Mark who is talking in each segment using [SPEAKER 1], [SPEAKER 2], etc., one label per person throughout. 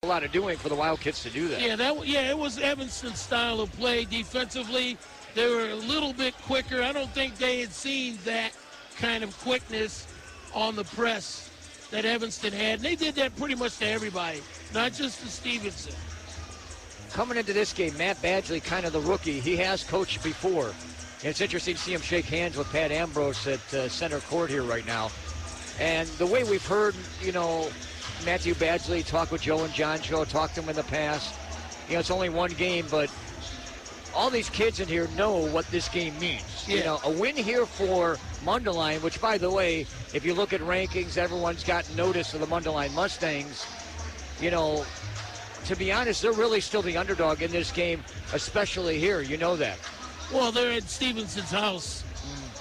[SPEAKER 1] awful lot of doing for the Wildcats to do that.
[SPEAKER 2] Yeah, it was Evanston's style of play defensively. They were a little bit quicker. I don't think they had seen that kind of quickness on the press that Evanston had. And they did that pretty much to everybody, not just to Stevenson.
[SPEAKER 1] Coming into this game, Matt Badgley, kind of the rookie. He has coached before. And it's interesting to see him shake hands with Pat Ambrose at center court here right now. And the way we've heard, Matthew Badgley talk with Joe and John Joe, talked to him in the past. It's only one game, but all these kids in here know what this game means.
[SPEAKER 2] Yeah.
[SPEAKER 1] A win here for Mundelein, which, by the way, if you look at rankings, everyone's gotten notice of the Mundelein Mustangs. To be honest, they're really still the underdog in this game, especially here. You know that.
[SPEAKER 2] Well, they're at Stevenson's house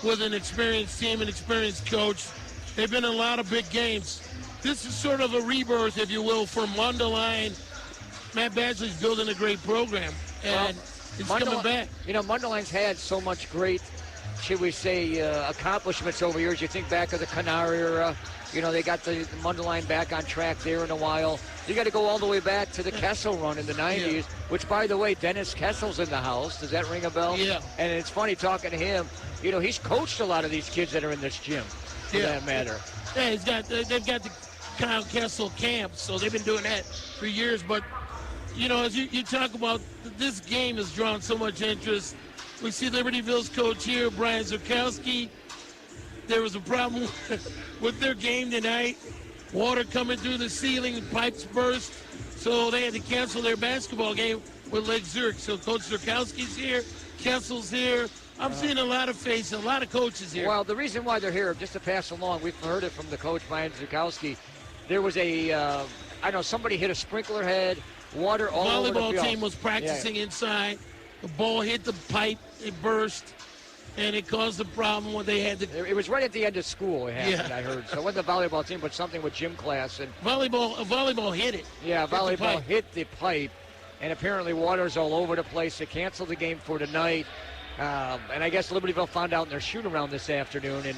[SPEAKER 2] with an experienced team, an experienced coach. They've been in a lot of big games. This is sort of a rebirth, if you will, for Mundelein. Matt Badgley's building a great program, and it's coming back.
[SPEAKER 1] Mundelein's had so much great, should we say, accomplishments over years. You think back of the Canar era. They got the Mundelein back on track there in a while. You got to go all the way back to the Kessel run in the 90s, which, by the way, Dennis Kessel's in the house. Does that ring a bell?
[SPEAKER 2] Yeah.
[SPEAKER 1] And it's funny talking to him. He's coached a lot of these kids that are in this gym, for that matter.
[SPEAKER 2] Yeah, they've got the Kyle Kessel camps, so they've been doing that for years. But, as you talk about, this game has drawn so much interest. We see Libertyville's coach here, Brian Zurkowski. There was a problem with their game tonight. Water coming through the ceiling, pipes burst, so they had to cancel their basketball game with Lake Zurich. So Coach Zurkowski's here, Kessel's here. I'm seeing a lot of faces, a lot of coaches here.
[SPEAKER 1] Well, the reason why they're here, just to pass along, we've heard it from the coach, Brian Zurkowski. There was somebody hit a sprinkler head, water all over the field.
[SPEAKER 2] Volleyball team was practicing inside. The ball hit the pipe, it burst. And it caused a problem when they had to.
[SPEAKER 1] It was right at the end of school. It happened, I heard. So it wasn't the volleyball team, but something with gym class and
[SPEAKER 2] volleyball hit it.
[SPEAKER 1] Yeah, volleyball hit the pipe, and apparently water's all over the place. They canceled the game for tonight, and I guess Libertyville found out in their shoot around this afternoon. And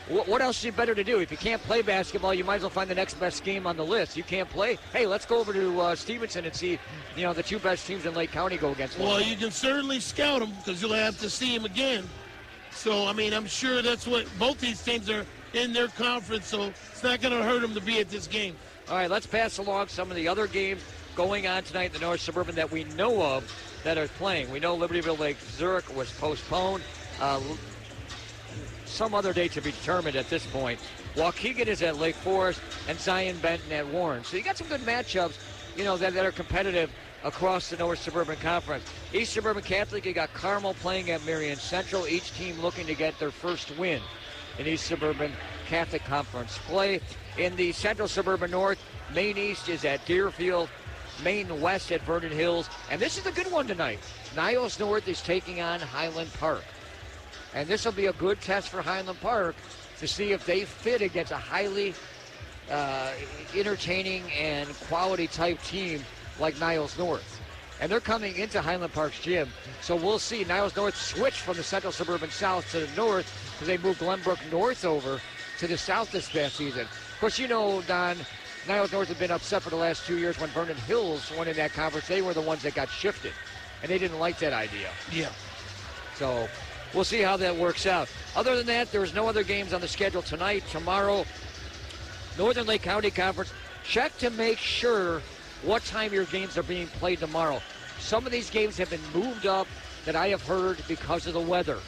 [SPEAKER 1] what else is it better to do? If you can't play basketball, you might as well find the next best game on the list. You can't play? Hey, let's go over to Stevenson and see, the two best teams in Lake County go against one.
[SPEAKER 2] Well, you can certainly scout them because you'll have to see them again. So, I'm sure that's what both these teams are in their conference, so it's not going to hurt them to be at this game.
[SPEAKER 1] All right, let's pass along some of the other games going on tonight in the North Suburban that we know of that are playing. We know Libertyville Lake Zurich was postponed. Some other date to be determined at this point. Waukegan is at Lake Forest and Zion Benton at Warren. So you got some good matchups, that are competitive across the North Suburban Conference. East Suburban Catholic, you got Carmel playing at Marion Central, each team looking to get their first win in East Suburban Catholic Conference play. In the Central Suburban North, Maine East is at Deerfield, Maine West at Vernon Hills, and this is a good one tonight. Niles North is taking on Highland Park. And this will be a good test for Highland Park to see if they fit against a highly entertaining and quality type team like Niles North. And they're coming into Highland Park's gym. So we'll see. Niles North switched from the Central Suburban South to the North because they moved Glenbrook North over to the South this past season. Of course, Don, Niles North have been upset for the last 2 years when Vernon Hills won in that conference. They were the ones that got shifted, and they didn't like that idea.
[SPEAKER 2] Yeah.
[SPEAKER 1] So we'll see how that works out. Other than that, there's no other games on the schedule tonight. Tomorrow, Northern Lake County Conference. Check to make sure what time your games are being played tomorrow. Some of these games have been moved up that I have heard because of the weather,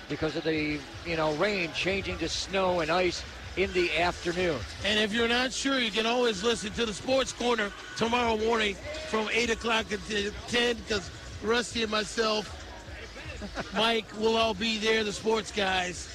[SPEAKER 1] because of the rain changing to snow and ice in the afternoon.
[SPEAKER 2] And if you're not sure, you can always listen to the Sports Corner tomorrow morning from 8 o'clock until 10 because Rusty and myself, Mike, will all be there, the sports guys,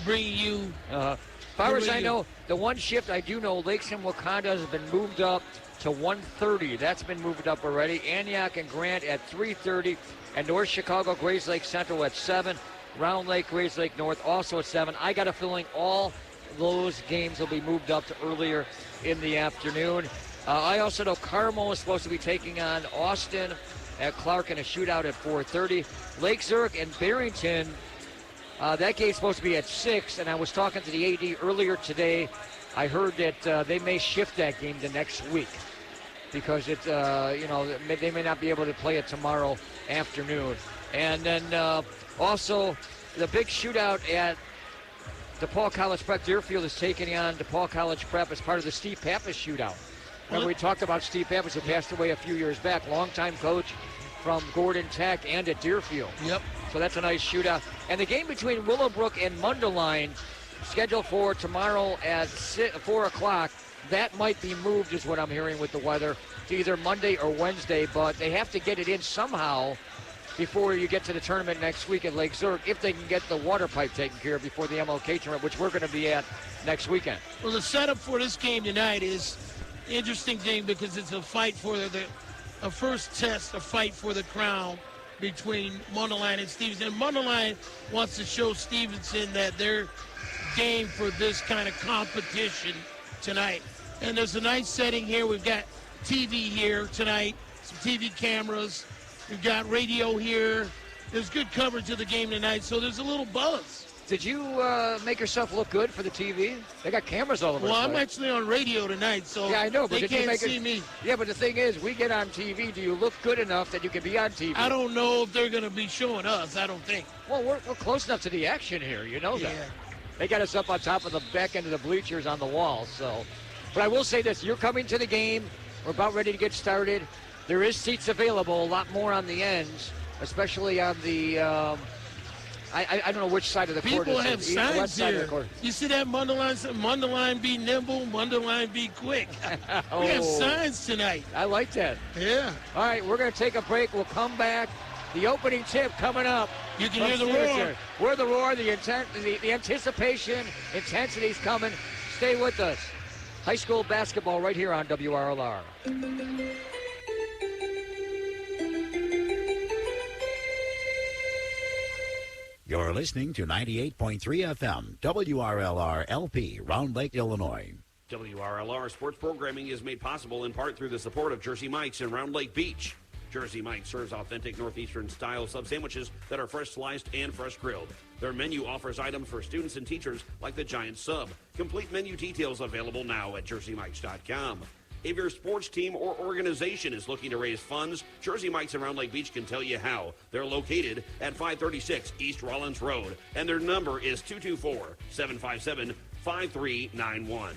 [SPEAKER 2] bringing you.
[SPEAKER 1] As far as I know, the one shift I do know, Lakes and Wakanda has been moved up to 1:30. That's been moved up already. Antioch and Grant at 3:30, and North Chicago, Grays Lake Central at 7. Round Lake, Grays Lake North also at 7. I got a feeling all those games will be moved up to earlier in the afternoon. I also know Carmel is supposed to be taking on Austin at Clark in a shootout at 4:30. Lake Zurich and Barrington, that game's supposed to be at 6, and I was talking to the AD earlier today. I heard that they may shift that game to next week because it's they may not be able to play it tomorrow afternoon. And then also the big shootout at DePaul College Prep. Deerfield is taking on DePaul College Prep as part of the Steve Pappas shootout. Remember we talked about Steve Pappas, who passed away a few years back, longtime coach from Gordon Tech and at Deerfield.
[SPEAKER 2] Yep.
[SPEAKER 1] So that's a nice shootout. And the game between Willowbrook and Mundelein, scheduled for tomorrow at 4 o'clock, that might be moved, is what I'm hearing with the weather, to either Monday or Wednesday, but they have to get it in somehow before you get to the tournament next week at Lake Zurich, if they can get the water pipe taken care of before the MLK tournament, which we're going to be at next weekend.
[SPEAKER 2] Well, the setup for this game tonight is an interesting thing because it's a fight for a first test, a fight for the crown between Mundelein and Stevenson. Mundelein wants to show Stevenson that they're game for this kind of competition tonight. And there's a nice setting here. We've got TV here tonight, some TV cameras. We've got radio here. There's good coverage of the game tonight, so there's a little buzz.
[SPEAKER 1] Did you make yourself look good for the TV? They got cameras all over.
[SPEAKER 2] Well, I'm actually on radio tonight, so
[SPEAKER 1] yeah, I know, but
[SPEAKER 2] they can't see me.
[SPEAKER 1] Yeah, but the thing is, we get on TV. Do you look good enough that you can be on TV?
[SPEAKER 2] I don't know if they're going to be showing us. I don't think.
[SPEAKER 1] Well, we're close enough to the action here. You know that.
[SPEAKER 2] Yeah.
[SPEAKER 1] They got us up on top of the back end of the bleachers on the wall. So, but I will say this: you're coming to the game. We're about ready to get started. There is seats available, a lot more on the ends, especially on the. I don't know which side of the court.
[SPEAKER 2] People have signs here. You see that Mundelein? Mundelein be nimble, Mundelein be quick.
[SPEAKER 1] Oh,
[SPEAKER 2] we have signs tonight.
[SPEAKER 1] I like that.
[SPEAKER 2] Yeah.
[SPEAKER 1] All right, we're going to take a break. We'll come back. The opening tip coming up.
[SPEAKER 2] You can hear the roar.
[SPEAKER 1] We're the roar. The anticipation, intensity's coming. Stay with us. High school basketball right here on WRLR.
[SPEAKER 3] You're listening to 98.3 FM, WRLR LP, Round Lake, Illinois.
[SPEAKER 4] WRLR sports programming is made possible in part through the support of Jersey Mike's in Round Lake Beach. Jersey Mike's serves authentic Northeastern-style sub sandwiches that are fresh sliced and fresh grilled. Their menu offers items for students and teachers like the Giant Sub. Complete menu details available now at jerseymikes.com. If your sports team or organization is looking to raise funds, Jersey Mike's in Round Lake Beach can tell you how. They're located at 536 East Rollins Road, and their number is 224-757-5391.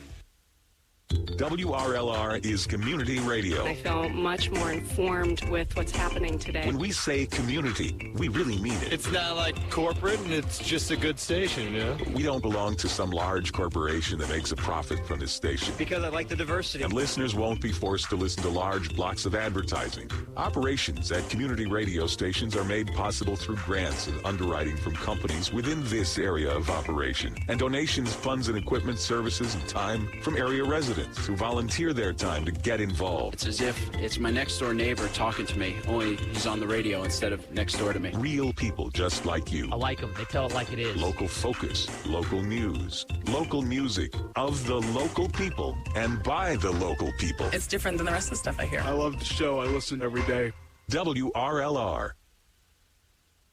[SPEAKER 5] WRLR is community radio.
[SPEAKER 6] I feel much more informed with what's happening today.
[SPEAKER 5] When we say community, we really mean it.
[SPEAKER 7] It's not like corporate, and it's just a good station, you know?
[SPEAKER 5] We don't belong to some large corporation that makes a profit from this station.
[SPEAKER 7] Because I like the diversity.
[SPEAKER 5] And listeners won't be forced to listen to large blocks of advertising. Operations at community radio stations are made possible through grants and underwriting from companies within this area of operation. And donations, funds, and equipment, services, and time from area residents who volunteer their time to get involved.
[SPEAKER 8] It's as if it's my next door neighbor talking to me, only he's on the radio instead of next door to me.
[SPEAKER 5] Real people just like you.
[SPEAKER 9] I like them. They tell it like it is.
[SPEAKER 5] Local focus, local news, local music, of the local people, and by the local people.
[SPEAKER 10] It's different than the rest of the stuff I hear.
[SPEAKER 11] I love the show. I listen every day.
[SPEAKER 5] WRLR.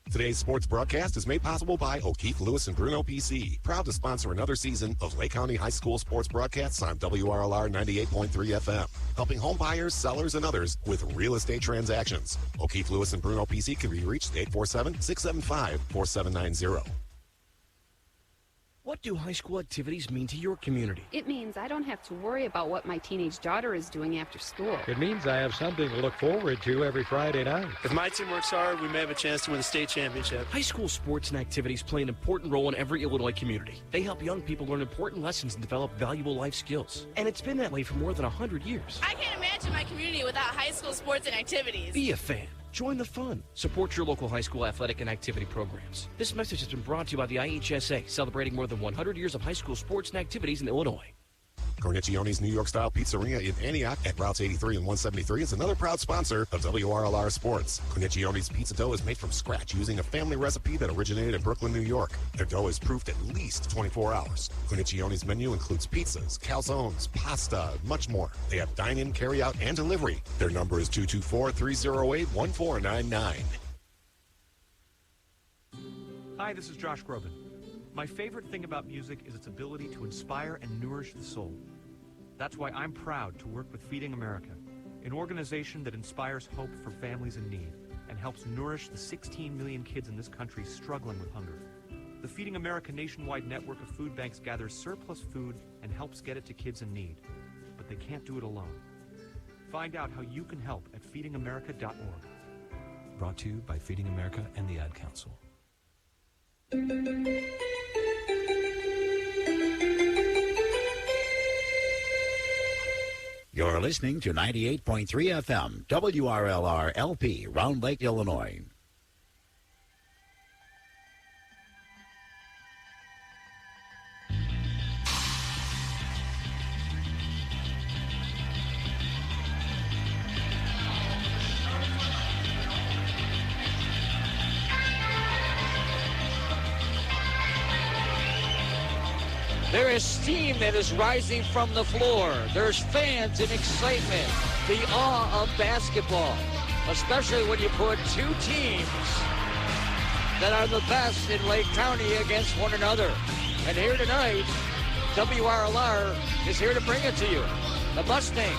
[SPEAKER 12] Today's sports broadcast is made possible by O'Keefe, Lewis, and Bruno PC. Proud to sponsor another season of Lake County High School sports broadcasts on WRLR 98.3 FM. Helping home buyers, sellers, and others with real estate transactions. O'Keefe, Lewis, and Bruno PC can be reached at 847-675-4790.
[SPEAKER 13] What do high school activities mean to your community?
[SPEAKER 14] It means I don't have to worry about what my teenage daughter is doing after school.
[SPEAKER 15] It means I have something to look forward to every Friday night.
[SPEAKER 16] If my team works hard, we may have a chance to win the state championship.
[SPEAKER 13] High school sports and activities play an important role in every Illinois community. They help young people learn important lessons and develop valuable life skills. And it's been that way for more than 100 years.
[SPEAKER 17] I can't imagine my community without high school sports and activities.
[SPEAKER 13] Be a fan. Join the fun. Support your local high school athletic and activity programs. This message has been brought to you by the IHSA, celebrating more than 100 years of high school sports and activities in Illinois.
[SPEAKER 12] Cornicchione's New York-style pizzeria in Antioch at Routes 83 and 173 is another proud sponsor of WRLR Sports. Cornicchione's pizza dough is made from scratch using a family recipe that originated in Brooklyn, New York. Their dough is proofed at least 24 hours. Cornicchione's menu includes pizzas, calzones, pasta, much more. They have dine-in, carry-out, and delivery. Their number is 224-308-1499.
[SPEAKER 18] Hi, this is Josh Groban. My favorite thing about music is its ability to inspire and nourish the soul. That's why I'm proud to work with Feeding America. an organization that inspires hope for families in need and helps nourish the 16 million kids in this country struggling with hunger. The Feeding America nationwide network of food banks gathers surplus food and helps get it to kids in need, but they can't do it alone. Find out how you can help at feedingamerica.org. Brought to you by Feeding America and the Ad Council.
[SPEAKER 3] You're listening to 98.3 FM, WRLR LP, Round Lake, Illinois.
[SPEAKER 1] There is steam that is rising from the floor. There's fans and excitement, the awe of basketball, especially when you put two teams that are the best in Lake County against one another. And here tonight, WRLR is here to bring it to you. The Mustangs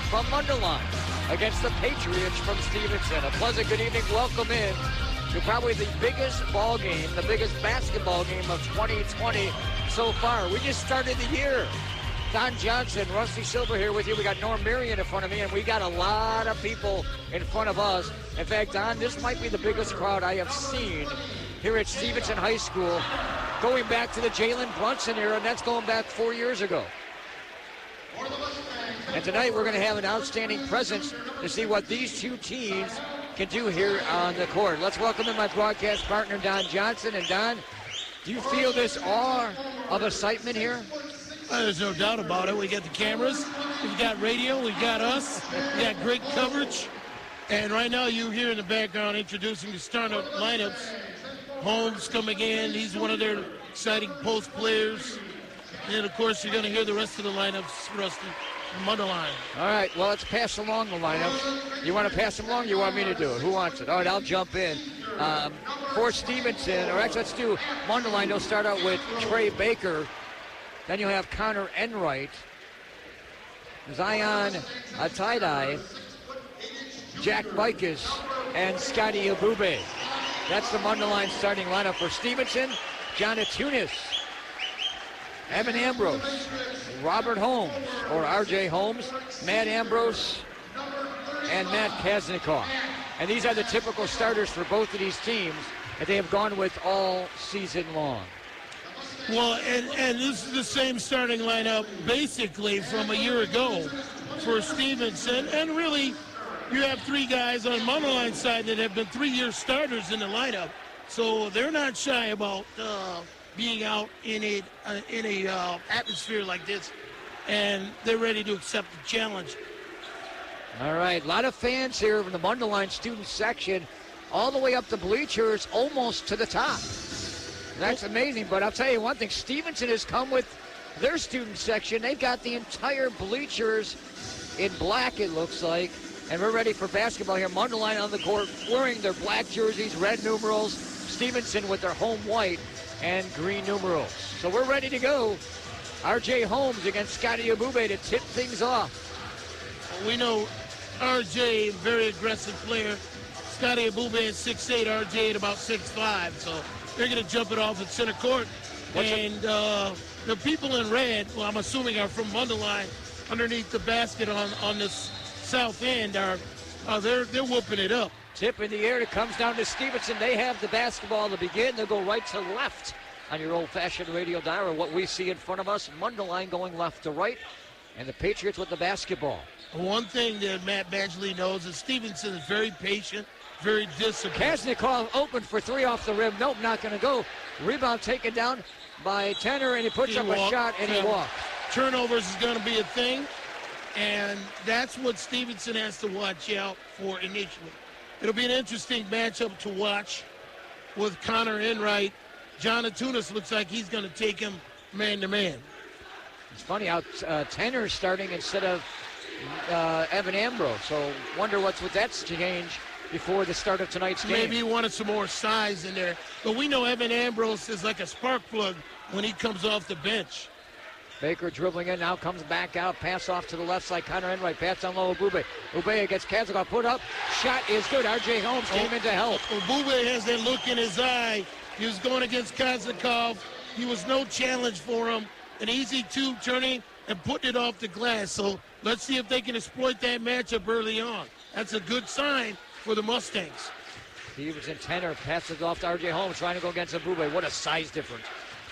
[SPEAKER 1] from Mundelein against the Patriots from Stevenson. A pleasant good evening. Welcome in to probably the biggest ball game, the biggest basketball game of 2020 so far. We just started the year. Don Johnson, Rusty Silver here with you. We got Norm Marion in front of me, and we got a lot of people in front of us. In fact, Don, this might be the biggest crowd I have seen here at Stevenson High School, going back to the Jalen Brunson era, and that's going back 4 years ago. And tonight we're going to have an outstanding presence to see what these two teams can do here on the court. Let's welcome in my broadcast partner, Don Johnson. And Don, do you feel this awe of excitement here?
[SPEAKER 2] There's no doubt about it. We got the cameras, we've got radio, we've got us, we got great coverage. And right now you hear in the background introducing the startup lineups. Holmes coming in, he's one of their exciting post players. And of course you're going to hear the rest of the lineups, Rusty, from Mundelein.
[SPEAKER 1] All right, well, let's pass along the lineups. You want to pass them along? You want me to do it? Who wants it? All right, I'll jump in. For Stevenson, or actually let's do Mundelein. They'll start out with Trey Baker. Then you'll have Connor Enright, Zion Ataidai, Jack Bikes, and Scotty Abube. That's the Mundelein starting lineup for Stevenson. John Tunis, Evan Ambrose, Robert Holmes, or R.J. Holmes, Matt Ambrose, and Matt Kaznikoff. And these are the typical starters for both of these teams that they have gone with all season long.
[SPEAKER 2] Well, and this is the same starting lineup basically from a year ago for Stevenson. And really, you have three guys on Mundelein side that have been 3-year starters in the lineup. So they're not shy about being out in a atmosphere like this. And they're ready to accept the challenge.
[SPEAKER 1] All right, a lot of fans here from the Mundelein student section, all the way up the bleachers, almost to the top. That's amazing, but I'll tell you one thing, Stevenson has come with their student section. They've got the entire bleachers in black, it looks like, and we're ready for basketball here. Mundelein on the court, wearing their black jerseys, red numerals, Stevenson with their home white and green numerals. So we're ready to go. R.J. Holmes against Scotty Abube to tip things off.
[SPEAKER 2] We know R.J., very aggressive player. Scotty Abube at 6'8", R.J. at about 6'5", so they're going to jump it off at center court. And the people in red, well, I'm assuming are from Mundelein, underneath the basket on this south end, they're whooping it up.
[SPEAKER 1] Tip in the air, it comes down to Stevenson. They have the basketball to begin. They'll go right to left on your old-fashioned radio dial, or what we see in front of us. Mundelein going left to right, and the Patriots with the basketball.
[SPEAKER 2] One thing that Matt Badgley knows is Stevenson is very patient, very disciplined.
[SPEAKER 1] Kaznikoff open for three off the rim. Nope, not going to go. Rebound taken down by Tanner, and he puts up a shot, and he walks.
[SPEAKER 2] Turnovers is going to be a thing, and that's what Stevenson has to watch out for initially. It'll be an interesting matchup to watch with Connor Enright. John Tunis looks like he's going to take him man-to-man.
[SPEAKER 1] It's funny how Tanner's starting instead of Evan Ambrose, so wonder what's with that change before the start of tonight's game.
[SPEAKER 2] Maybe he wanted some more size in there. But we know Evan Ambrose is like a spark plug when he comes off the bench.
[SPEAKER 1] Baker dribbling in, now comes back out, pass off to the left side, Connor Enright, pass on low, Ubube. Ubube gets Kazakov, put up, shot is good. R.J. Holmes came in to help.
[SPEAKER 2] Ubube has that look in his eye. He was going against Kazakov. He was no challenge for him. An easy tube turning and putting it off the glass. So let's see if they can exploit that matchup early on. That's a good sign for the Mustangs.
[SPEAKER 1] Stevenson Tenor passes off to R.J. Holmes, trying to go against Ubube. What a size difference.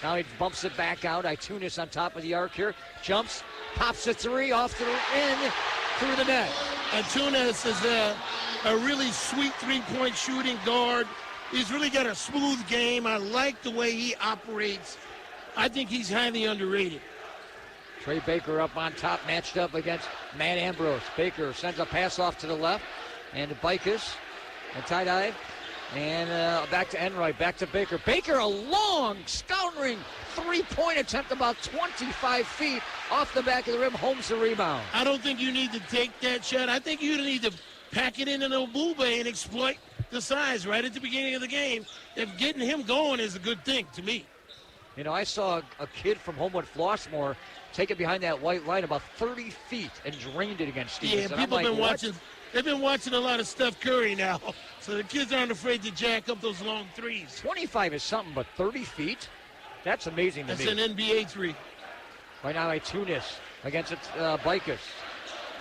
[SPEAKER 1] Now he bumps it back out. Itunis on top of the arc here. Jumps, pops a three off the in through the net.
[SPEAKER 2] Itunis is a really sweet three-point shooting guard. He's really got a smooth game. I like the way he operates. I think he's highly underrated.
[SPEAKER 1] Trey Baker up on top, matched up against Matt Ambrose. Baker sends a pass off to the left. And to Bikus. And tie-dive. And back to Enright, back to Baker. Baker, a long, scoundering three-point attempt about 25 feet off the back of the rim. Holmes the rebound.
[SPEAKER 2] I don't think you need to take that shot. I think you need to pack it in an Ubube and exploit the size right at the beginning of the game. If getting him going is a good thing to me.
[SPEAKER 1] You know, I saw a kid from Homewood Flossmoor take it behind that white line about 30 feet and drained it against Stevenson.
[SPEAKER 2] Yeah, people have been watching. They've been watching a lot of Steph Curry now, so the kids aren't afraid to jack up those long threes.
[SPEAKER 1] 25 is something, but 30 feet? That's amazing to me.
[SPEAKER 2] That's an NBA three.
[SPEAKER 1] Right now, Itunis against Bikus.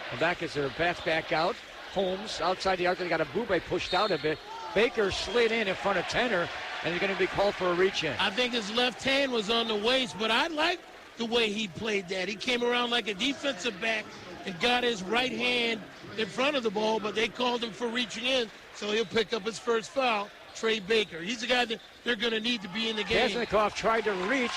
[SPEAKER 1] And back as their bats back out. Holmes outside the arc. They got a Ubube pushed out a bit. Baker slid in front of Tenor, and he's going to be called for a reach-in.
[SPEAKER 2] I think his left hand was on the waist, but I like the way he played that. He came around like a defensive back and got his right hand in front of the ball, but they called him for reaching in, so he'll pick up his first foul. Trey Baker. He's the guy that they're going to need to be in the game.
[SPEAKER 1] Kazakov tried to reach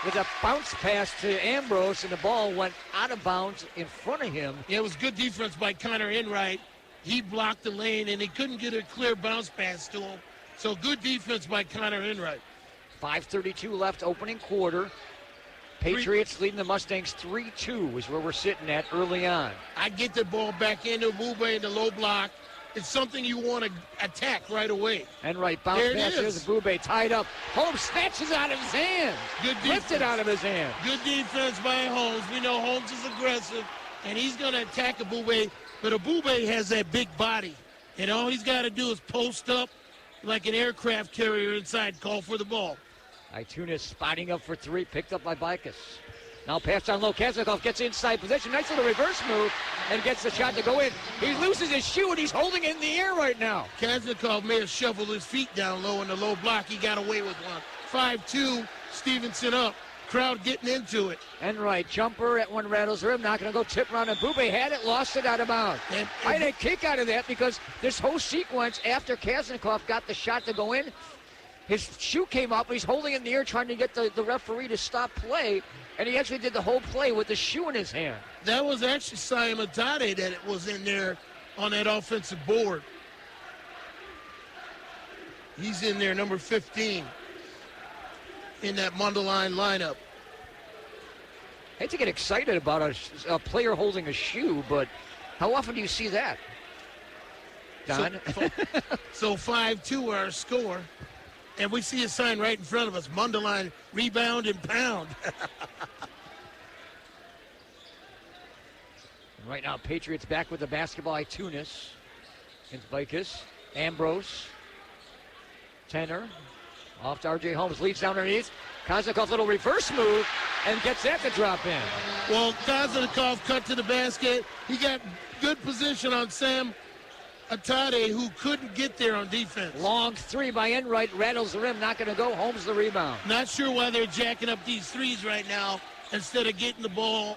[SPEAKER 1] with a bounce pass to Ambrose, and the ball went out of bounds in front of him.
[SPEAKER 2] Yeah, it was good defense by Connor Enright. He blocked the lane, and he couldn't get a clear bounce pass to him. So good defense by Connor Enright.
[SPEAKER 1] 5:32 left, opening quarter. Patriots leading the Mustangs 3-2 is where we're sitting at early on.
[SPEAKER 2] I get the ball back into Ubube in the low block. It's something you want to attack right away.
[SPEAKER 1] Enright bounce pass. Here's Ubube tied up. Holmes snatches out of his hand.
[SPEAKER 2] Good defense.
[SPEAKER 1] Lifted out of his hand.
[SPEAKER 2] Good defense by Holmes. We know Holmes is aggressive, and he's going to attack Ubube. But Ubube has that big body, and all he's got to do is post up like an aircraft carrier inside, call for the ball.
[SPEAKER 1] Itunis spotting up for three, picked up by Bikus. Now pass down low. Kazakov gets inside position. Nice little reverse move and gets the shot to go in. He loses his shoe and he's holding it in the air right now.
[SPEAKER 2] Kazakov may have shoveled his feet down low in the low block. He got away with one. 5-2, Stevenson up. Crowd getting into it.
[SPEAKER 1] Enright jumper at one rattles rim. Not going to go tip around. And Ubube had it, lost it out of bounds. I had a kick out of that because this whole sequence after Kazakov got the shot to go in, his shoe came up. He's holding it in the air trying to get the referee to stop play. And he actually did the whole play with the shoe in his hand.
[SPEAKER 2] That was actually Simon Tade that it was in there on that offensive board. He's in there, number 15, in that Mundelein lineup.
[SPEAKER 1] I hate to get excited about a player holding a shoe, but how often do you see that, Don?
[SPEAKER 2] So 5-2 our score. And we see a sign right in front of us, Mundelein, rebound and pound.
[SPEAKER 1] Right now, Patriots back with the basketball. Itunis against Bikus. Ambrose. Tenor. Off to R.J. Holmes. Leads down underneath. Kazakov, little reverse move, and gets that to drop in.
[SPEAKER 2] Well, Kazakov cut to the basket. He got good position on Sam Atade, who couldn't get there on defense.
[SPEAKER 1] Long three by Enright, rattles the rim, not going to go. Holmes the rebound.
[SPEAKER 2] Not sure why they're jacking up these threes right now instead of getting the ball.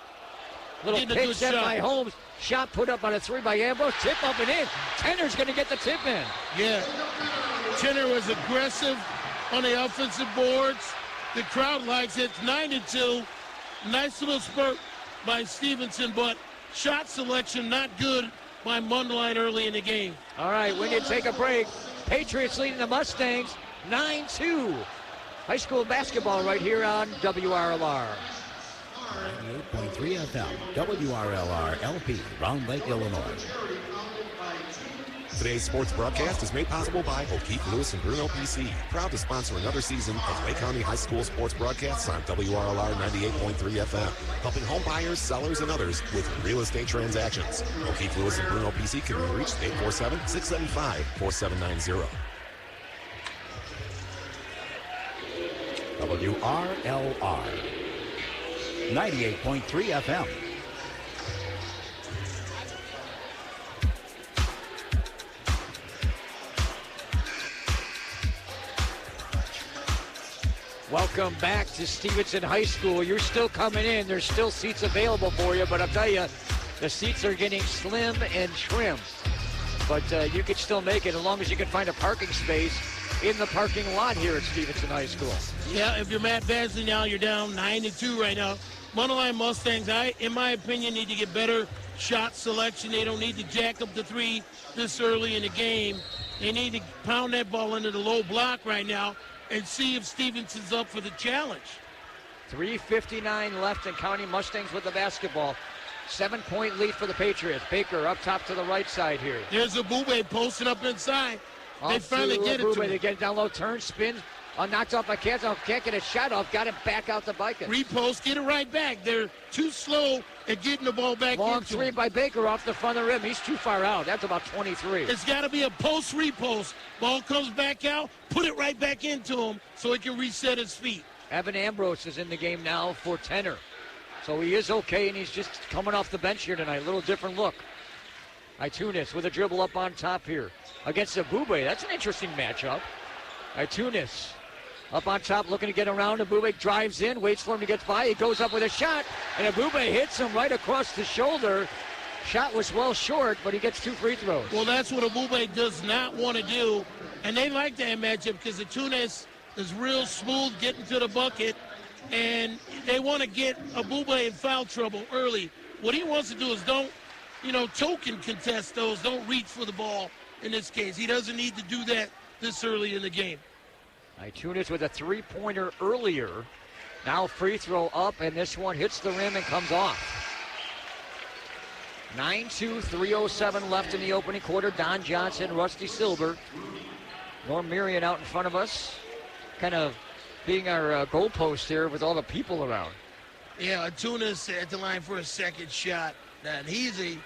[SPEAKER 1] Little pitch set by Holmes. Shot put up on a three by Ambrose. Tip up and in. Tenor's going to get the tip in.
[SPEAKER 2] Yeah. Tenor was aggressive on the offensive boards. The crowd likes it. 9-2. Nice little spurt by Stevenson, but shot selection not good by Mundelein early in the game.
[SPEAKER 1] All right, we need to take a break. Patriots leading the Mustangs 9-2. High school basketball right here on WRLR.
[SPEAKER 3] 98.3 FM, WRLR LP, Round Lake, Illinois.
[SPEAKER 12] Today's sports broadcast is made possible by O'Keefe, Lewis, and Bruno PC, proud to sponsor another season of Lake County High School sports broadcasts on WRLR 98.3 FM, helping home buyers, sellers, and others with real estate transactions. O'Keefe, Lewis, and Bruno PC can be reached 847-675-4790.
[SPEAKER 3] WRLR 98.3 FM.
[SPEAKER 1] Welcome back to Stevenson High School. You're still coming in. There's still seats available for you, but I'll tell you, the seats are getting slim and trim. But you can still make it as long as you can find a parking space in the parking lot here at Stevenson High School.
[SPEAKER 2] Yeah, if you're Matt Badsley now, you're down 9-2 right now. Mundelein Mustangs, in my opinion, need to get better shot selection. They don't need to jack up the three this early in the game. They need to pound that ball into the low block right now and see if Stevenson's up for the challenge.
[SPEAKER 1] 3:59 left and counting. Mustangs with the basketball. 7-point lead for the Patriots. Baker up top to the right side here.
[SPEAKER 2] There's a Bube posting up inside. They finally get it to him.
[SPEAKER 1] They get it down low, turn, spin, knocked off by Kazanov. Can't get a shot off. Got it back out to Biken.
[SPEAKER 2] Repost, get it right back. They're too slow at getting the ball back
[SPEAKER 1] Long
[SPEAKER 2] into
[SPEAKER 1] three
[SPEAKER 2] him.
[SPEAKER 1] by Baker off the front of the rim. He's too far out. That's about 23.
[SPEAKER 2] It's got to be a post-repost. Ball comes back out, put it right back into him so he can reset his feet.
[SPEAKER 1] Evan Ambrose is in the game now for Tenor. So he is okay, and he's just coming off the bench here tonight. A little different look. Itunis with a dribble up on top here against Abube. That's an interesting matchup. Itunis up on top looking to get around. Abube drives in, waits for him to get by. He goes up with a shot, and Abube hits him right across the shoulder. Shot was well short, but he gets 2 free throws.
[SPEAKER 2] Well, that's what Abube does not want to do, and they like that matchup because Itunis is real smooth getting to the bucket, and they want to get Abube in foul trouble early. What he wants to do is don't token contest those. Don't reach for the ball in this case. He doesn't need to do that this early in the game.
[SPEAKER 1] Itunis with a three-pointer earlier. Now free throw up, and this one hits the rim and comes off. 9-2, 3:07 left in the opening quarter. Don Johnson, Rusty Silber. Norm Mirian out in front of us, kind of being our goalpost here with all the people around.
[SPEAKER 2] Yeah, Itunis at the line for a second shot. And he's a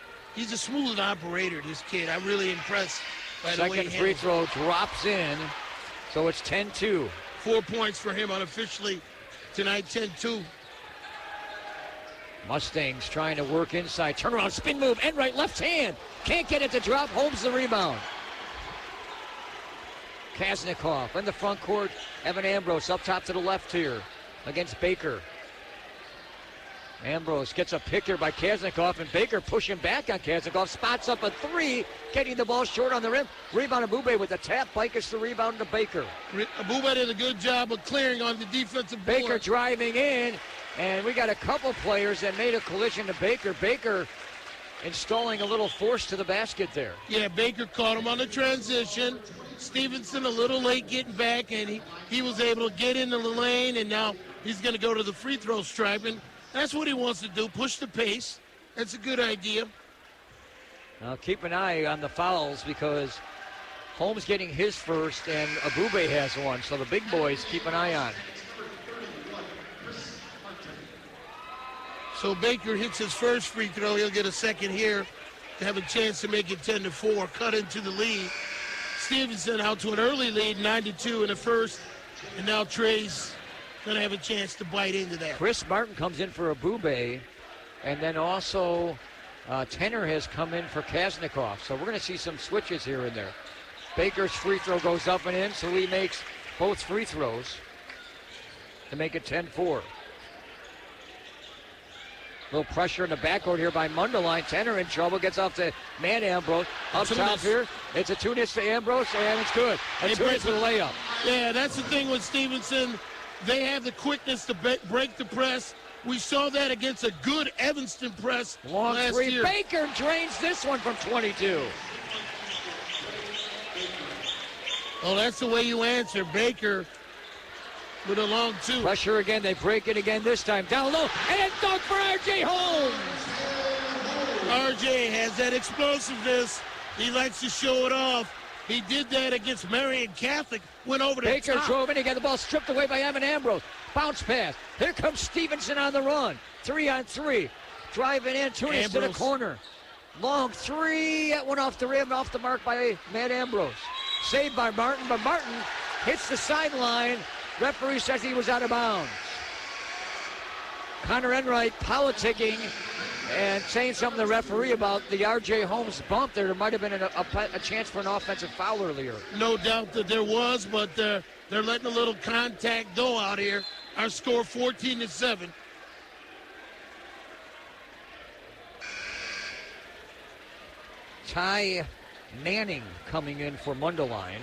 [SPEAKER 2] smooth operator, this kid. I'm really impressed by the way he
[SPEAKER 1] Second free throw drops in, so it's 10-2.
[SPEAKER 2] 4 points for him unofficially tonight, 10-2.
[SPEAKER 1] Mustangs trying to work inside. Turnaround, spin move, end right, left hand. Can't get it to drop. Holmes the rebound. Kaznikov in the front court. Evan Ambrose up top to the left here against Baker. Ambrose gets a pick here by Kaznikov, and Baker pushing back on Kaznikov. Spots up a three, getting the ball short on the rim. Rebound Abube with the tap. Bikes the rebound to Baker.
[SPEAKER 2] Abube did a good job of clearing on the defensive board.
[SPEAKER 1] Baker driving in, and we got a couple players that made a collision to Baker. Baker installing a little force to the basket there.
[SPEAKER 2] Yeah, Baker caught him on the transition. Stevenson a little late getting back, and he was able to get into the lane, and now he's going to go to the free throw stripe. And that's what he wants to do, push the pace. That's a good idea.
[SPEAKER 1] Now keep an eye on the fouls because Holmes getting his first and Abube has one. So the big boys keep an eye on.
[SPEAKER 2] So Baker hits his first free throw. He'll get a second here to have a chance to make it 10-4, cut into the lead. Stevenson out to an early lead, 9-2 in the first. And now Trey's going to have a chance to bite into that.
[SPEAKER 1] Chris Martin comes in for Abube, and then also Tenor has come in for Kaznikov. So we're going to see some switches here and there. Baker's free throw goes up and in, so he makes both free throws to make it 10-4. Little pressure in the backcourt here by Mundelein. Tenor in trouble, gets off to man Ambrose. Up top here, it's Itunis to Ambrose, and it's good. Itunis with a layup.
[SPEAKER 2] Yeah, that's the thing with Stevenson. They have the quickness to break the press. We saw that against a good Evanston press
[SPEAKER 1] Long
[SPEAKER 2] last
[SPEAKER 1] three.
[SPEAKER 2] year.
[SPEAKER 1] Baker drains this one from 22.
[SPEAKER 2] Oh, that's the way you answer. Baker with a long two.
[SPEAKER 1] Pressure again. They break it again this time. Down low. And it's dunk for R.J. Holmes.
[SPEAKER 2] R.J. has that explosiveness He likes to show it off. He did that against Marion Catholic. Went over to
[SPEAKER 1] Baker
[SPEAKER 2] top.
[SPEAKER 1] drove in. He got the ball stripped away by Evan Ambrose. Bounce pass. Here comes Stevenson on the run. 3-on-3. Driving in. Tunis to the corner. Long three. That went off the rim, off the mark by Matt Ambrose. Saved by Martin, but Martin hits the sideline. Referee says he was out of bounds. Connor Enright politicking and saying something to the referee about the R.J. Holmes bump. There might have been a chance for an offensive foul earlier.
[SPEAKER 2] No doubt that there was, but they're letting a little contact go out here. Our score 14-7.
[SPEAKER 1] Ty Manning coming in for Mundelein.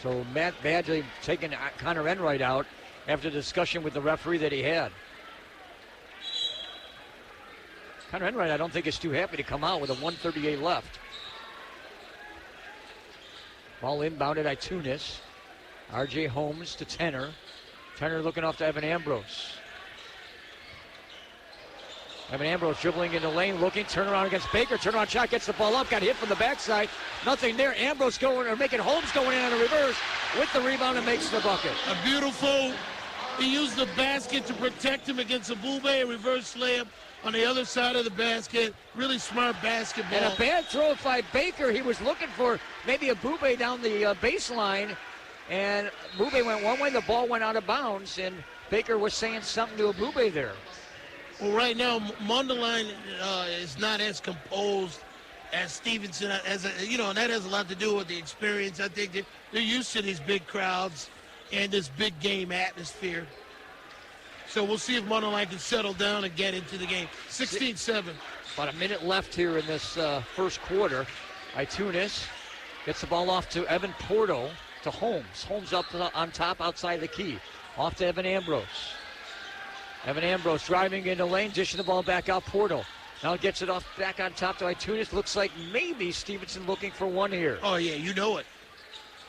[SPEAKER 1] So Matt Badgley taking Connor Enright out after the discussion with the referee that he had. Connor Enright, I don't think is too happy to come out with a 1:38 left. Ball inbounded by Tunis. R.J. Holmes to Tenor. Tenor looking off to Evan Ambrose. Evan Ambrose dribbling in the lane, looking, turnaround against Baker. Turnaround shot, gets the ball up, got hit from the backside. Nothing there. Ambrose making Holmes going in on a reverse with the rebound and makes the bucket.
[SPEAKER 2] A beautiful, he used the basket to protect him against Abube, a reverse layup on the other side of the basket. Really smart basketball.
[SPEAKER 1] And a bad throw by Baker. He was looking for maybe Abube down the baseline, and Abube went one way, the ball went out of bounds, and Baker was saying something to Abube there.
[SPEAKER 2] Well, right now, Mundelein is not as composed as Stevenson, and that has a lot to do with the experience. I think they're used to these big crowds and this big game atmosphere. So we'll see if Mundelein can settle down and get into the game. 16-7.
[SPEAKER 1] About a minute left here in this first quarter. Tunis gets the ball off to Evan Porto to Holmes. Holmes up on top outside the key. Off to Evan Ambrose. Evan Ambrose driving in the lane, dishing the ball back out. Porto now gets it off back on top to Itunis. Looks like maybe Stevenson looking for one here.
[SPEAKER 2] Oh, yeah, you know it.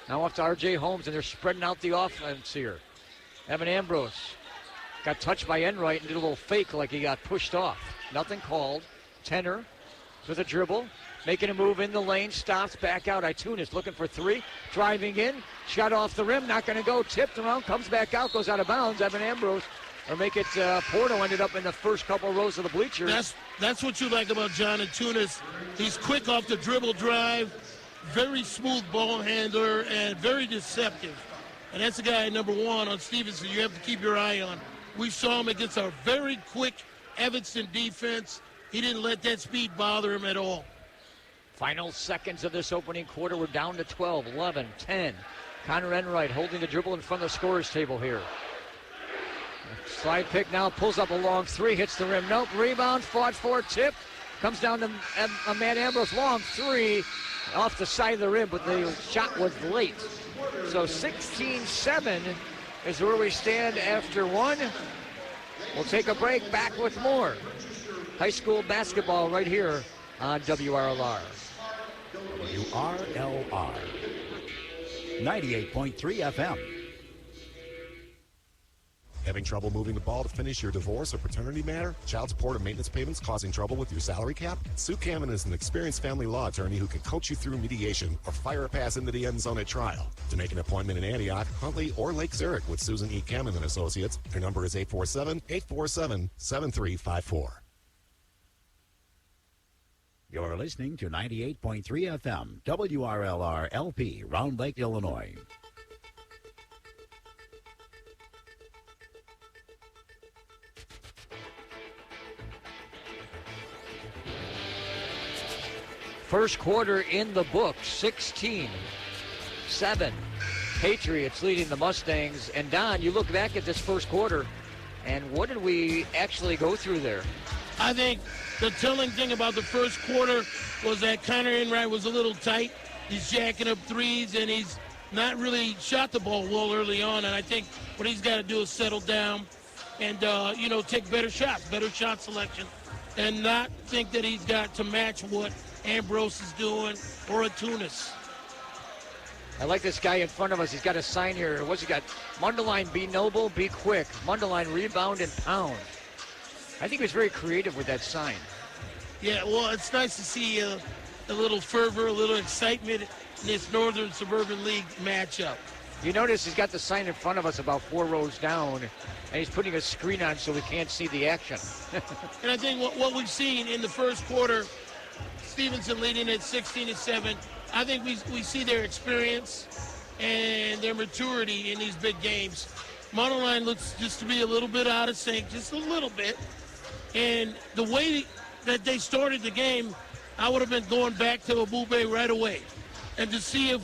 [SPEAKER 1] Now off to R.J. Holmes, and they're spreading out the offense here. Evan Ambrose got touched by Enright and did a little fake like he got pushed off. Nothing called. Tenor with a dribble. Making a move in the lane, stops, back out. Itunis looking for three. Driving in, shot off the rim, not going to go. Tipped around, comes back out, goes out of bounds. Evan Ambrose. Or make it, Porto ended up in the first couple rows of the bleachers.
[SPEAKER 2] That's what you like about John Itunis. He's quick off the dribble drive, very smooth ball handler, and very deceptive. And that's the guy, number one, on Stevenson you have to keep your eye on. We saw him against our very quick Evanston defense. He didn't let that speed bother him at all.
[SPEAKER 1] Final seconds of this opening quarter. We're down to 12, 11, 10. Connor Enright holding the dribble in front of the scorer's table here. Slide pick now, pulls up a long three, hits the rim. Nope, rebound, fought for, tip. Comes down to Matt Ambrose, long three, off the side of the rim, but the shot was late. So 16-7 is where we stand after one. We'll take a break, back with more high school basketball right here on WRLR.
[SPEAKER 3] WRLR 98.3 FM.
[SPEAKER 12] Having trouble moving the ball to finish your divorce or paternity matter? Child support or maintenance payments causing trouble with your salary cap? Sue Kamen is an experienced family law attorney who can coach you through mediation or fire a pass into the end zone at trial. To make an appointment in Antioch, Huntley, or Lake Zurich with Susan E. Kamen and Associates, their number is 847-847-7354.
[SPEAKER 3] You're listening to 98.3 FM, WRLR LP, Round Lake, Illinois.
[SPEAKER 1] First quarter in the books, 16-7. Patriots leading the Mustangs. And Don, you look back at this first quarter, and what did we actually go through there?
[SPEAKER 2] I think the telling thing about the first quarter was that Connor Enright was a little tight. He's jacking up threes, and he's not really shot the ball well early on. And I think what he's got to do is settle down and, take better shots, better shot selection, and not think that he's got to match what Ambrose is doing or Itunis.
[SPEAKER 1] I like this guy in front of us. He's got a sign here. What's he got? Mundelein, be noble, be quick. Mundelein, rebound and pound. I think he was very creative with that sign.
[SPEAKER 2] Yeah, well, it's nice to see a little fervor, a little excitement in this Northern Suburban League matchup.
[SPEAKER 1] You notice he's got the sign in front of us about 4 rows down, and he's putting a screen on so we can't see the action.
[SPEAKER 2] And I think what we've seen in the first quarter, Stevenson leading at 16-7, I think we see their experience and their maturity in these big games. Mundelein looks just to be a little bit out of sync, just a little bit. And the way that they started the game, I would have been going back to Abube right away and to see if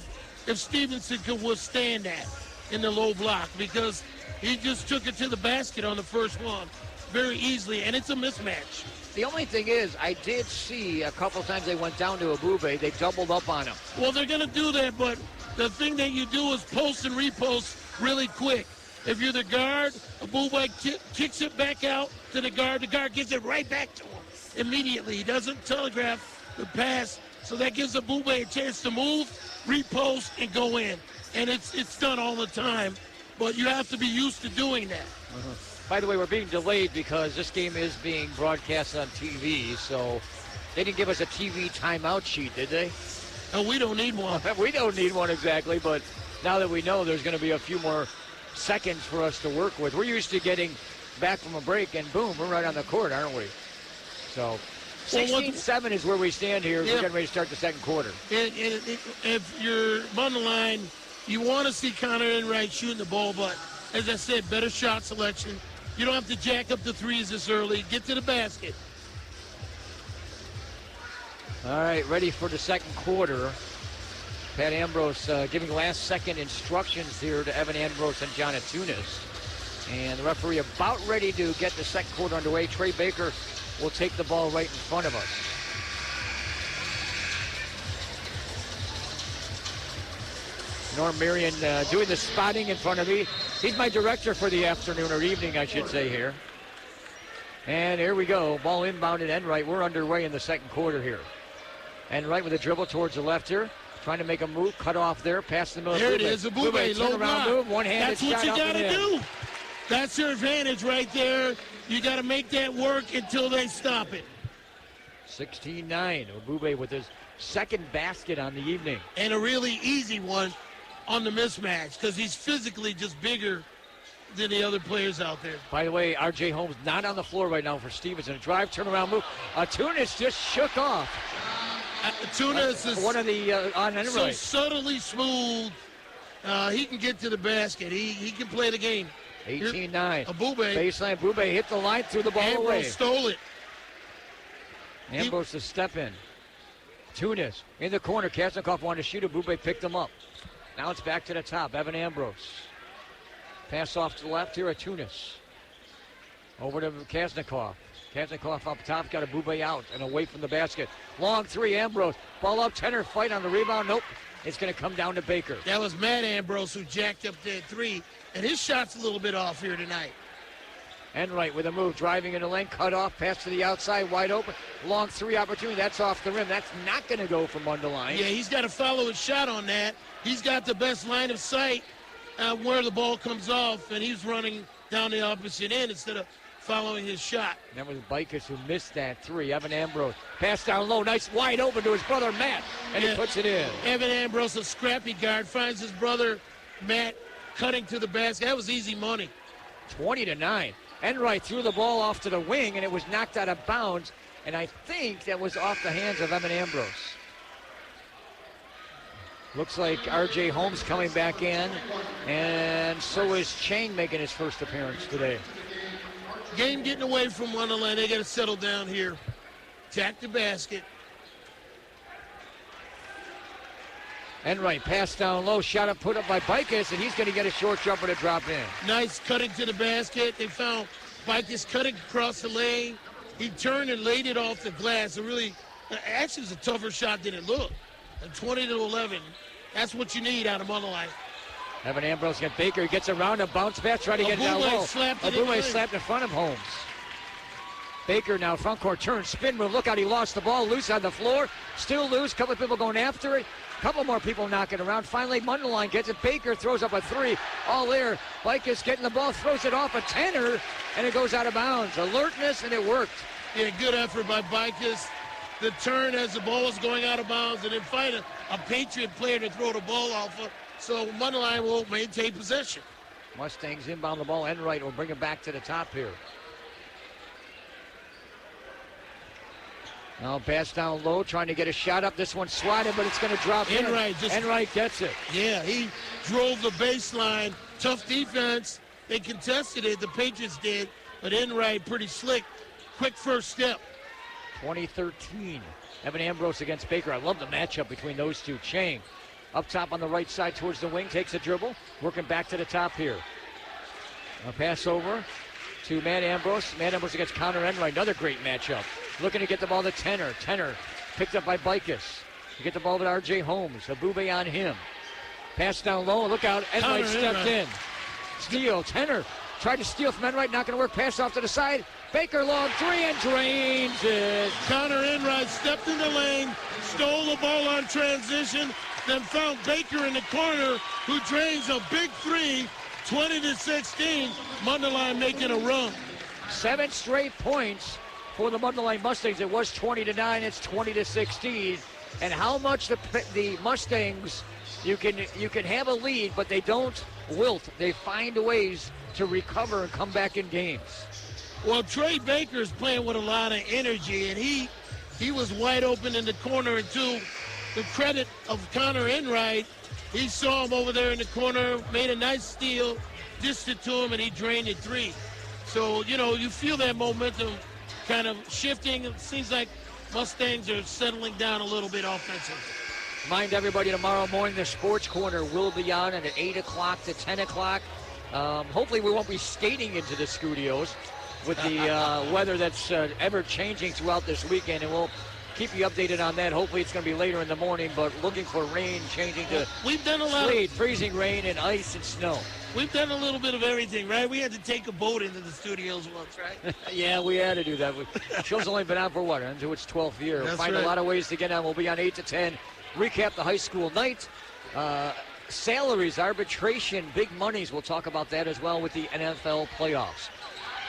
[SPEAKER 2] Stevenson could withstand that in the low block, because he just took it to the basket on the first one very easily, and it's a mismatch.
[SPEAKER 1] The only thing is, I did see a couple times they went down to Abube. They doubled up on him.
[SPEAKER 2] Well, they're going to do that, but the thing that you do is post and repost really quick. If you're the guard, Abube kicks it back out to the guard gives it right back to him immediately. He doesn't telegraph the pass, so that gives Abube a chance to move, repost, and go in. And it's done all the time, but you have to be used to doing that.
[SPEAKER 1] By the way, we're being delayed because this game is being broadcast on TV, so they didn't give us a TV timeout sheet, did they?
[SPEAKER 2] No, we don't need one.
[SPEAKER 1] We don't need one exactly, but now that we know there's going to be a few more seconds for us to work with. We're used to getting back from a break, and boom, we're right on the court, aren't we? So 16-7 is where we stand here. We're getting ready to start the second quarter.
[SPEAKER 2] If you're Mundelein, you want to see Connor Enright shooting the ball, but as I said, better shot selection. You don't have to jack up the threes this early. Get to the basket.
[SPEAKER 1] All right, ready for the second quarter. Pat Ambrose giving last-second instructions here to Evan Ambrose and John Atunis. And the referee about ready to get the second quarter underway. Trey Baker will take the ball right in front of us. Norm Marion doing the spotting in front of me. He's my director for the afternoon or evening, I should say, here. And here we go. Ball inbounded Enright. We're underway in the second quarter here. Enright with a dribble towards the left here. Trying to make a move. Cut off there. Pass the middle.
[SPEAKER 2] There it is. Abube, low block.
[SPEAKER 1] Move. One-handed shot.
[SPEAKER 2] That's what you got to do. That's your advantage right there. You got to make that work until they stop it.
[SPEAKER 1] 16-9. Abube with his second basket on the evening.
[SPEAKER 2] And a really easy one on the mismatch because he's physically just bigger than the other players out there.
[SPEAKER 1] By the way, R.J. Holmes not on the floor right now for Stevenson. A drive, turnaround move. Atunis just shook off.
[SPEAKER 2] Atunis is
[SPEAKER 1] one of the on Enright.
[SPEAKER 2] So subtly smooth. He can get to the basket. He can play the game.
[SPEAKER 1] 18-9.
[SPEAKER 2] Abube.
[SPEAKER 1] Baseline. Abube hit the line, threw the ball
[SPEAKER 2] Ambrose
[SPEAKER 1] away.
[SPEAKER 2] Stole it.
[SPEAKER 1] Ambrose to step in. Tunis in the corner. Kasnikoff wanted to shoot. Abube picked him up. Now it's back to the top. Evan Ambrose. Pass off to the left here at Tunis. Over to Kasnikoff. Kasnikoff up top. Got Abube out and away from the basket. Long three. Ambrose. Ball up. Tenor fight on the rebound. Nope. It's going to come down to Baker.
[SPEAKER 2] That was Matt Ambrose who jacked up that three. And his shot's a little bit off here tonight.
[SPEAKER 1] Enright with a move, driving in the lane, cut off, pass to the outside, wide open. Long three opportunity, that's off the rim. That's not going to go for Mundelein.
[SPEAKER 2] Yeah, he's got to follow his shot on that. He's got the best line of sight where the ball comes off, and he's running down the opposite end instead of following his shot.
[SPEAKER 1] That was Bikers who missed that three. Evan Ambrose, pass down low, nice wide open to his brother Matt, and he puts it in.
[SPEAKER 2] Evan Ambrose, a scrappy guard, finds his brother Matt cutting to the basket. That was easy money.
[SPEAKER 1] 20-9. Enright threw the ball off to the wing, and it was knocked out of bounds, and I think that was off the hands of Evan Ambrose. Looks like R.J. Holmes coming back in, and so is Chang making his first appearance today.
[SPEAKER 2] Game getting away from Mundelein. They got to settle down here. Attack the basket.
[SPEAKER 1] Enright pass down low, shot up, put up by Bikers, and he's going to get a short jumper to drop in.
[SPEAKER 2] Nice cutting to the basket. They found Bikers cutting across the lane. He turned and laid it off the glass. Actually, it was a tougher shot than it looked. 20-11. That's what you need out of Mundelein.
[SPEAKER 1] Evan Ambrose got Baker. He gets around a bounce pass, trying to get down low. Abube slapped in front of Holmes. Baker now front court turn, spin move. Look out, he lost the ball. Loose on the floor. Still loose. Couple of people going after it. Couple more people knocking around. Finally, Mundelein gets it. Baker throws up a three. All there. Bikers getting the ball, throws it off a tenor, and it goes out of bounds. Alertness, and it worked.
[SPEAKER 2] Yeah, good effort by Bikers. the turn as the ball was going out of bounds and then find a Patriot player to throw the ball off of. So Mundelein will maintain possession.
[SPEAKER 1] Mustangs inbound the ball. Enright will bring it back to the top here. Now pass down low, trying to get a shot up. This one swatted, but it's going to drop in. Enright gets it.
[SPEAKER 2] Yeah, he drove the baseline. Tough defense. They contested it, the Patriots did, but Enright pretty slick. Quick first step.
[SPEAKER 1] 2013. Evan Ambrose against Baker. I love the matchup between those two. Chang up top on the right side towards the wing, takes a dribble, working back to the top here. A pass over to Matt Ambrose. Matt Ambrose against Connor Enright. Another great matchup. Looking to get the ball to Tenor. Tenor picked up by Bicus. To get the ball to R.J. Holmes. Abube on him. Pass down low. Look out. Enright stepped in. Steal. Tenor tried to steal from Enright. Not going to work. Pass off to the side. Baker long three and drains it.
[SPEAKER 2] Connor Enright stepped in the lane, stole the ball on transition, then found Baker in the corner, who drains a big three, 20-16. Mundelein making a run.
[SPEAKER 1] 7 straight points for the Mundelein Mustangs. It was 20-9. It's 20-16. And how much the Mustangs, you can have a lead, but they don't wilt. They find ways to recover and come back in games.
[SPEAKER 2] Well, Trey Baker's playing with a lot of energy, and he was wide open in the corner. And to the credit of Connor Enright, he saw him over there in the corner, made a nice steal, dished it to him, and he drained it three. So, you feel that momentum kind of shifting. It seems like Mustangs are settling down a little bit offensively.
[SPEAKER 1] Remind everybody, tomorrow morning, the Sports Corner will be on at 8 o'clock to 10 o'clock. Hopefully we won't be skating into the studios with the weather that's ever-changing throughout this weekend, and we'll keep you updated on that. Hopefully it's going to be later in the morning, but looking for rain changing to sleet, freezing rain, and ice and snow.
[SPEAKER 2] We've done a little bit of everything, right? We had to take a boat into the studios once, right?
[SPEAKER 1] Yeah, we had to do that. The show's only been on for what, into its 12th year. We'll find a lot of ways to get on. We'll be on 8 to 10. Recap the high school night. Salaries, arbitration, big monies. We'll talk about that as well with the NFL playoffs.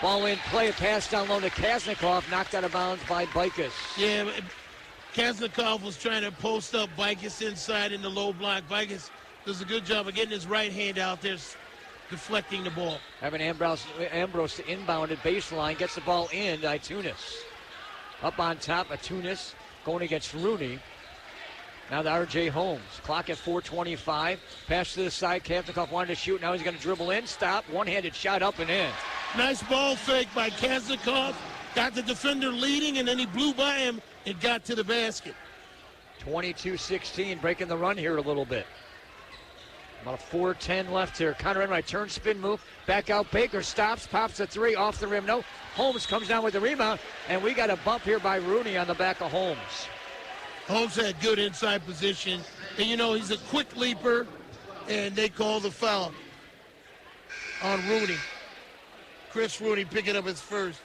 [SPEAKER 1] Ball in play, a pass down low to Kaznikov, knocked out of bounds by Bicus.
[SPEAKER 2] Yeah, Kaznikov was trying to post up Bicus inside in the low block. Bicus does a good job of getting his right hand out there, deflecting the ball.
[SPEAKER 1] Evan Ambrose inbounded baseline, gets the ball in to Itunis. Up on top, Itunis going against Rooney. Now to R.J. Holmes. Clock at 4:25. Pass to the side. Kaznikov wanted to shoot. Now he's going to dribble in. Stop. One-handed shot up and in.
[SPEAKER 2] Nice ball fake by Kaznikov. Got the defender leading, and then he blew by him and got to the basket.
[SPEAKER 1] 22-16. Breaking the run here a little bit. About a 4:10 left here. Connor Enright turn, spin move. Back out. Baker stops. Pops a three. Off the rim. No. Holmes comes down with the rebound. And we got a bump here by Rooney on the back of Holmes.
[SPEAKER 2] Holmes had good inside position. And, he's a quick leaper, and they call the foul on Rooney. Chris Rooney picking up his first.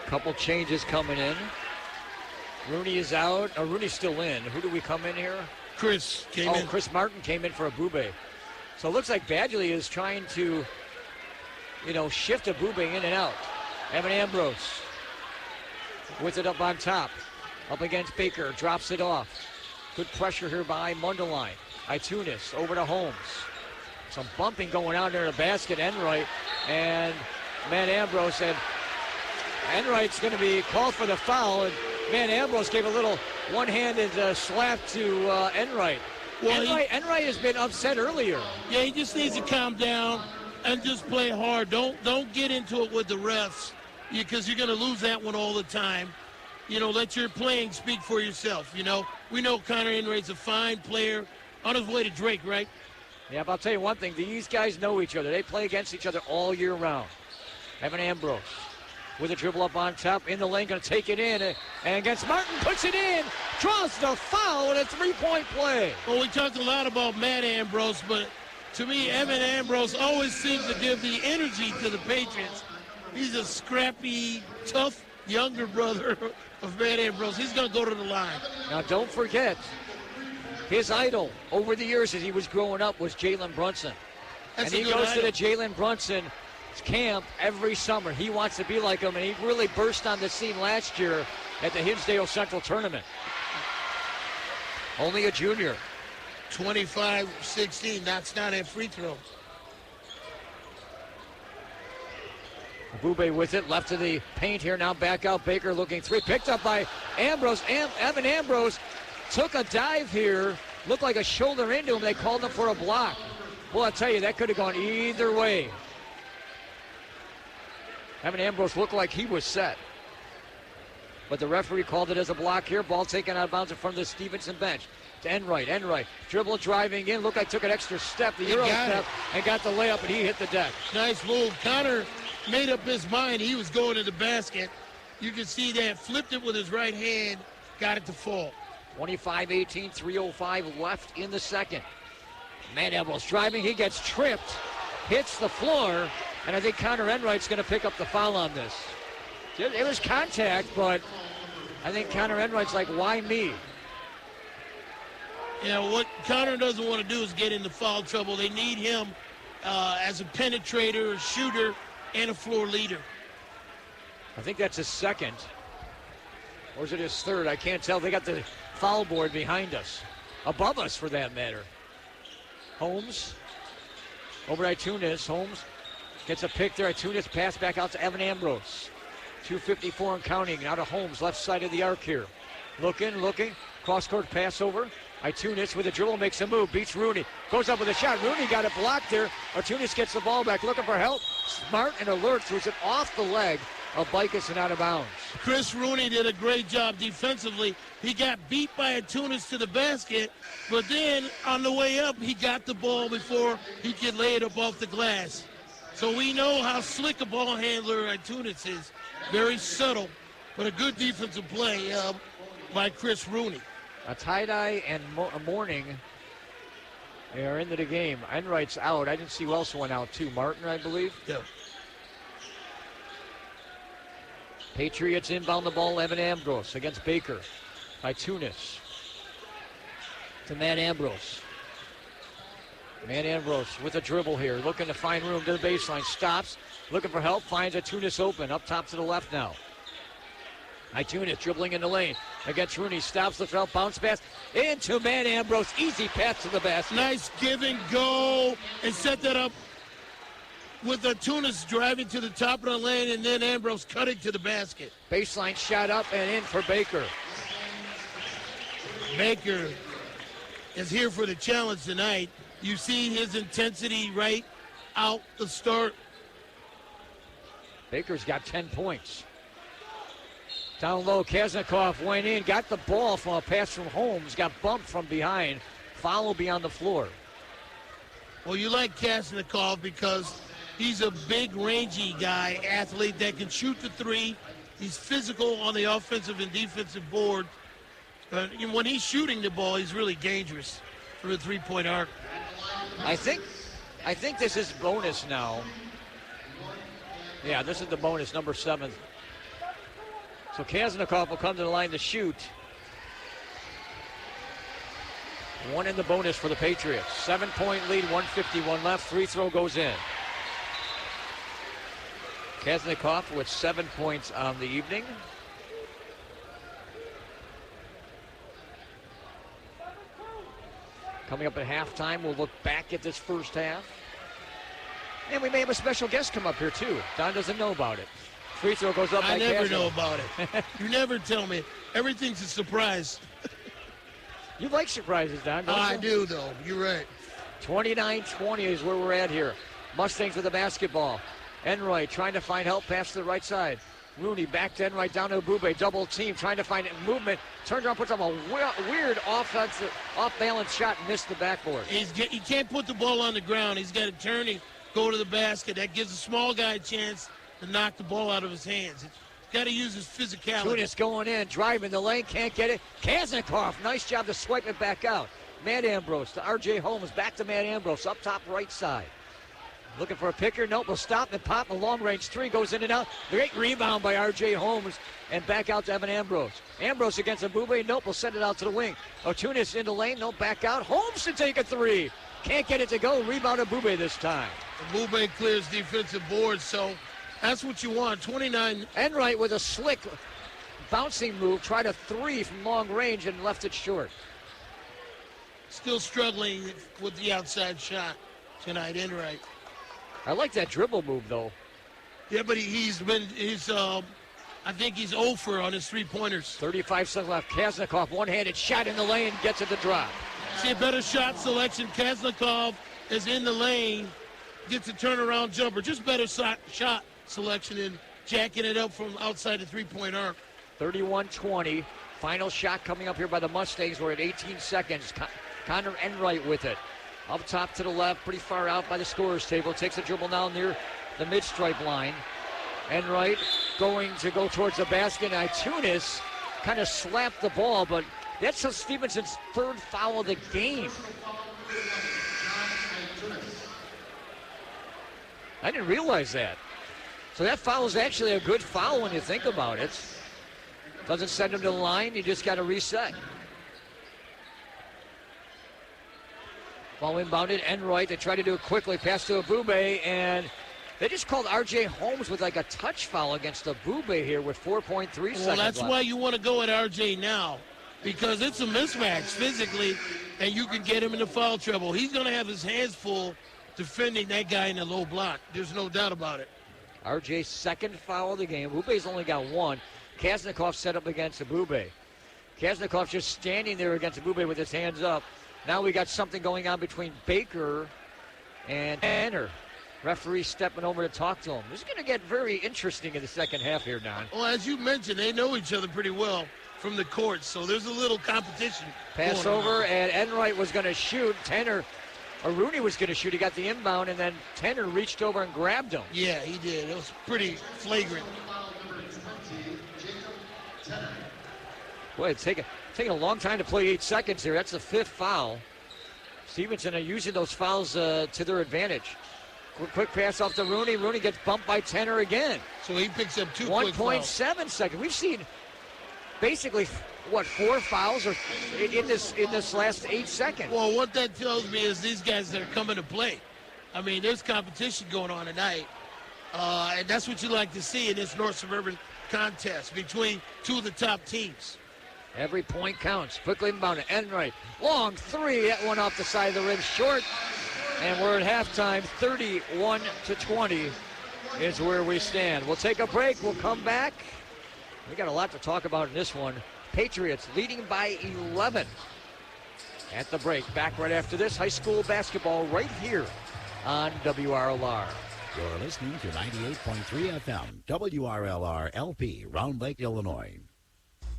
[SPEAKER 1] Couple changes coming in. Rooney is out. Oh, Rooney's still in. Who do we come in here?
[SPEAKER 2] Chris came in.
[SPEAKER 1] Chris Martin came in for Abube. So it looks like Badgley is trying to, shift Abube in and out. Evan Ambrose with it up on top. Up against Baker. Drops it off. Good pressure here by Mundelein. Itunis over to Holmes. Some bumping going on there in the basket. Enright and Matt Ambrose. And Enright's going to be called for the foul. And Matt Ambrose gave a little one-handed slap to Enright. Well, Enright has been upset earlier.
[SPEAKER 2] Yeah, he just needs to calm down and just play hard. Don't get into it with the refs, because you're going to lose that one all the time. Let your playing speak for yourself. We know Connor Enright's a fine player on his way to Drake, right?
[SPEAKER 1] Yeah, but I'll tell you one thing. These guys know each other. They play against each other all year round. Evan Ambrose with a dribble up on top in the lane, going to take it in, and against Martin, puts it in, draws the foul, and a three-point play.
[SPEAKER 2] Well, we talked a lot about Matt Ambrose, but to me, Evan Ambrose always seems to give the energy to the Patriots. He's a scrappy, tough, younger brother of Matt Ambrose. He's going to go to the line.
[SPEAKER 1] Now, don't forget, his idol over the years as he was growing up was Jalen Brunson. And he goes to the Jalen Brunson camp every summer. He wants to be like him, and he really burst on the scene last year at the Hinsdale Central Tournament. Only a junior.
[SPEAKER 2] 25-16, that's not a free throw.
[SPEAKER 1] Bube with it, left to the paint here, now back out. Baker looking three, picked up by Ambrose. Evan Ambrose took a dive here, looked like a shoulder into him. They called him for a block. Well, I'll tell you, that could have gone either way. Evan Ambrose looked like he was set. But the referee called it as a block here. Ball taken out of bounds in front of the Stevenson bench. To Enright. Dribble driving in. Looked like took an extra step, the Euro step, and got the layup, and he hit the deck.
[SPEAKER 2] Nice move. Connor made up his mind he was going to the basket. You can see that. Flipped it with his right hand. Got it to fall.
[SPEAKER 1] 25-18, 3:05 left in the second. Matt Ambrose driving. He gets tripped. Hits the floor. And I think Connor Enright's going to pick up the foul on this. It was contact, but I think Connor Enright's like, why me?
[SPEAKER 2] Yeah, what Connor doesn't want to do is get into foul trouble. They need him as a penetrator, a shooter, and a floor leader.
[SPEAKER 1] I think that's his second. Or is it his third? I can't tell. They got the foul board behind us. Above us, for that matter. Holmes. Over to Itunes. Holmes gets a pick there. Itunes pass back out to Evan Ambrose. 2:54 and counting. Now to Holmes, left side of the arc here. Looking. Cross-court pass over. Itunes with a dribble, makes a move, beats Rooney. Goes up with a shot. Rooney got it blocked there. Itunes gets the ball back, looking for help. Smart and alert, throws it off the leg of Bicus and out of bounds.
[SPEAKER 2] Chris Rooney did a great job defensively. He got beat by Itunes to the basket, but then on the way up, he got the ball before he could lay it up off the glass. So we know how slick a ball handler Itunes is. Very subtle, but a good defensive play by Chris Rooney.
[SPEAKER 1] A tie-dye and Mourning, they are into the game. Enright's out. I didn't see who else went out too. Martin, I believe.
[SPEAKER 2] Yeah.
[SPEAKER 1] Patriots inbound the ball. Evan Ambrose against Baker. Itunes to Matt Ambrose. Matt Ambrose with a dribble here, looking to find room to the baseline. Stops, looking for help, finds Itunes open. Up top to the left now. Itunes dribbling in the lane against Rooney. Stops, looks out, bounce pass into Matt Ambrose. Easy pass to the basket.
[SPEAKER 2] Nice give and go, and set that up with Itunes driving to the top of the lane, and then Ambrose cutting to the basket.
[SPEAKER 1] Baseline shot up and in for Baker.
[SPEAKER 2] Baker is here for the challenge tonight. You see his intensity right out the start.
[SPEAKER 1] Baker's got 10 points. Down low, Kaznikov went in, got the ball from a pass from Holmes, got bumped from behind, foul beyond the floor.
[SPEAKER 2] Well, you like Kaznikov because he's a big, rangy guy, athlete that can shoot the three. He's physical on the offensive and defensive board. When he's shooting the ball, he's really dangerous for the three-point arc.
[SPEAKER 1] I think this is bonus now. Yeah, this is the bonus, number 7. So Kaznikov will come to the line to shoot. One in the bonus for the Patriots. 7-point lead, 1:51 left. Free throw goes in. Kaznikov with 7 points on the evening. Coming up at halftime, we'll look back at this first half. And we may have a special guest come up here, too. Don doesn't know about it. Free throw goes up by
[SPEAKER 2] I never
[SPEAKER 1] Kaznikov.
[SPEAKER 2] know about it. You never tell me. Everything's a surprise.
[SPEAKER 1] You like surprises, Don, don't you?
[SPEAKER 2] I do, though. You're right.
[SPEAKER 1] 29-20 is where we're at here. Mustangs with the basketball. Enright trying to find help past the right side. Rooney back to Enright, down to Bube. Double team, trying to find movement. Turns around, puts up a weird offensive, off-balance shot and missed the backboard.
[SPEAKER 2] He can't put the ball on the ground. He's got to turn and go to the basket. That gives a small guy a chance to knock the ball out of his hands. He's got to use his physicality.
[SPEAKER 1] Tunis going in, driving the lane, can't get it. Kaznikov, nice job to swipe it back out. Matt Ambrose to R.J. Holmes, back to Matt Ambrose, up top right side. Looking for a picker, nope, will stop and pop. A long-range three goes in and out. Great rebound by R.J. Holmes, and back out to Evan Ambrose. Ambrose against Abube, nope, will send it out to the wing. Tunis in the lane, nope, back out. Holmes to take a three. Can't get it to go, rebound Abube this time.
[SPEAKER 2] Mubay clears defensive board, so that's what you want. 29.
[SPEAKER 1] Enright with a slick bouncing move, tried a three from long range and left it short.
[SPEAKER 2] Still struggling with the outside shot tonight, Enright.
[SPEAKER 1] I like that dribble move, though.
[SPEAKER 2] Yeah, but I think he's 0 for on his three-pointers.
[SPEAKER 1] 35 seconds left. Kaznikov, one-handed shot in the lane, gets it to drop.
[SPEAKER 2] See a better shot selection. Kaznikov is in the lane, gets a turnaround jumper. Just better shot selection and jacking it up from outside the three-point arc.
[SPEAKER 1] 31-20. Final shot coming up here by the Mustangs. We're at 18 seconds. Connor Enright with it. Up top to the left, pretty far out by the scorer's table. Takes a dribble now near the mid-stripe line. Enright going to go towards the basket. And Itunis kind of slapped the ball, but that's Stevenson's third foul of the game. I didn't realize that. So that foul is actually a good foul when you think about it. Doesn't send him to the line. You just got to reset. Ball inbounded. Enright. They try to do it quickly. Pass to Abube, and they just called R.J. Holmes with like a touch foul against Abube here with 4.3 seconds
[SPEAKER 2] Well, that's
[SPEAKER 1] left.
[SPEAKER 2] why you want to go at R.J. now, because it's a mismatch physically, and you can get him into foul trouble. He's going to have his hands full defending that guy in the low block. There's no doubt about it.
[SPEAKER 1] R.J.'s second foul of the game. Abube's only got one. Kaznikov set up against Abube. Kaznikov just standing there against Abube with his hands up. Now we got something going on between Baker and Tanner. Referee stepping over to talk to him. This is going to get very interesting in the second half here, Don.
[SPEAKER 2] Well, as you mentioned, they know each other pretty well from the court, so there's a little competition.
[SPEAKER 1] Pass over, and Enright was going to shoot. Rooney was going to shoot. He got the inbound, and then Tanner reached over and grabbed him.
[SPEAKER 2] Yeah, he did. It was pretty flagrant.
[SPEAKER 1] Boy, it's taking a long time to play 8 seconds here. That's the fifth foul. Stevenson are using those fouls to their advantage. Quick pass off to Rooney. Rooney gets bumped by Tanner again.
[SPEAKER 2] So he picks up
[SPEAKER 1] 1.7 seconds. We've seen basically, 4 fouls in this last 8 seconds.
[SPEAKER 2] Well, what that tells me is these guys that are coming to play. I mean, there's competition going on tonight. And that's what you like to see in this North Suburban contest between two of the top teams.
[SPEAKER 1] Every point counts. Quickly inbounded. Enright. Long three. That one off the side of the rim. Short. And we're at halftime. 31-20 is where we stand. We'll take a break. We'll come back. We got a lot to talk about in this one. Patriots leading by 11 at the break. Back right after this. High school basketball right here on WRLR.
[SPEAKER 3] You're listening to 98.3 FM, WRLR LP, Round Lake, Illinois.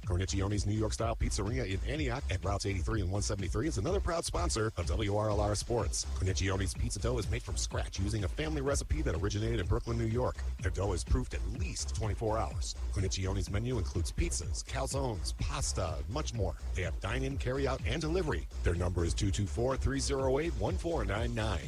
[SPEAKER 12] Cornicchione's New York-style pizzeria in Antioch at Routes 83 and 173 is another proud sponsor of WRLR Sports. Cornicchione's pizza dough is made from scratch using a family recipe that originated in Brooklyn, New York. Their dough is proofed at least 24 hours. Cornicchione's menu includes pizzas, calzones, pasta, and much more. They have dine-in, carry-out, and delivery. Their number is 224-308-1499.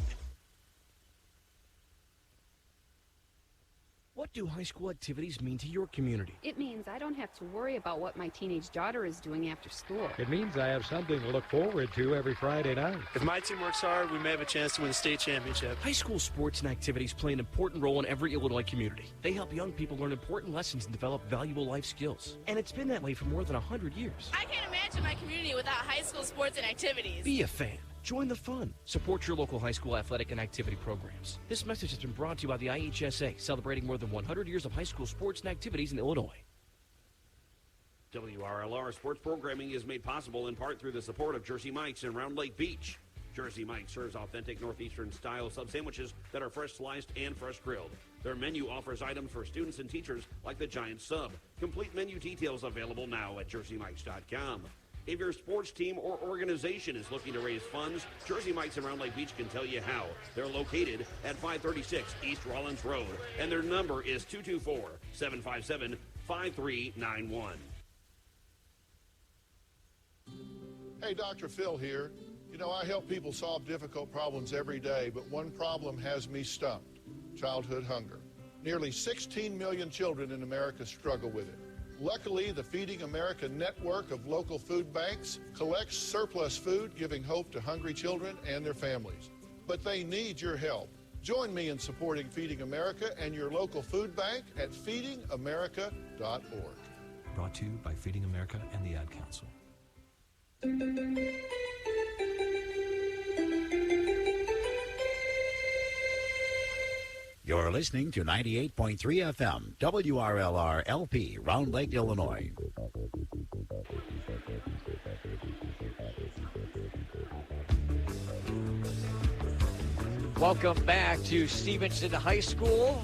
[SPEAKER 13] What do high school activities mean to your community?
[SPEAKER 14] It means I don't have to worry about what my teenage daughter is doing after school.
[SPEAKER 15] It means I have something to look forward to every Friday night.
[SPEAKER 16] If my team works hard, we may have a chance to win the state championship.
[SPEAKER 13] High school sports and activities play an important role in every Illinois community. They help young people learn important lessons and develop valuable life skills. And it's been that way for more than 100 years.
[SPEAKER 17] I can't imagine my community without high school sports and activities.
[SPEAKER 13] Be a fan. Join the fun. Support your local high school athletic and activity programs. This message has been brought to you by the IHSA, celebrating more than 100 years of high school sports and activities in Illinois.
[SPEAKER 4] WRLR sports programming is made possible in part through the support of Jersey Mike's in Round Lake Beach. Jersey Mike's serves authentic Northeastern-style sub sandwiches that are fresh sliced and fresh grilled. Their menu offers items for students and teachers like the Giant Sub. Complete menu details available now at jerseymikes.com. If your sports team or organization is looking to raise funds, Jersey Mike's in Round Lake Beach can tell you how. They're located at 536 East Rollins Road, and their number is 224-757-5391.
[SPEAKER 9] Hey, Dr. Phil here. You know, I help people solve difficult problems every day, but one problem has me stumped: childhood hunger. Nearly 16 million children in America struggle with it. Luckily, the Feeding America network of local food banks collects surplus food, giving hope to hungry children and their families. But they need your help. Join me in supporting Feeding America and your local food bank at feedingamerica.org.
[SPEAKER 10] Brought to you by Feeding America and the Ad Council.
[SPEAKER 3] You're listening to 98.3 FM, WRLR LP, Round Lake, Illinois.
[SPEAKER 1] Welcome back to Stevenson High School.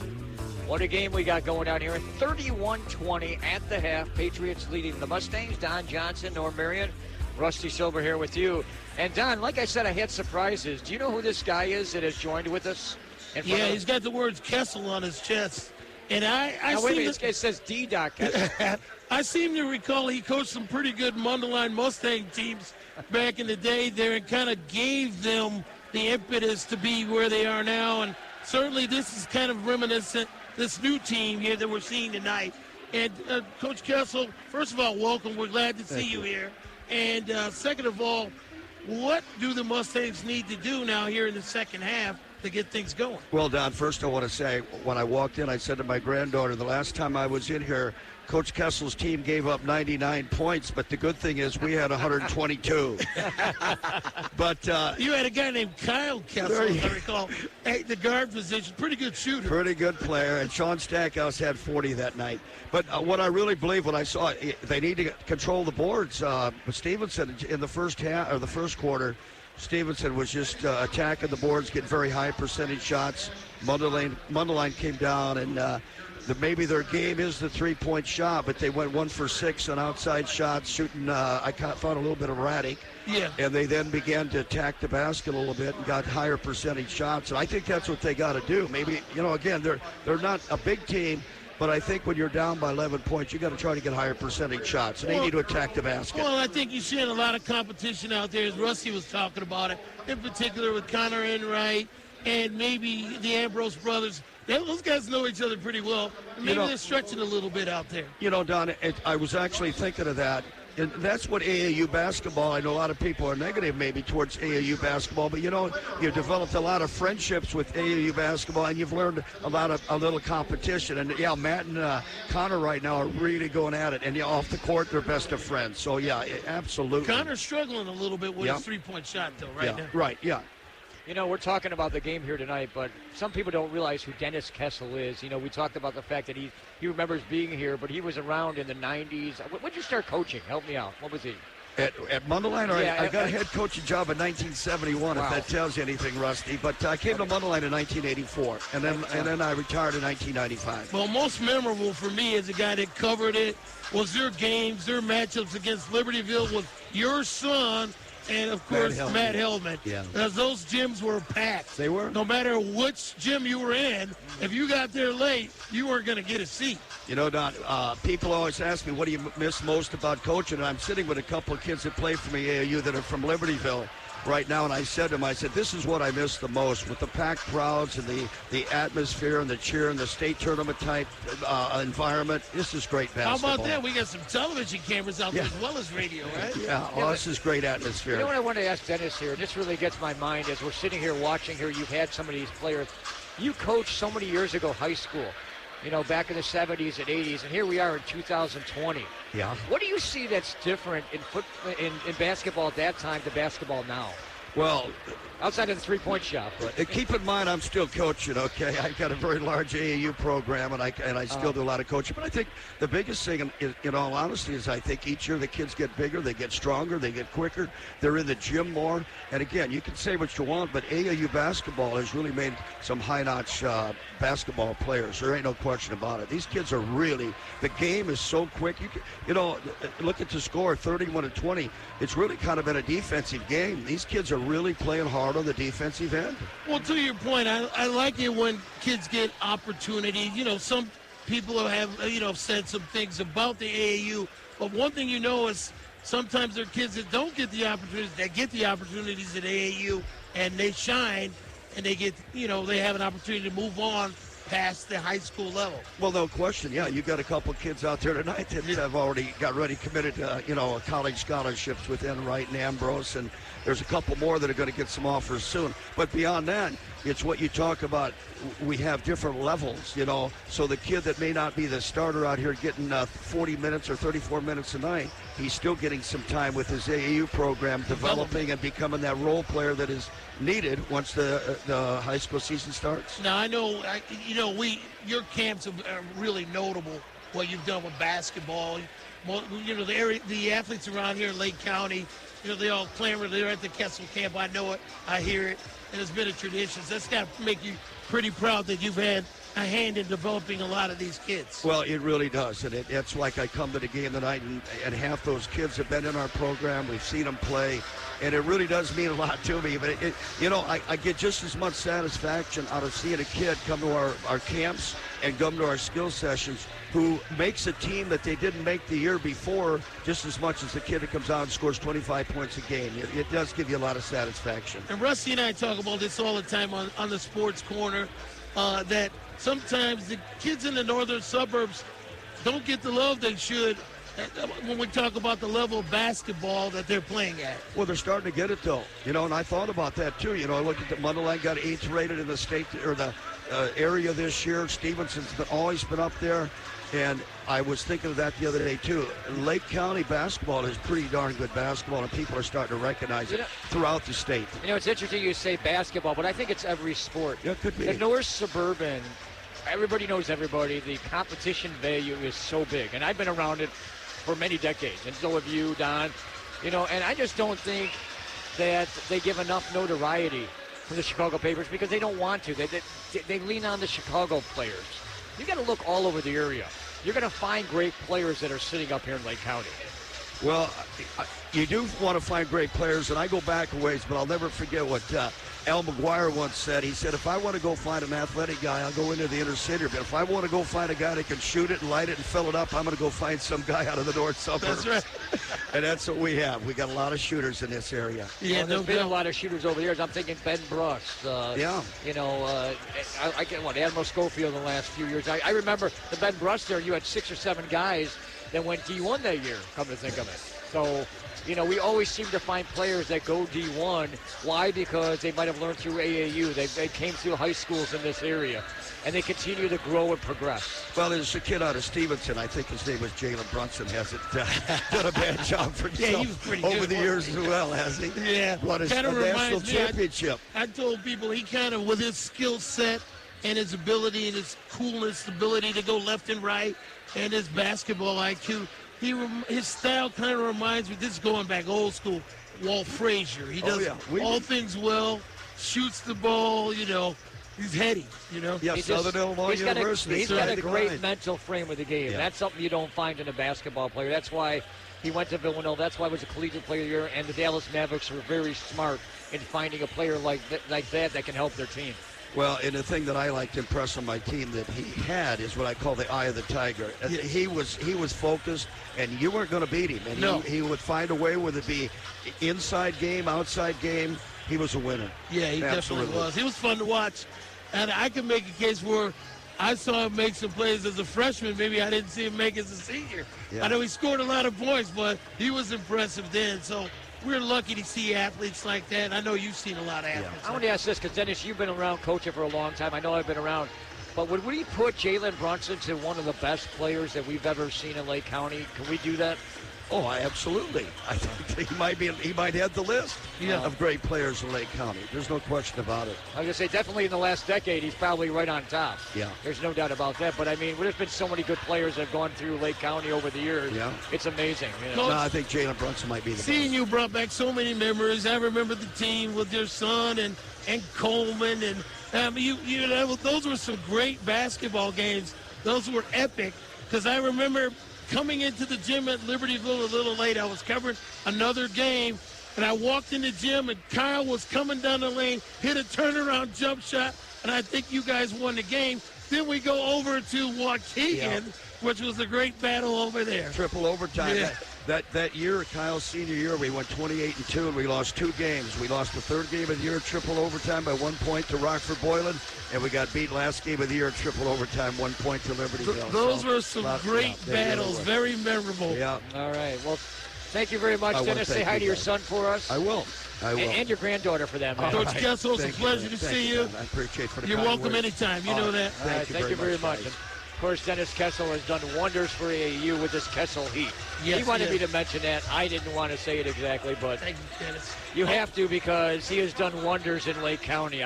[SPEAKER 1] What a game we got going on here. 31-20 at the half. Patriots leading the Mustangs. Don Johnson, Norm Marion, Rusty Silver here with you. And Don, like I said, I had surprises. Do you know who this guy is that has joined with us?
[SPEAKER 2] Yeah, he's got the words Kessel on his chest. And
[SPEAKER 1] it says D-Doc Kessel.
[SPEAKER 2] I seem to recall he coached some pretty good Mundelein Mustang teams back in the day there and kind of gave them the impetus to be where they are now. And certainly this is kind of reminiscent, this new team here that we're seeing tonight. And Coach Kessel, first of all, welcome. We're glad to see you here. And second of all, what do the Mustangs need to do now here in the second half to get things going?
[SPEAKER 19] Well, Don, first I want to say, when I walked in, I said to my granddaughter, the last time I was in here, Coach Kessel's team gave up 99 points, but the good thing is we had 122. But
[SPEAKER 2] you had a guy named Kyle Kessel, as I recall, at the guard position. Pretty good shooter.
[SPEAKER 19] Pretty good player, and Sean Stackhouse had 40 that night. But what I really believe when I saw it, they need to control the boards. But Stevenson, in the first half or the first quarter, Stevenson was just attacking the boards, getting very high percentage shots. Mundelein came down, and maybe their game is the three-point shot, but they went 1 for 6 on outside shots, shooting, I thought, a little bit erratic.
[SPEAKER 2] Yeah.
[SPEAKER 19] And they then began to attack the basket a little bit and got higher percentage shots. And I think that's what they got to do. Maybe, again, they're not a big team, but I think when you're down by 11 points, you got to try to get higher percentage shots, and they need to attack the basket.
[SPEAKER 2] Well, I think you're seeing a lot of competition out there, as Rusty was talking about it, in particular with Connor Enright and maybe the Ambrose brothers. Those guys know each other pretty well. Maybe they're stretching a little bit out there.
[SPEAKER 19] Don, I was actually thinking of that. And that's what AAU basketball, I know a lot of people are negative maybe towards AAU basketball, but you've developed a lot of friendships with AAU basketball, and you've learned a little competition. And yeah, Matt and Connor right now are really going at it. And off the court, they're best of friends. So yeah, absolutely.
[SPEAKER 2] Connor's struggling a little bit with his three-point shot though, right now.
[SPEAKER 19] Right, yeah.
[SPEAKER 1] We're talking about the game here tonight, but some people don't realize who Dennis Kessel is. We talked about the fact that he remembers being here, but he was around in the 90s. When did you start coaching? Help me out. What was he?
[SPEAKER 19] At Mundelein? I got a head coaching job in 1971, if that tells you anything, Rusty. But I came to Mundelein in 1984, and then I retired in 1995.
[SPEAKER 2] Well, most memorable for me as a guy that covered it was their games, their matchups against Libertyville with your son, and, of course, Matt Hellman.
[SPEAKER 19] Yeah.
[SPEAKER 2] Because those gyms were packed.
[SPEAKER 19] They were.
[SPEAKER 2] No matter which gym you were in, if you got there late, you weren't going to get a seat.
[SPEAKER 19] Don, people always ask me, what do you miss most about coaching? And I'm sitting with a couple of kids that play for me, AAU, that are from Libertyville right now, and I said to them, this is what I miss the most, with the packed crowds and the atmosphere and the cheer and the state tournament type environment. This is great basketball.
[SPEAKER 2] How about that? We got some television cameras out there as well as radio, right?
[SPEAKER 19] Yeah, this is great atmosphere.
[SPEAKER 1] You know what I want to ask Dennis here? This really gets my mind as we're sitting here watching here. You've had some of these players. You coached so many years ago high school, back in the 70s and 80s, and here we are in 2020.
[SPEAKER 19] Yeah.
[SPEAKER 1] What do you see that's different in basketball at that time to basketball now?
[SPEAKER 19] Well,
[SPEAKER 1] outside of the three-point shot. But
[SPEAKER 19] keep in mind, I'm still coaching, okay? I've got a very large AAU program, and I still do a lot of coaching. But I think the biggest thing, in all honesty, is I think each year the kids get bigger, they get stronger, they get quicker, they're in the gym more. And again, you can say what you want, but AAU basketball has really made some high-notch basketball players. There ain't no question about it. These kids are really, the game is so quick. Look at the score, 31-20. It's really kind of been a defensive game. These kids are really playing hard on the defensive end.
[SPEAKER 2] Well, to your point, I like it when kids get opportunity. Some people have, said some things about the AAU, but one thing is sometimes there are kids that don't get the opportunities, that get the opportunities at AAU, and they shine, and they get, they have an opportunity to move on past the high school level.
[SPEAKER 19] Well, no question. Yeah, you got a couple kids out there tonight that have already got ready, committed to, college scholarships with Enright and Ambrose, and there's a couple more that are going to get some offers soon. But beyond that, it's what you talk about. We have different levels, so the kid that may not be the starter out here getting 40 minutes or 34 minutes a night, he's still getting some time with his AAU program, developing and becoming that role player that is needed once the high school season starts.
[SPEAKER 2] Now, I know, your camps are really notable, what you've done with basketball. The athletes around here in Lake County, they all clamor. They're at the Kessel camp. I know it. I hear it. And it's been a tradition. So that's got to make you pretty proud that you've had a hand in developing a lot of these kids.
[SPEAKER 19] Well, it really does. And it's like I come to the game tonight, and half those kids have been in our program. We've seen them play. And it really does mean a lot to me. But, I get just as much satisfaction out of seeing a kid come to our camps and come to our skill sessions who makes a team that they didn't make the year before just as much as the kid that comes out and scores 25 points a game. It does give you a lot of satisfaction.
[SPEAKER 2] And Rusty and I talk about this all the time on the Sports Corner, that sometimes the kids in the northern suburbs don't get the love they should when we talk about the level of basketball that they're playing at.
[SPEAKER 19] Well, they're starting to get it, though. And I thought about that, too. I looked at the Mundelein, got 8th rated in the state or the area this year. Stevenson's always been up there. And I was thinking of that the other day, too. Lake County basketball is pretty darn good basketball, and people are starting to recognize it throughout the state.
[SPEAKER 1] It's interesting you say basketball, but I think it's every sport.
[SPEAKER 19] Yeah, it could be.
[SPEAKER 1] The North Suburban, everybody knows everybody. The competition value is so big. And I've been around it for many decades, and so have you, Don. And I just don't think that they give enough notoriety to the Chicago papers because they don't want to. They lean on the Chicago players. You got to look all over the area. You're going to find great players that are sitting up here in Lake County.
[SPEAKER 19] Well, you do want to find great players, and I go back a ways, but I'll never forget what Al McGuire once said. He said, if I want to go find an athletic guy, I'll go into the inner city. But if I want to go find a guy that can shoot it and light it and fill it up, I'm going to go find some guy out of the north suburbs.
[SPEAKER 2] That's right.
[SPEAKER 19] And that's what we have. We got a lot of shooters in this area.
[SPEAKER 1] Yeah, there's been a lot of shooters over the years. I'm thinking Ben Brust.
[SPEAKER 19] Yeah.
[SPEAKER 1] Admiral Schofield in the last few years. I remember the Ben Brust there, you had 6 or 7 guys that went D1 that year, come to think of it. So, we always seem to find players that go D1. Why? Because they might have learned through AAU. They came through high schools in this area, and they continue to grow and progress.
[SPEAKER 19] Well, there's a kid out of Stevenson. I think his name was Jalen Brunson. Hasn't done a bad job for himself
[SPEAKER 2] he was pretty
[SPEAKER 19] over
[SPEAKER 2] good,
[SPEAKER 19] the years as well, has he?
[SPEAKER 2] Yeah.
[SPEAKER 19] Won a national championship.
[SPEAKER 2] I told people he kind of, with his skill set and his ability and his coolness, ability to go left and right, and his basketball IQ, his style kind of reminds me, this is going back old school, Walt Frazier. He does all things well, shoots the ball, he's heady,
[SPEAKER 19] Yeah, Southern Illinois University.
[SPEAKER 1] He's got a great mental frame of the game.
[SPEAKER 19] Yeah.
[SPEAKER 1] That's something you don't find in a basketball player. That's why he went to Villanova. That's why he was a collegiate player of the year, and the Dallas Mavericks were very smart in finding a player like that can help their team.
[SPEAKER 19] Well, and the thing that I like to impress on my team that he had is what I call the eye of the tiger.
[SPEAKER 2] Yes.
[SPEAKER 19] He was focused, and you weren't going to beat him. And
[SPEAKER 2] no.
[SPEAKER 19] he would find a way, whether it be inside game, outside game. He was a winner.
[SPEAKER 2] Yeah, he definitely was. He was fun to watch. And I can make a case where I saw him make some plays as a freshman. Maybe I didn't see him make as a senior.
[SPEAKER 19] Yeah.
[SPEAKER 2] I know he scored a lot of points, but he was impressive then. So we're lucky to see athletes like that. I know you've seen a lot of athletes.
[SPEAKER 1] I want to ask this, because Dennis, you've been around coaching for a long time. I know I've been around. But would we put Jalen Brunson to one of the best players that we've ever seen in Lake County? Can we do that?
[SPEAKER 19] Oh, absolutely. I think he might have the list of great players in Lake County. There's no question about it.
[SPEAKER 1] I was going to say, definitely in the last decade, he's probably right on top.
[SPEAKER 19] Yeah.
[SPEAKER 1] There's no doubt about that. But, I mean, there's been so many good players that have gone through Lake County over the years.
[SPEAKER 19] Yeah.
[SPEAKER 1] It's amazing.
[SPEAKER 2] Coach,
[SPEAKER 19] no, I think Jalen Brunson might be the
[SPEAKER 2] seeing
[SPEAKER 19] best.
[SPEAKER 2] you brought back so many memories. I remember the team with your son and Coleman. And those were some great basketball games. Those were epic, because I remember coming into the gym at Libertyville a little late. I was covering another game, and I walked in the gym, and Kyle was coming down the lane, hit a turnaround jump shot, and I think you guys won the game. Then we go over to Waukegan, which was a great battle over there.
[SPEAKER 19] Triple overtime.
[SPEAKER 2] Yeah.
[SPEAKER 19] That year, Kyle's senior year, we went 28-2, and we lost 2 games. We lost the 3rd game of the year, triple overtime by 1 point to Rockford Boylan, and we got beat last game of the year, triple overtime, 1 point to Libertyville.
[SPEAKER 2] Those were some great battles, very memorable.
[SPEAKER 19] Yeah.
[SPEAKER 1] All right. Well, thank you very much, Dennis. Say hi to your son for us.
[SPEAKER 19] I will.
[SPEAKER 1] And your granddaughter for that matter.
[SPEAKER 2] Coach Kessel, it's a pleasure to see you.
[SPEAKER 19] I appreciate it.
[SPEAKER 2] You're welcome anytime. You know that.
[SPEAKER 1] Thank you very much. Of course, Dennis Kessel has done wonders for AAU with this Kessel Heat.
[SPEAKER 2] Yes,
[SPEAKER 1] he wanted me to mention that. I didn't want to say it exactly, but
[SPEAKER 2] thank you, Dennis.
[SPEAKER 1] You have to, because he has done wonders in Lake County.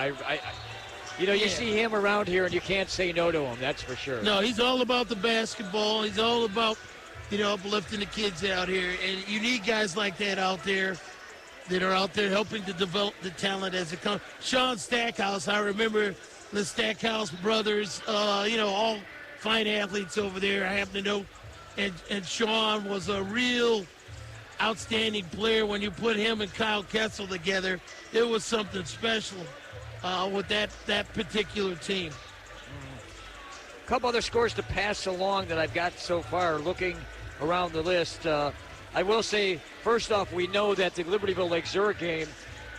[SPEAKER 1] You see him around here, and you can't say no to him. That's for sure.
[SPEAKER 2] No, he's all about the basketball. He's all about, uplifting the kids out here. And you need guys like that out there that are out there helping to develop the talent as it comes. Sean Stackhouse, I remember the Stackhouse brothers, all fine athletes over there, I happen to know. And Sean was a real outstanding player. When you put him and Kyle Kessel together, it was something special with that particular team.
[SPEAKER 1] A couple other scores to pass along that I've got so far looking around the list. I will say, first off, we know that the Libertyville Lake Zurich game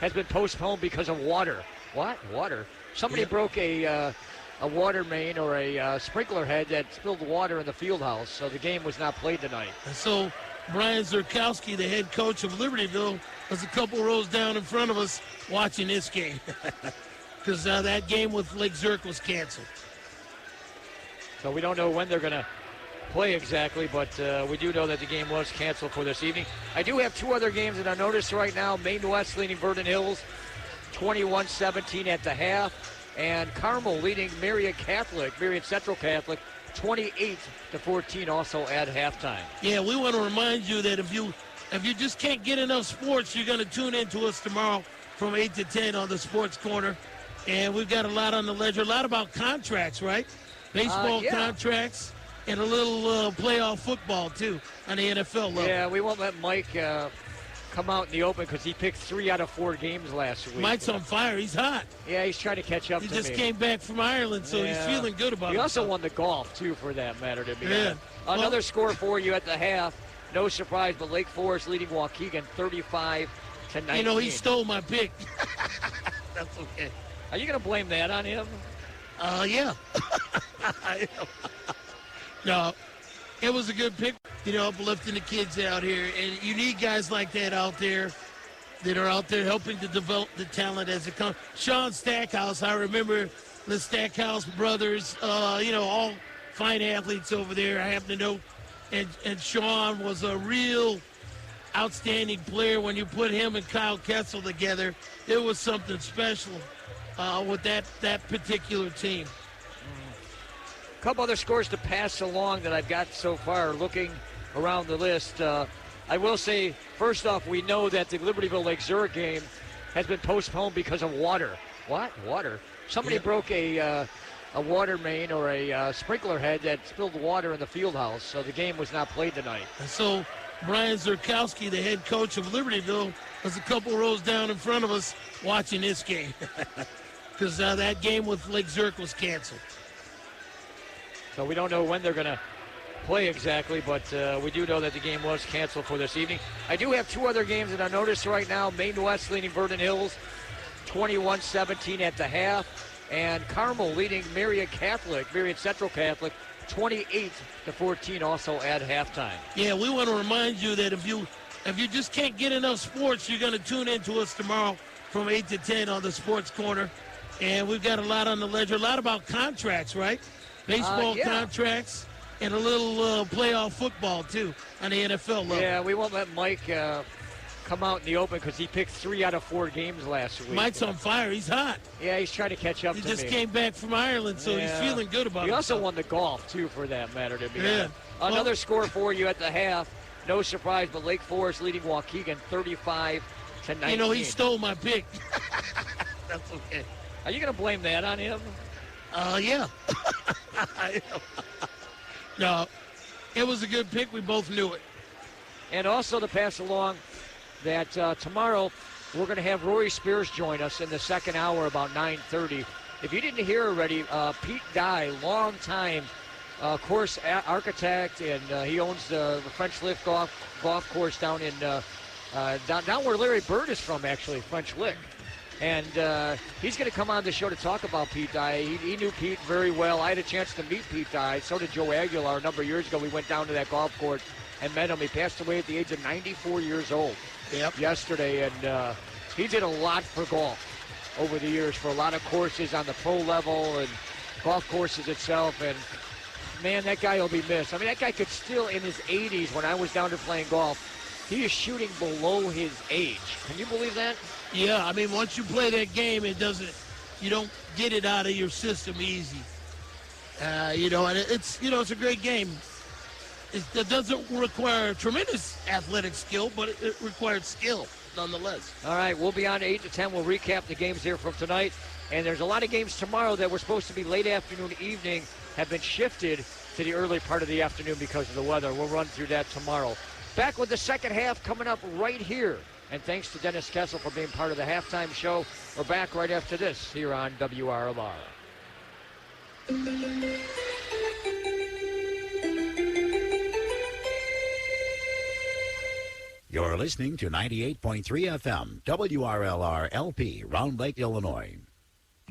[SPEAKER 1] has been postponed because of water. What? Water? Somebody broke a water main or a sprinkler head that spilled water in the field house, so the game was not played tonight.
[SPEAKER 2] And so Brian Zurkowski, the head coach of Libertyville, was a couple rows down in front of us watching this game because that game with Lake Zurich was canceled.
[SPEAKER 1] So we don't know when they're going to play exactly, but we do know that the game was canceled for this evening. I do have 2 other games that I noticed right now. Maine West leading Vernon Hills 21-17 at the half. And Carmel leading Marion Central Catholic 28-14 also at halftime.
[SPEAKER 2] Yeah, we want to remind you that if you just can't get enough sports, you're going to tune in to us tomorrow from 8 to 10 on the Sports Corner. And we've got a lot on the ledger, a lot about contracts, right? Baseball contracts and a little playoff football, too, on the NFL level.
[SPEAKER 1] Yeah, we won't let Mike come out in the open because he picked 3 out of 4 games last week.
[SPEAKER 2] Mike's on fire. He's hot.
[SPEAKER 1] Yeah, he's trying to catch up to me.
[SPEAKER 2] He just came back from Ireland, so he's feeling good about it.
[SPEAKER 1] He also won the golf, too, for that matter, to be honest.
[SPEAKER 2] Another
[SPEAKER 1] score for you at the half. No surprise, but Lake Forest leading Waukegan 35-19.
[SPEAKER 2] He stole my pick. That's okay.
[SPEAKER 1] Are you going to blame that on him?
[SPEAKER 2] Yeah. No, it was a good pick, uplifting the kids out here. And you need guys like that out there that are out there helping to develop the talent as it comes. Sean Stackhouse, I remember the Stackhouse brothers, all fine athletes over there, I happen to know. And Sean was a real outstanding player. When you put him and Kyle Kessel together, it was something special with that particular team.
[SPEAKER 1] A couple other scores to pass along that I've got so far looking around the list. I will say, first off, we know that the Libertyville Lake Zurich game has been postponed because of water. What? Water? Somebody broke a water main or a sprinkler head that spilled water in the field house, so the game was not played tonight.
[SPEAKER 2] And so Brian Zurkowski, the head coach of Libertyville, was a couple rows down in front of us watching this game because that game with Lake Zurich was canceled.
[SPEAKER 1] So we don't know when they're going to play exactly, but we do know that the game was canceled for this evening. I do have 2 other games that I noticed right now. Maine West leading Vernon Hills 21-17 at the half. And Carmel leading Marion Central Catholic 28-14 also at halftime.
[SPEAKER 2] Yeah, we want to remind you that if you just can't get enough sports, you're going to tune in to us tomorrow from 8 to 10 on the Sports Corner. And we've got a lot on the ledger, a lot about contracts, right? Baseball contracts and a little playoff football, too, on the NFL level.
[SPEAKER 1] Yeah, we won't let Mike come out in the open because he picked 3 out of 4 games last week.
[SPEAKER 2] Mike's on fire. He's hot.
[SPEAKER 1] Yeah, he's trying to catch up to me.
[SPEAKER 2] He just came back from Ireland, so he's feeling good about it.
[SPEAKER 1] He also won the golf, too, for that matter, to be honest.
[SPEAKER 2] Another
[SPEAKER 1] score for you at the half. No surprise, but Lake Forest leading Waukegan 35-19.
[SPEAKER 2] He stole my pick. That's okay.
[SPEAKER 1] Are you going to blame that on him?
[SPEAKER 2] Yeah. No, it was a good pick. We both knew it.
[SPEAKER 1] And also to pass along that tomorrow we're going to have Rory Spears join us in the second hour about 9:30. If you didn't hear already, Pete Dye, long-time course architect, and he owns the French Lick golf course down in down where Larry Bird is from, actually, French Lick. And he's going to come on the show to talk about Pete Dye. He knew Pete very well. I had a chance to meet Pete Dye. So did Joe Aguilar a number of years ago. We went down to that golf course and met him. He passed away at the age of 94 years old yesterday. And he did a lot for golf over the years, for a lot of courses on the pro level and golf courses itself. And, man, that guy will be missed. I mean, that guy could still, in his 80s, when I was down there playing golf, he is shooting below his age. Can you believe that?
[SPEAKER 2] Yeah, I mean, once you play that game, you don't get it out of your system easy. And it's a great game. It doesn't require tremendous athletic skill, but it requires skill nonetheless.
[SPEAKER 1] All right, we'll be on 8 to 10. We'll recap the games here from tonight. And there's a lot of games tomorrow that were supposed to be late afternoon, evening, have been shifted to the early part of the afternoon because of the weather. We'll run through that tomorrow. Back with the second half coming up right here. And thanks to Dennis Kessel for being part of the halftime show. We're back right after this here on WRLR.
[SPEAKER 3] You're listening to 98.3 FM, WRLR LP, Round Lake, Illinois.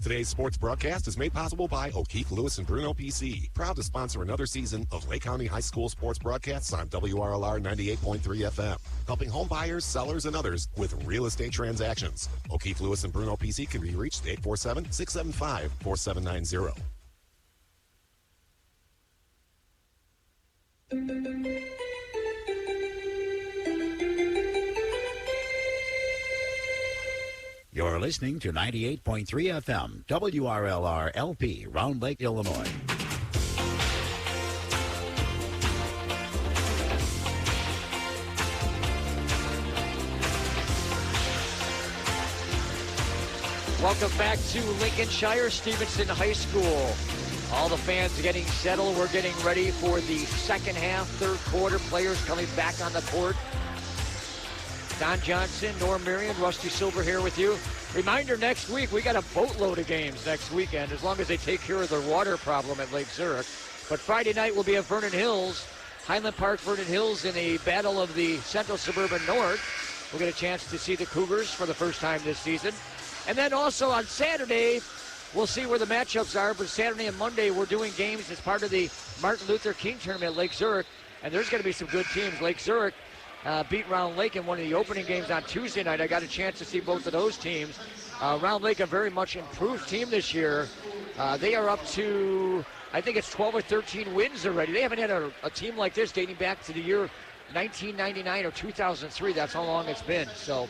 [SPEAKER 12] Today's sports broadcast is made possible by O'Keefe, Lewis, and Bruno PC. Proud to sponsor another season of Lake County High School sports broadcasts on WRLR 98.3 FM. Helping home buyers, sellers, and others with real estate transactions. O'Keefe, Lewis, and Bruno PC can be reached at 847-675-4790.
[SPEAKER 3] You're listening to 98.3 FM, WRLR LP, Round Lake, Illinois.
[SPEAKER 1] Welcome back to Lincolnshire, Stevenson High School. All the fans getting settled. We're getting ready for the second half, third quarter. Players coming back on the court. Don Johnson, Norm Marion, Rusty Silver here with you. Reminder, next week, we got a boatload of games next weekend, as long as they take care of their water problem at Lake Zurich. But Friday night will be at Vernon Hills, Highland Park, Vernon Hills, in a battle of the Central Suburban North. We'll get a chance to see the Cougars for the first time this season. And then also on Saturday, we'll see where the matchups are. But Saturday and Monday, we're doing games as part of the Martin Luther King Tournament at Lake Zurich. And there's going to be some good teams. Lake Zurich beat Round Lake in one of the opening games on Tuesday night. I got a chance to see both of those teams. Round Lake, a very much improved team this year. They are up to, I think it's 12 or 13 wins already. They haven't had a team like this dating back to the year 1999 or 2003. That's how long it's been. So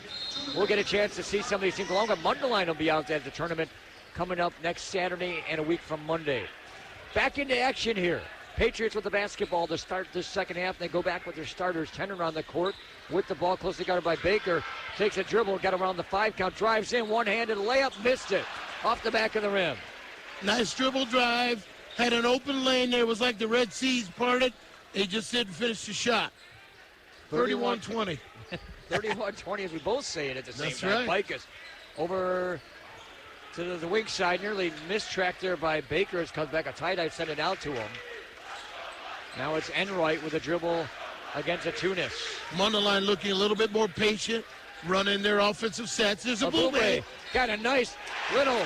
[SPEAKER 1] we'll get a chance to see some of these teams. Along with Mundelein will be out there at the tournament coming up next Saturday and a week from Monday. Back into action here. Patriots with the basketball to start this second half. They go back with their starters. 10 around the court with the ball closely guarded by Baker. Takes a dribble, got around the 5 count, drives in, one-handed layup, missed it. Off the back of the rim.
[SPEAKER 2] Nice dribble drive. Had an open lane there. It was like the Red Seas parted. They just didn't finish the shot. 31-20.
[SPEAKER 1] 31-20 as we both say it at the same
[SPEAKER 2] That's
[SPEAKER 1] time.
[SPEAKER 2] right.
[SPEAKER 1] Bicus over to the wing side. Nearly mistracked there by Baker. As comes back a tie-dye, sent it out to him. Now it's Enright with a dribble against a Tunis.
[SPEAKER 2] Mundelein looking a little bit more patient, running their offensive sets. There's a Boubé.
[SPEAKER 1] Got a nice little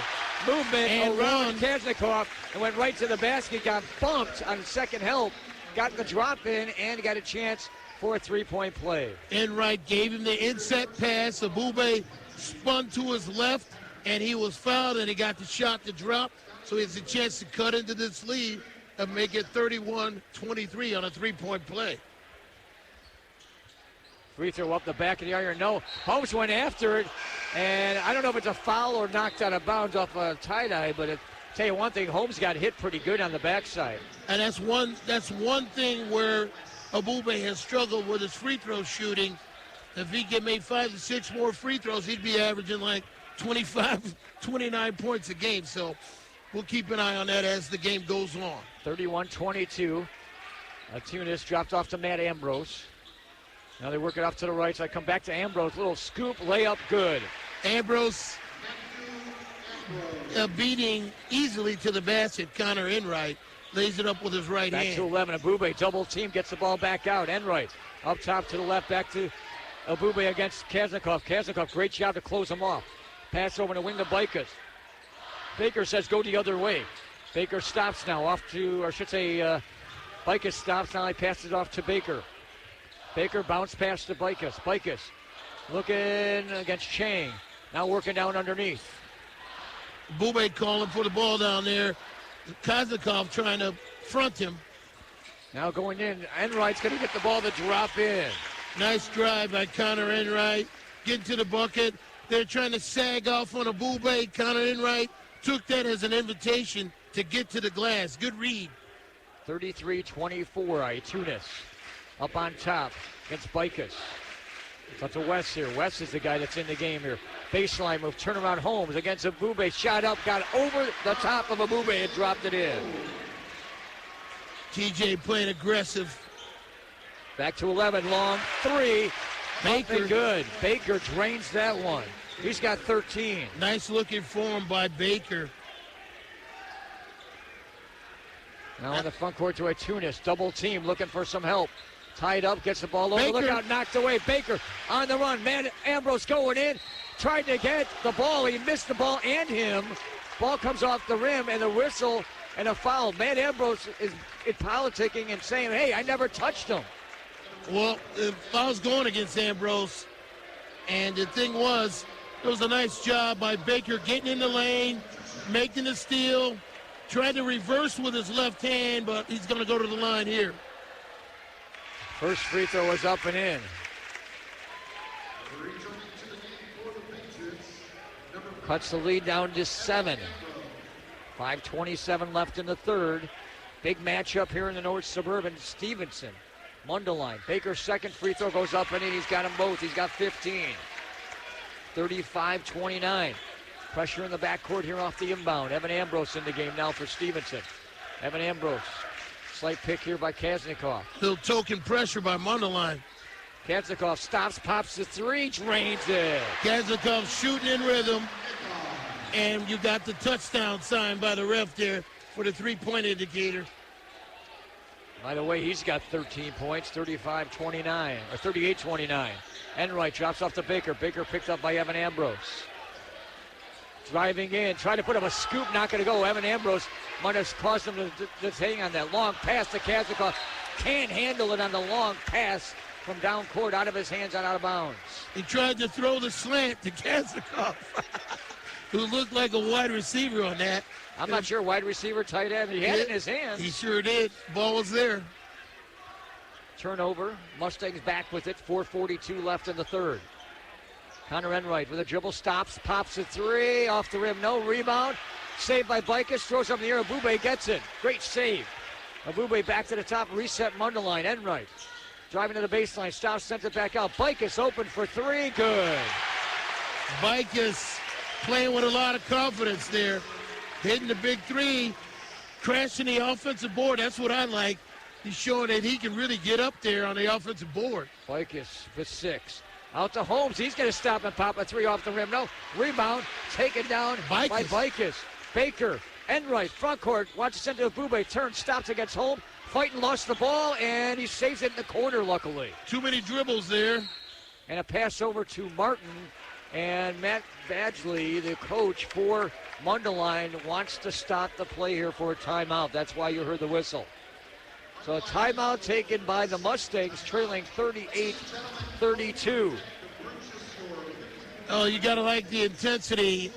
[SPEAKER 1] movement
[SPEAKER 2] And
[SPEAKER 1] around Kaznikov and went right to the basket. Got bumped on second help. Got the drop in and got a chance for a three-point play.
[SPEAKER 2] Enright gave him the inset pass. The Boubé spun to his left, and he was fouled, and he got the shot to drop. So he has a chance to cut into this lead and make it 31-23 on a three-point play.
[SPEAKER 1] Free throw up the back of the iron. No, Holmes went after it, and I don't know if it's a foul or knocked out of bounds off a tie-dye, but tell you one thing, Holmes got hit pretty good on the backside.
[SPEAKER 2] And that's one thing where Boubé has struggled with his free throw shooting. If he could make 5 to 6 more free throws, he'd be averaging like 25, 29 points a game. So we'll keep an eye on that as the game goes on.
[SPEAKER 1] 31-22. Tunis dropped off to Matt Ambrose. Now they work it off to the right, so I come back to Ambrose. Little scoop, layup, good.
[SPEAKER 2] Ambrose beating easily to the basket Connor Enright. lays it up with his right
[SPEAKER 1] Back
[SPEAKER 2] hand.
[SPEAKER 1] to 11. Abube double team, gets the ball back out. Enright up top to the left, back to Abube against Kaznikov. Kaznikov, great job to close him off. Pass over to wing to Bikas. Baker says go the other way. Baker stops now off to, or I should say, Bikas stops now. He passes it off to Baker. Baker bounce pass to Bikas. Bikas looking against Chang. Now working down underneath.
[SPEAKER 2] Bube calling for the ball down there. Kaznikov trying to front him.
[SPEAKER 1] Now going in. Enright's going to get the ball to drop in.
[SPEAKER 2] Nice drive by Connor Enright. Getting to the bucket. They're trying to sag off on a Bube. Connor Enright took that as an invitation to get to the glass. Good read.
[SPEAKER 1] 33-24. Itunis up on top against Bikas. So to West here. West is the guy that's in the game here. Baseline move, turnaround Holmes against Abube. Shot up, got over the top of Abube and dropped it in.
[SPEAKER 2] TJ playing aggressive.
[SPEAKER 1] Back to 11, long three.
[SPEAKER 2] Baker.
[SPEAKER 1] Nothing good. Baker drains that one. He's got 13.
[SPEAKER 2] Nice looking form by Baker.
[SPEAKER 1] Now on the front court to Itunis. Double team looking for some help. Tied up, gets the ball over.
[SPEAKER 2] Baker.
[SPEAKER 1] Look out, knocked away. Baker on the run. Man, Ambrose going in. Tried to get the ball. He missed the ball and him. Ball comes off the rim and a whistle and a foul. Man, Ambrose is politicking and saying, hey, I never touched him.
[SPEAKER 2] Well, the foul's going against Ambrose. And the thing was, it was a nice job by Baker getting in the lane, making the steal, tried to reverse with his left hand, but he's going to go to the line here.
[SPEAKER 1] First free throw was up and in. Cuts the lead down to 7. 5:27 left in the third. Big matchup here in the North Suburban. Stevenson, Mundelein. Baker's second free throw goes up and in. He's got them both. He's got 15. 35-29. Pressure in the backcourt here off the inbound. Evan Ambrose in the game now for Stevenson. Evan Ambrose. Slight pick here by Kaznikov.
[SPEAKER 2] Little token pressure by Mundelein.
[SPEAKER 1] Kaznikov stops, pops the three, drains it.
[SPEAKER 2] Kaznikov shooting in rhythm. And you got the touchdown sign by the ref there for the three-point indicator.
[SPEAKER 1] By the way, he's got 13 points, 35-29, or 38-29. Enright drops off to Baker. Baker picked up by Evan Ambrose. Driving in, trying to put up a scoop, not going to go. Evan Ambrose might have caused him to just hang on that long pass to Kaznikov. Can't handle it on the long pass from down court, out of his hands and out of bounds.
[SPEAKER 2] He tried to throw the slant to Kaznikov, who looked like a wide receiver on that.
[SPEAKER 1] I'm not sure, wide receiver, tight end. He had it in his hands.
[SPEAKER 2] He sure did. Ball was there.
[SPEAKER 1] Turnover. Mustangs back with it. 4:42 left in the third. Connor Enright with a dribble, stops, pops a three, off the rim, no rebound. Saved by Bikas, throws up in the air. Abube gets it. Great save. Abube back to the top, reset Mundelein. Enright driving to the baseline, stops, sends it back out. Bikas open for three, good.
[SPEAKER 2] Bikas playing with a lot of confidence there. Hitting the big three, crashing the offensive board. That's what I like. He's showing that he can really get up there on the offensive board.
[SPEAKER 1] Bikas for 6. Out to Holmes. He's going to stop and pop a three off the rim. No. Rebound taken down by Bikas. Baker, Enright, front court. Watch it send to Abube. Turns, stops against Holmes. Fighting, lost the ball, and he saves it in the corner, luckily.
[SPEAKER 2] Too many dribbles there.
[SPEAKER 1] And a pass over to Martin. And Matt Badgley, the coach for Mundelein, wants to stop the play here for a timeout. That's why you heard the whistle. So a timeout taken by the Mustangs, trailing 38-32.
[SPEAKER 2] Oh, you got to like the intensity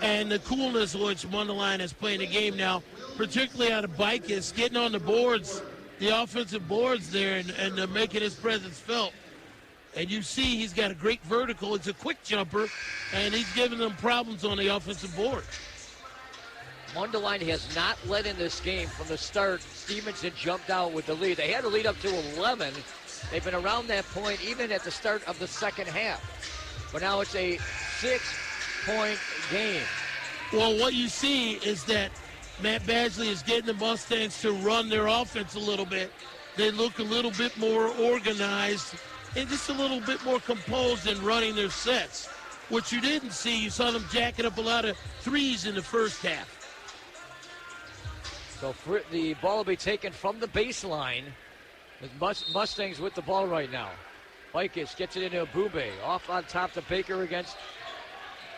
[SPEAKER 2] and the coolness which Mundelein is playing the game now, particularly out of Bikas, getting on the boards, the offensive boards there, and making his presence felt. And you see he's got a great vertical. It's a quick jumper, and he's giving them problems on the offensive board.
[SPEAKER 1] Mundelein has not led in this game from the start. Stevenson jumped out with the lead. They had a lead up to 11. They've been around that point even at the start of the second half. But now it's a 6-point game.
[SPEAKER 2] Well, what you see is that Matt Badgley is getting the Mustangs to run their offense a little bit. They look a little bit more organized and just a little bit more composed in running their sets. What you didn't see, you saw them jacking up a lot of threes in the first half.
[SPEAKER 1] So the ball will be taken from the baseline. The Mustangs with the ball right now. Bikes gets it into Abube. Off on top to Baker against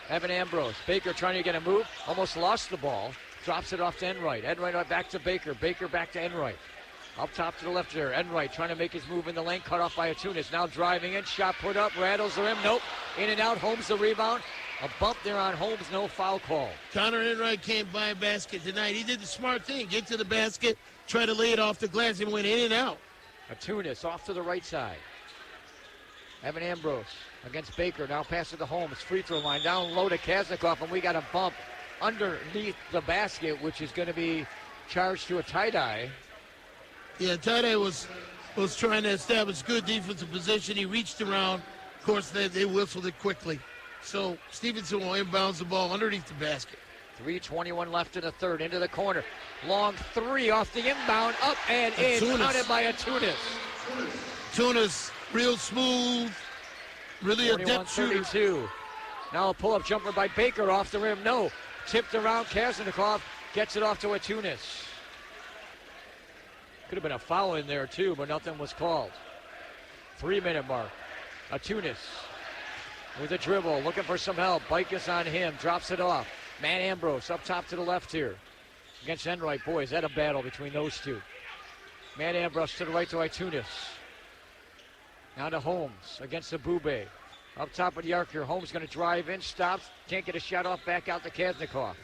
[SPEAKER 1] Evan Ambrose. Baker trying to get a move. Almost lost the ball. Drops it off to Enright. Enright back to Baker. Baker back to Enright. Up top to the left there. Enright trying to make his move in the lane. Cut off by Atunis. Now driving in. Shot put up. Rattles the rim. Nope. In and out. Holmes the rebound. A bump there on Holmes. No foul call.
[SPEAKER 2] Connor Enright can't buy a basket tonight. He did the smart thing. Get to the basket. Try to lay it off the glass and went in and out.
[SPEAKER 1] Atunis off to the right side. Evan Ambrose against Baker. Now passes to Holmes. Free throw line. Down low to Kaznikov. And we got a bump underneath the basket, which is going to be charged to a tie-dye.
[SPEAKER 2] Yeah, tie-dye was trying to establish good defensive position. He reached around. Of course, they whistled it quickly. So Stevenson will inbounds the ball underneath the basket.
[SPEAKER 1] 3:21 left in the third. Into the corner. Long three off the inbound. Up and in. Counted by Atunis.
[SPEAKER 2] Atunis, real smooth. Really adept shooter.
[SPEAKER 1] 41-32. Now a pull-up jumper by Baker off the rim. No. Tipped around. Kaznikov gets it off to Atunis. Could have been a foul in there too, but nothing was called. 3-minute mark. Atunis with a dribble, looking for some help. Bike is on him, drops it off. Matt Ambrose up top to the left here against Enright. Boy, is that a battle between those two. Matt Ambrose to the right to Itunis. Now to Holmes against Abube. Up top of the arc here. Holmes going to drive in, stops, can't get a shot off, back out to Kaznikov.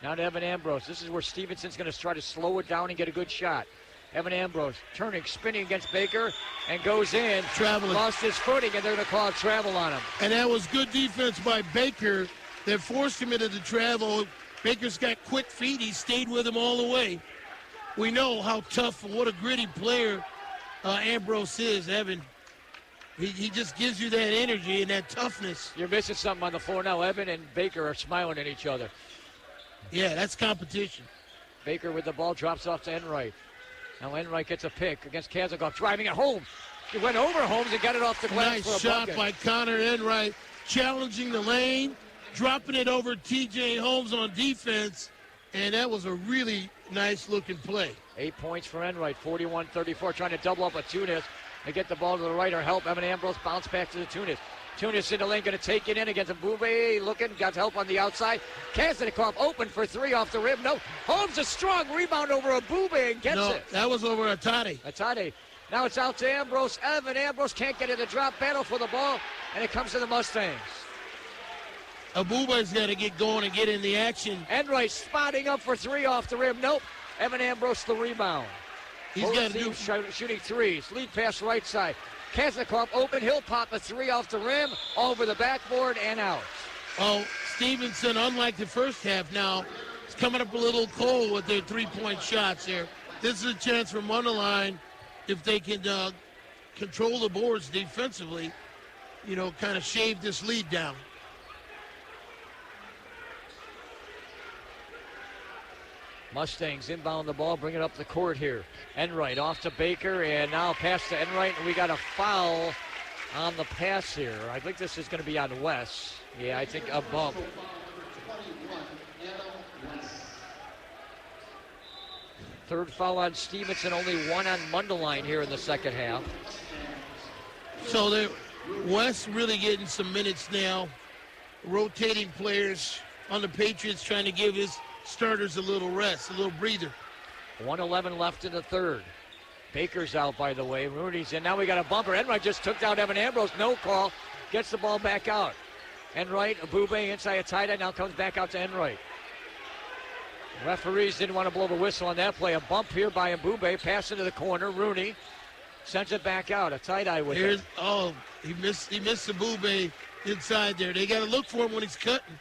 [SPEAKER 1] Now to Evan Ambrose. This is where Stevenson's going to try to slow it down and get a good shot. Evan Ambrose turning, spinning against Baker, and goes in.
[SPEAKER 2] Traveling.
[SPEAKER 1] Lost his footing, and they're going to call travel on him.
[SPEAKER 2] And that was good defense by Baker that forced him into the travel. Baker's got quick feet. He stayed with him all the way. We know how tough and what a gritty player Ambrose is, Evan. He just gives you that energy and that toughness.
[SPEAKER 1] You're missing something on the floor now. Evan and Baker are smiling at each other.
[SPEAKER 2] Yeah, that's competition.
[SPEAKER 1] Baker with the ball, drops off to Enright. Now Enright gets a pick against Kaznikov, driving at home. He went over Holmes and got it off the glass.
[SPEAKER 2] Nice
[SPEAKER 1] for a
[SPEAKER 2] shot
[SPEAKER 1] bucket.
[SPEAKER 2] by Connor Enright, challenging the lane, dropping it over T.J. Holmes on defense, and that was a really nice-looking play.
[SPEAKER 1] 8 points for Enright, 41-34, trying to double up Atunis. They get the ball to the right or help. Evan Ambrose bounce back to the Tunis. Tunis in the lane, going to take it in against Abube. Looking, got help on the outside. Kaznikov open for three off the rim. No, Holmes a strong rebound over Abube and gets it.
[SPEAKER 2] That was over Atade.
[SPEAKER 1] Atade. Now it's out to Ambrose. Evan Ambrose can't get in the drop. Battle for the ball, and it comes to the Mustangs.
[SPEAKER 2] Abube's got to get going and get in the action.
[SPEAKER 1] Enright spotting up for three off the rim. Nope. Evan Ambrose the rebound.
[SPEAKER 2] He's got to do
[SPEAKER 1] shooting threes. Lead pass right side. Kaznikov open. He'll pop a three off the rim, over the backboard, and out.
[SPEAKER 2] Oh, Stevenson, unlike the first half now, is coming up a little cold with their three-point shots here. This is a chance for Mundelein, if they can control the boards defensively, kind of shave this lead down.
[SPEAKER 1] Mustangs inbound the ball, bring it up the court here. Enright off to Baker, and now pass to Enright, and we got a foul on the pass here. I think this is going to be on Wes. Yeah, I think a bump. Third foul on Stevenson, only one on Mundelein here in the second half.
[SPEAKER 2] So Wes really getting some minutes now. Rotating players on the Patriots, trying to give his starters a little rest, a little breather.
[SPEAKER 1] 1:11 left in the third. Baker's out, by the way. Rooney's in. Now we got a bumper. Enright just took down Evan Ambrose. No call. Gets the ball back out. Enright, Abube inside a tie-dye. Now comes back out to Enright. Referees didn't want to blow the whistle on that play. A bump here by Abube. Pass into the corner. Rooney sends it back out. A tie-dye with it.
[SPEAKER 2] Oh, he missed Abube inside there. They got to look for him when he's cutting.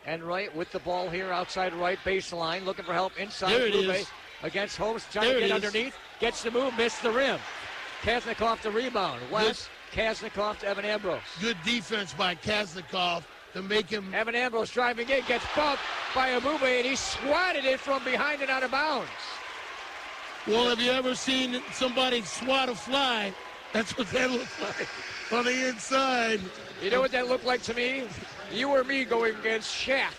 [SPEAKER 1] Enright with the ball here outside right baseline, looking for help inside.
[SPEAKER 2] There it
[SPEAKER 1] Abube
[SPEAKER 2] is.
[SPEAKER 1] Against Holmes, trying to get underneath. Gets the move, missed the rim. Kaznikov the rebound. West, Kaznikov to Evan Ambrose.
[SPEAKER 2] Good defense by Kaznikov to make him.
[SPEAKER 1] Evan Ambrose driving in, gets bumped by Abube, and he swatted it from behind and out of bounds.
[SPEAKER 2] Well, have you ever seen somebody swat a fly? That's what that looks like on the inside.
[SPEAKER 1] You know what that looked like to me? You or me going against Shaq.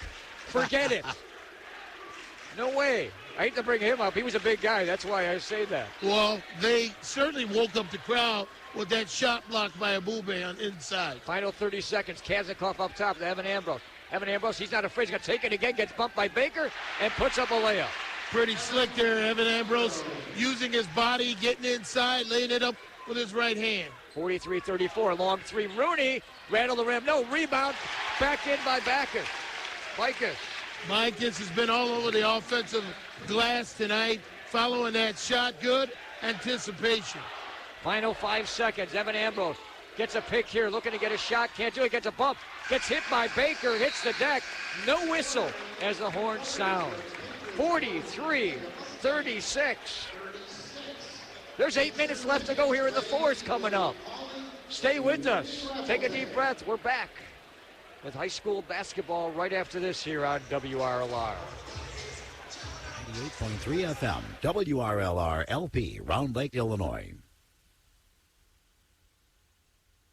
[SPEAKER 1] Forget it. No way. I hate to bring him up. He was a big guy. That's why I say that.
[SPEAKER 2] Well, they certainly woke up the crowd with that shot blocked by Abube on inside.
[SPEAKER 1] Final 30 seconds. Kazakov up top to Evan Ambrose. Evan Ambrose, he's not afraid. He's going to take it again. Gets bumped by Baker and puts up a layup.
[SPEAKER 2] Pretty slick there, Evan Ambrose, using his body, getting inside, laying it up with his right hand.
[SPEAKER 1] 43-34, long three. Rooney, rattle the rim. No, rebound. Back in by Backus.
[SPEAKER 2] Micus has been all over the offensive glass tonight, following that shot. Good anticipation.
[SPEAKER 1] Final 5 seconds. Evan Ambrose gets a pick here, looking to get a shot. Can't do it. Gets a bump. Gets hit by Baker. Hits the deck. No whistle as the horn sounds. 43-36. There's 8 minutes left to go here in the fourth coming up. Stay with us. Take a deep breath. We're back with high school basketball right after this here on WRLR.
[SPEAKER 3] 98.3 FM, WRLR LP, Round Lake, Illinois.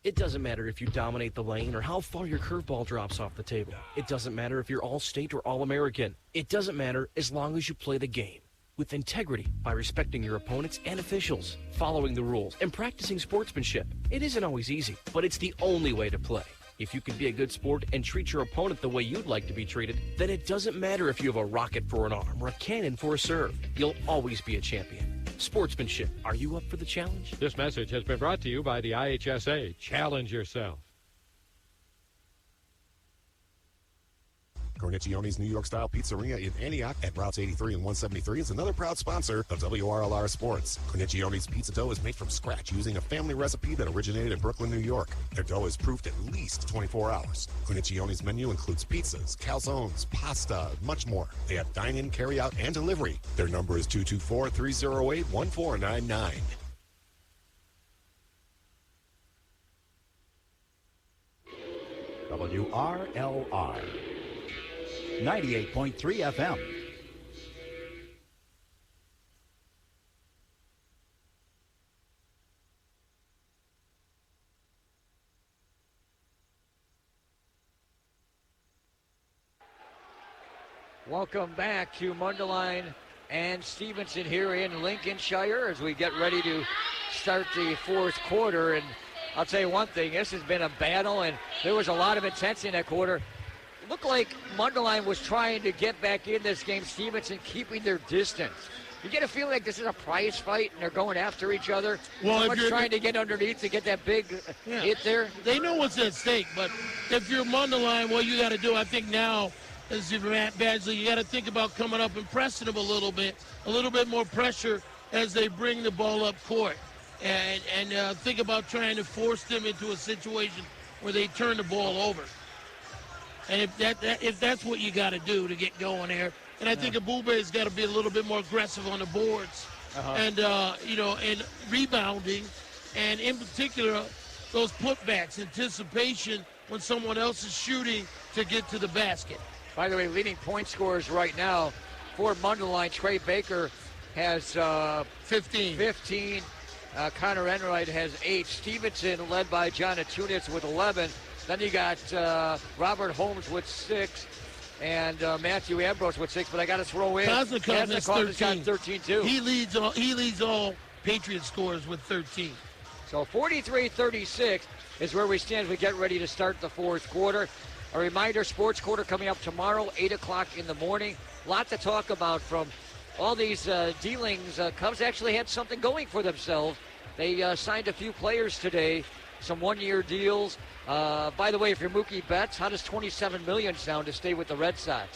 [SPEAKER 13] It doesn't matter if you dominate the lane or how far your curveball drops off the table. It doesn't matter if you're All-State or All-American. It doesn't matter as long as you play the game with integrity by respecting your opponents and officials, following the rules, and practicing sportsmanship. It isn't always easy, but it's the only way to play. If you can be a good sport and treat your opponent the way you'd like to be treated, then it doesn't matter if you have a rocket for an arm or a cannon for a serve. You'll always be a champion. Sportsmanship. Are you up for the challenge?
[SPEAKER 15] This message has been brought to you by the IHSA. Challenge yourself.
[SPEAKER 12] Cornicchione's New York Style Pizzeria in Antioch at routes 83 and 173 is another proud sponsor of WRLR Sports. Cornicchione's pizza dough is made from scratch using a family recipe that originated in Brooklyn, New York. Their dough is proofed at least 24 hours. Cornicchione's menu includes pizzas, calzones, pasta, much more. They have dine-in, carry-out, and delivery. Their number is 224-308-1499.
[SPEAKER 3] WRLR 98.3 FM.
[SPEAKER 1] Welcome back to Mundelein and Stevenson here in Lincolnshire as we get ready to start the fourth quarter. And I'll tell you one thing, this has been a battle, and there was a lot of intensity in that quarter. It looked like Mundelein was trying to get back in this game, Stevenson keeping their distance. You get a feeling like this is a prize fight and they're going after each other.
[SPEAKER 2] Well,
[SPEAKER 1] Someone's trying to get underneath to get that big hit there.
[SPEAKER 2] They know what's at stake, but if you're Mundelein, what you got to do, I think now, as you're Matt Badgley, you got to think about coming up and pressing them a little bit more pressure as they bring the ball up court. And think about trying to force them into a situation where they turn the ball over. And if that's what you got to do to get going there, and I think Abube's got to be a little bit more aggressive on the boards, and and rebounding, and in particular those putbacks, anticipation when someone else is shooting to get to the basket.
[SPEAKER 1] By the way, leading point scorers right now for Mundelein, Trey Baker has 15. Connor Enright has 8. Stevenson led by John Atunitz with 11. Then you got Robert Holmes with 6 and Matthew Ambrose with 6. But I got to throw in
[SPEAKER 2] Kazakov has 13.
[SPEAKER 1] 13 too.
[SPEAKER 2] He leads all Patriot scorers with 13.
[SPEAKER 1] So 43-36 is where we stand as we get ready to start the fourth quarter. A reminder, sports quarter coming up tomorrow, 8 o'clock in the morning. A lot to talk about from all these dealings. Cubs actually had something going for themselves. They signed a few players today, some one-year deals. By the way, if you're Mookie Betts, how does $27 million sound to stay with the Red Sox?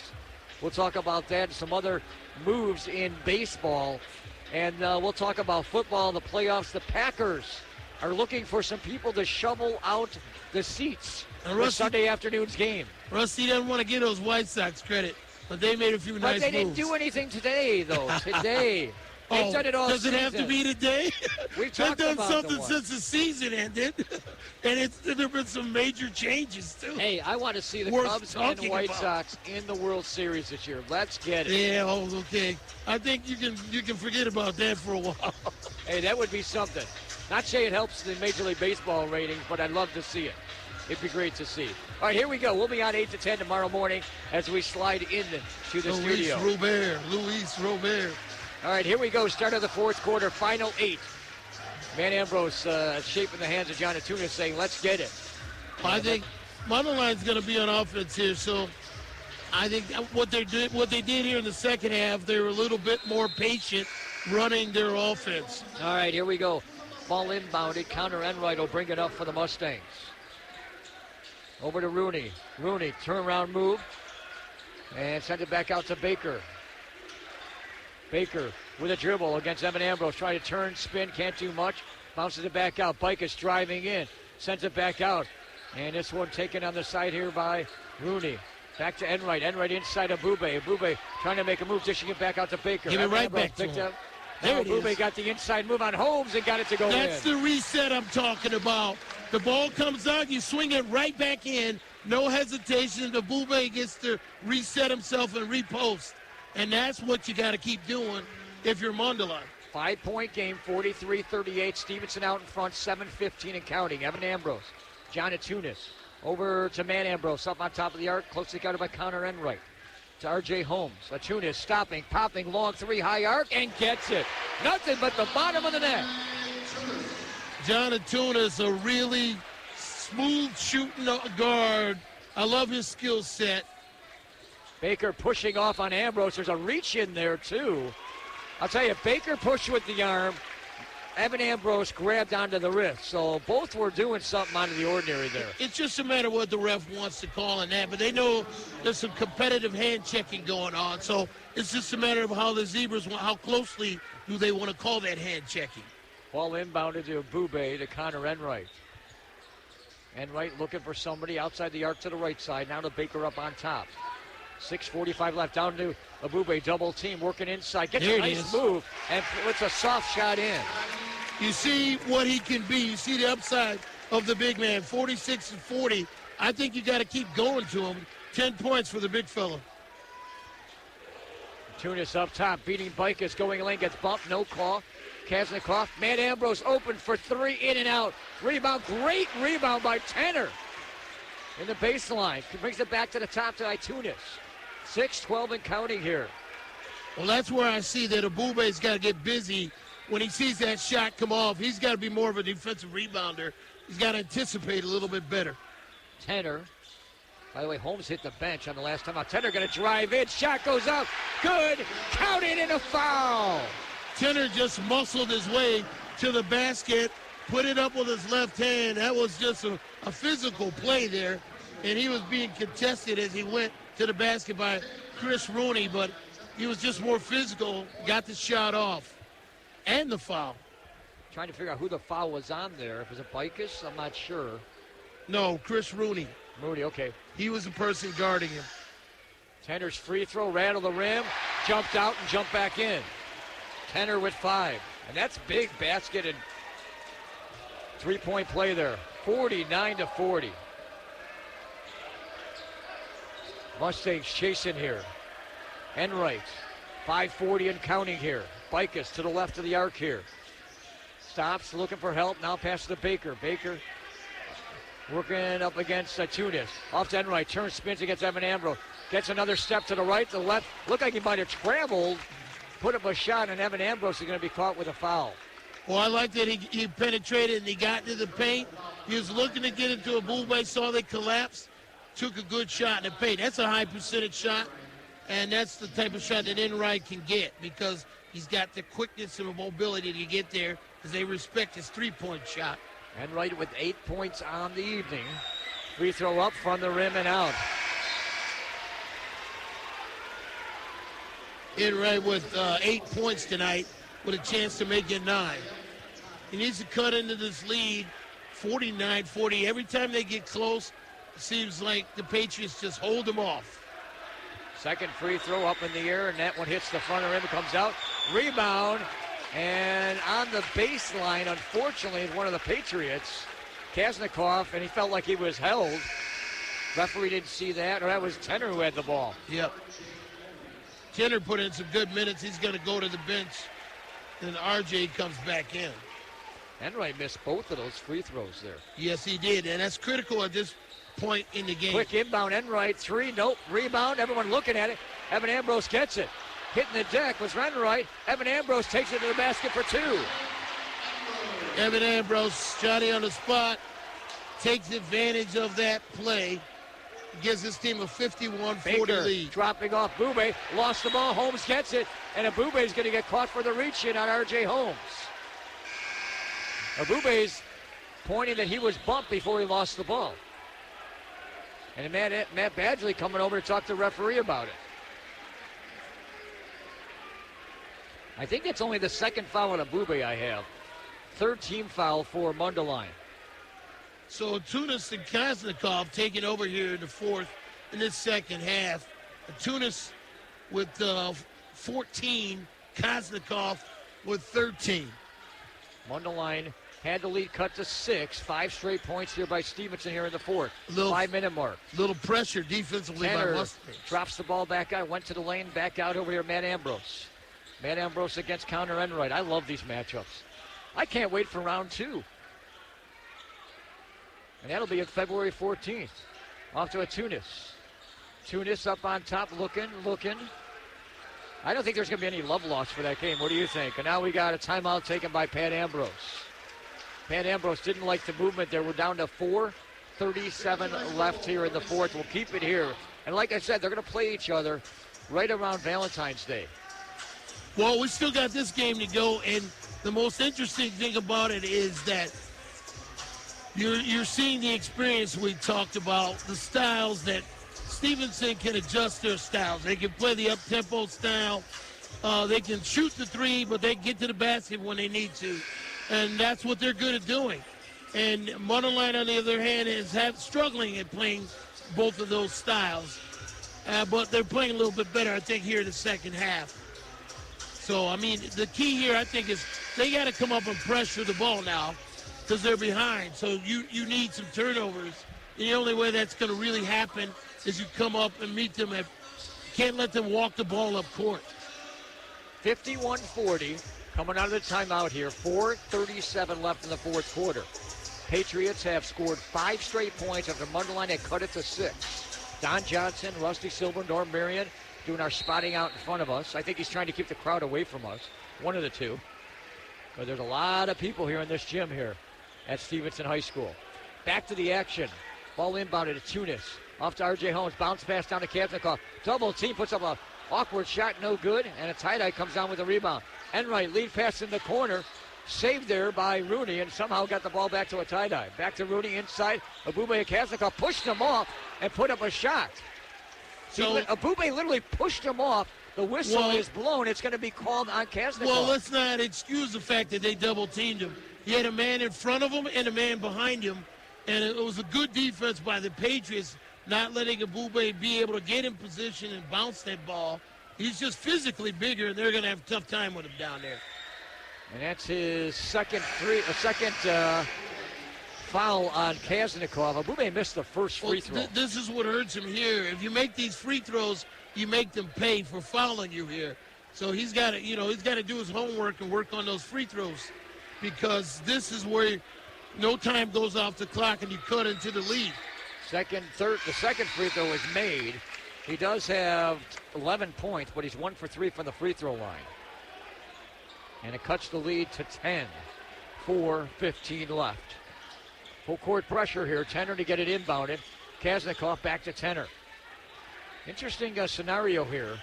[SPEAKER 1] We'll talk about that and some other moves in baseball. And we'll talk about football, the playoffs. The Packers are looking for some people to shovel out the seats for Sunday afternoon's game.
[SPEAKER 2] Rusty doesn't want to give those White Sox credit, but they made a few nice moves.
[SPEAKER 1] But they didn't do anything today, though. Today. They've done it all
[SPEAKER 2] does it have to be today?
[SPEAKER 1] We've talked
[SPEAKER 2] They've
[SPEAKER 1] about
[SPEAKER 2] done something since the season ended, and there have been some major changes, too.
[SPEAKER 1] Hey, I want to see the Cubs and White Sox in the World Series this year. Let's get it.
[SPEAKER 2] Yeah, okay. I think you can forget about that for a while.
[SPEAKER 1] Hey, that would be something. Not say it helps the Major League Baseball ratings, but I'd love to see it. it'd be great to see. All right, here we go. We'll be on 8 to 10 tomorrow morning as we slide into the studio.
[SPEAKER 2] Luis Robert.
[SPEAKER 1] All right, here we go. Start of the fourth quarter, final 8. Man Ambrose shaping the hands of John Atunas, saying, let's get it.
[SPEAKER 2] I think Mundelein's going to be on offense here, so I think what they did here in the second half, they were a little bit more patient running their offense.
[SPEAKER 1] All right, here we go. Ball inbounded. Counter Enright will bring it up for the Mustangs. Over to Rooney. Rooney, turnaround move. And send it back out to Baker. Baker with a dribble against Evan Ambrose. Trying to turn, spin, can't do much. Bounces it back out. Bikus driving in. Sends it back out. And this one taken on the side here by Rooney. Back to Enright. Enright inside of Bube. Bube trying to make a move, dishing it back out to Baker.
[SPEAKER 2] Give it right back to him. There it is.
[SPEAKER 1] Bube got the inside move on Holmes and got it to go in.
[SPEAKER 2] That's the reset I'm talking about. The ball comes out, you swing it right back in. No hesitation. The Bube gets to reset himself and repost. And that's what you got to keep doing if you're Mundelein.
[SPEAKER 1] 5-point game, 43-38. Stevenson out in front, 7:15 and counting. Evan Ambrose. John Atunas. Over to Man Ambrose, up on top of the arc, closely guarded by Connor Enright. To R.J. Holmes. Atunas stopping, popping, long three, high arc, and gets it. Nothing but the bottom of the net.
[SPEAKER 2] John Atunas, a really smooth shooting guard. I love his skill set.
[SPEAKER 1] Baker pushing off on Ambrose. There's a reach in there, too. I'll tell you, Baker pushed with the arm. Evan Ambrose grabbed onto the wrist. So both were doing something out of the ordinary there.
[SPEAKER 2] It's just a matter of what the ref wants to call on that. But they know there's some competitive hand checking going on. So it's just a matter of how the Zebras, how closely do they want to call that hand checking.
[SPEAKER 1] Ball inbounded to Bube to Connor Enright. Enright looking for somebody outside the arc to the right side. Now to Baker up on top. 6:45 left. Down to Abube, double team, working inside. Gets a nice move and puts a soft shot in.
[SPEAKER 2] You see what he can be. You see the upside of the big man, 46-40. I think you got to keep going to him. 10 points for the big fella.
[SPEAKER 1] Tunis up top, beating Bikus, going lane, gets bumped, no call. Kazanikoff, Man Ambrose open for three, in and out. Rebound, great rebound by Tanner. In the baseline, brings it back to the top to Itunas. 6-12 and counting here.
[SPEAKER 2] Well, that's where I see that Abube's got to get busy. When he sees that shot come off, he's got to be more of a defensive rebounder. He's got to anticipate a little bit better.
[SPEAKER 1] Tanner. By the way, Holmes hit the bench on the last time out. Tanner going to drive in. Shot goes up. Good. Counted and a foul.
[SPEAKER 2] Tanner just muscled his way to the basket, put it up with his left hand. That was just a physical play there. And he was being contested as he went to the basket by Chris Rooney, but he was just more physical, got the shot off. And the foul.
[SPEAKER 1] Trying to figure out who the foul was on there. If it was a Bikus, I'm not sure.
[SPEAKER 2] No, Chris Rooney.
[SPEAKER 1] Rooney, okay.
[SPEAKER 2] He was the person guarding him.
[SPEAKER 1] Tanner's free throw, rattled the rim, jumped out and jumped back in. Tanner with 5. And that's big basket and three-point play there. 49-40. Mustangs chasing here. Enright. 5:40 and counting here. Bikus to the left of the arc here. Stops, looking for help. Now pass to Baker. Baker working up against Tunis. Off to Enright. Turns, spins against Evan Ambrose. Gets another step to the right, to the left. Looked like he might have traveled. Put up a shot, and Evan Ambrose is going to be caught with a foul.
[SPEAKER 2] Well, I like that he penetrated and he got into the paint. He was looking to get into a bullseye, saw they collapsed. Took a good shot in the paint. That's a high percentage shot. And that's the type of shot that Enright can get because he's got the quickness and the mobility to get there because they respect his three-point shot.
[SPEAKER 1] Enright with 8 points on the evening. Free throw up from the rim and out.
[SPEAKER 2] Enright with 8 points tonight with a chance to make it 9. He needs to cut into this lead, 49-40. Every time they get close, it seems like the Patriots just hold them off.
[SPEAKER 1] Second free throw up in the air, and that one hits the front of the rim. It comes out. Rebound. And on the baseline, unfortunately, one of the Patriots, Kazanikoff, and he felt like he was held. Referee didn't see that, or that was Tanner who had the ball.
[SPEAKER 2] Yep. Tanner put in some good minutes. He's going to go to the bench. Then RJ comes back in.
[SPEAKER 1] Enright missed both of those free throws there.
[SPEAKER 2] Yes, he did, and that's critical at this point in the game.
[SPEAKER 1] Quick inbound, Enright, 3, nope, rebound, everyone looking at it. Evan Ambrose gets it. Hitting the deck was Enright. Evan Ambrose takes it to the basket for 2.
[SPEAKER 2] Evan Ambrose, Johnny on the spot, takes advantage of that play. Gives his team a 51-40 lead.
[SPEAKER 1] Dropping off Boubé, lost the ball, Holmes gets it, and Abube's going to get caught for the reach-in on R.J. Holmes. Abube's pointing that he was bumped before he lost the ball. And Matt Badgley coming over to talk to the referee about it. I think that's only the second foul on Abube I have. Third team foul for Mundelein.
[SPEAKER 2] So Tunis and Kaznikov taking over here in the fourth in this second half. Tunis with 14, Kaznikov with 13.
[SPEAKER 1] Mundelein had the lead cut to 6. 5 straight points here by Stevenson here in the fourth. 5-minute mark.
[SPEAKER 2] Little pressure defensively by Mustang.
[SPEAKER 1] Drops the ball back out, went to the lane, back out over here, Matt Ambrose. Matt Ambrose against counter Enright. I love these matchups. I can't wait for round 2. And that'll be on February 14th. Off to a Tunis. Tunis up on top, looking. I don't think there's going to be any love lost for that game. What do you think? And now we got a timeout taken by Pat Ambrose. Pat Ambrose didn't like the movement there. We're down to 4:37 left here in the fourth. We'll keep it here. And like I said, they're going to play each other right around Valentine's Day.
[SPEAKER 2] Well, we still got this game to go, and the most interesting thing about it is that you're seeing the experience we talked about, the styles that Stevenson can adjust their styles. They can play the up-tempo style. They can shoot the 3, but they get to the basket when they need to. And that's what they're good at doing. And Mundelein, on the other hand, is struggling at playing both of those styles. But they're playing a little bit better, I think, here in the second half. So, I mean, the key here, I think, is they got to come up and pressure the ball now because they're behind. So you need some turnovers. And the only way that's going to really happen is you come up and meet them. Can't let them walk the ball up court.
[SPEAKER 1] 51-40 coming out of the timeout here. 4:37 left in the fourth quarter. Patriots have scored 5 straight points after Mundelein had cut it to 6. Don Johnson, Rusty Silver, Norm Marion doing our spotting out in front of us. I think he's trying to keep the crowd away from us. One of the two. But there's a lot of people here in this gym here at Stevenson High School. Back to the action. Ball inbounded to Tunis. Off to R.J. Holmes. Bounce pass down to Kaznikov. Double team puts up a awkward shot. No good. And a tie-dye comes down with a rebound. Enright lead pass in the corner. Saved there by Rooney and somehow got the ball back to a tie-dye. Back to Rooney inside. Abube and Kaznikov pushed him off and put up a shot. So Abube literally pushed him off. The whistle is blown. It's going to be called on Kaznikov.
[SPEAKER 2] Well, let's not excuse the fact that they double-teamed him. He had a man in front of him and a man behind him. And it was a good defense by the Patriots, not letting Abube be able to get in position and bounce that ball. He's just physically bigger, and they're going to have a tough time with him down there.
[SPEAKER 1] And that's his second foul on Kaznikov. Abube missed the first free throw.
[SPEAKER 2] This is what hurts him here. If you make these free throws, you make them pay for fouling you here. So he's got to do his homework and work on those free throws, because this is where no time goes off the clock and you cut into the lead.
[SPEAKER 1] The second free throw is made. He does have 11 points, but he's 1 for 3 from the free throw line. And it cuts the lead to 10. 4:15 left. Full court pressure here. Tenner to get it inbounded. Kaznikov back to Tenner. Interesting scenario here.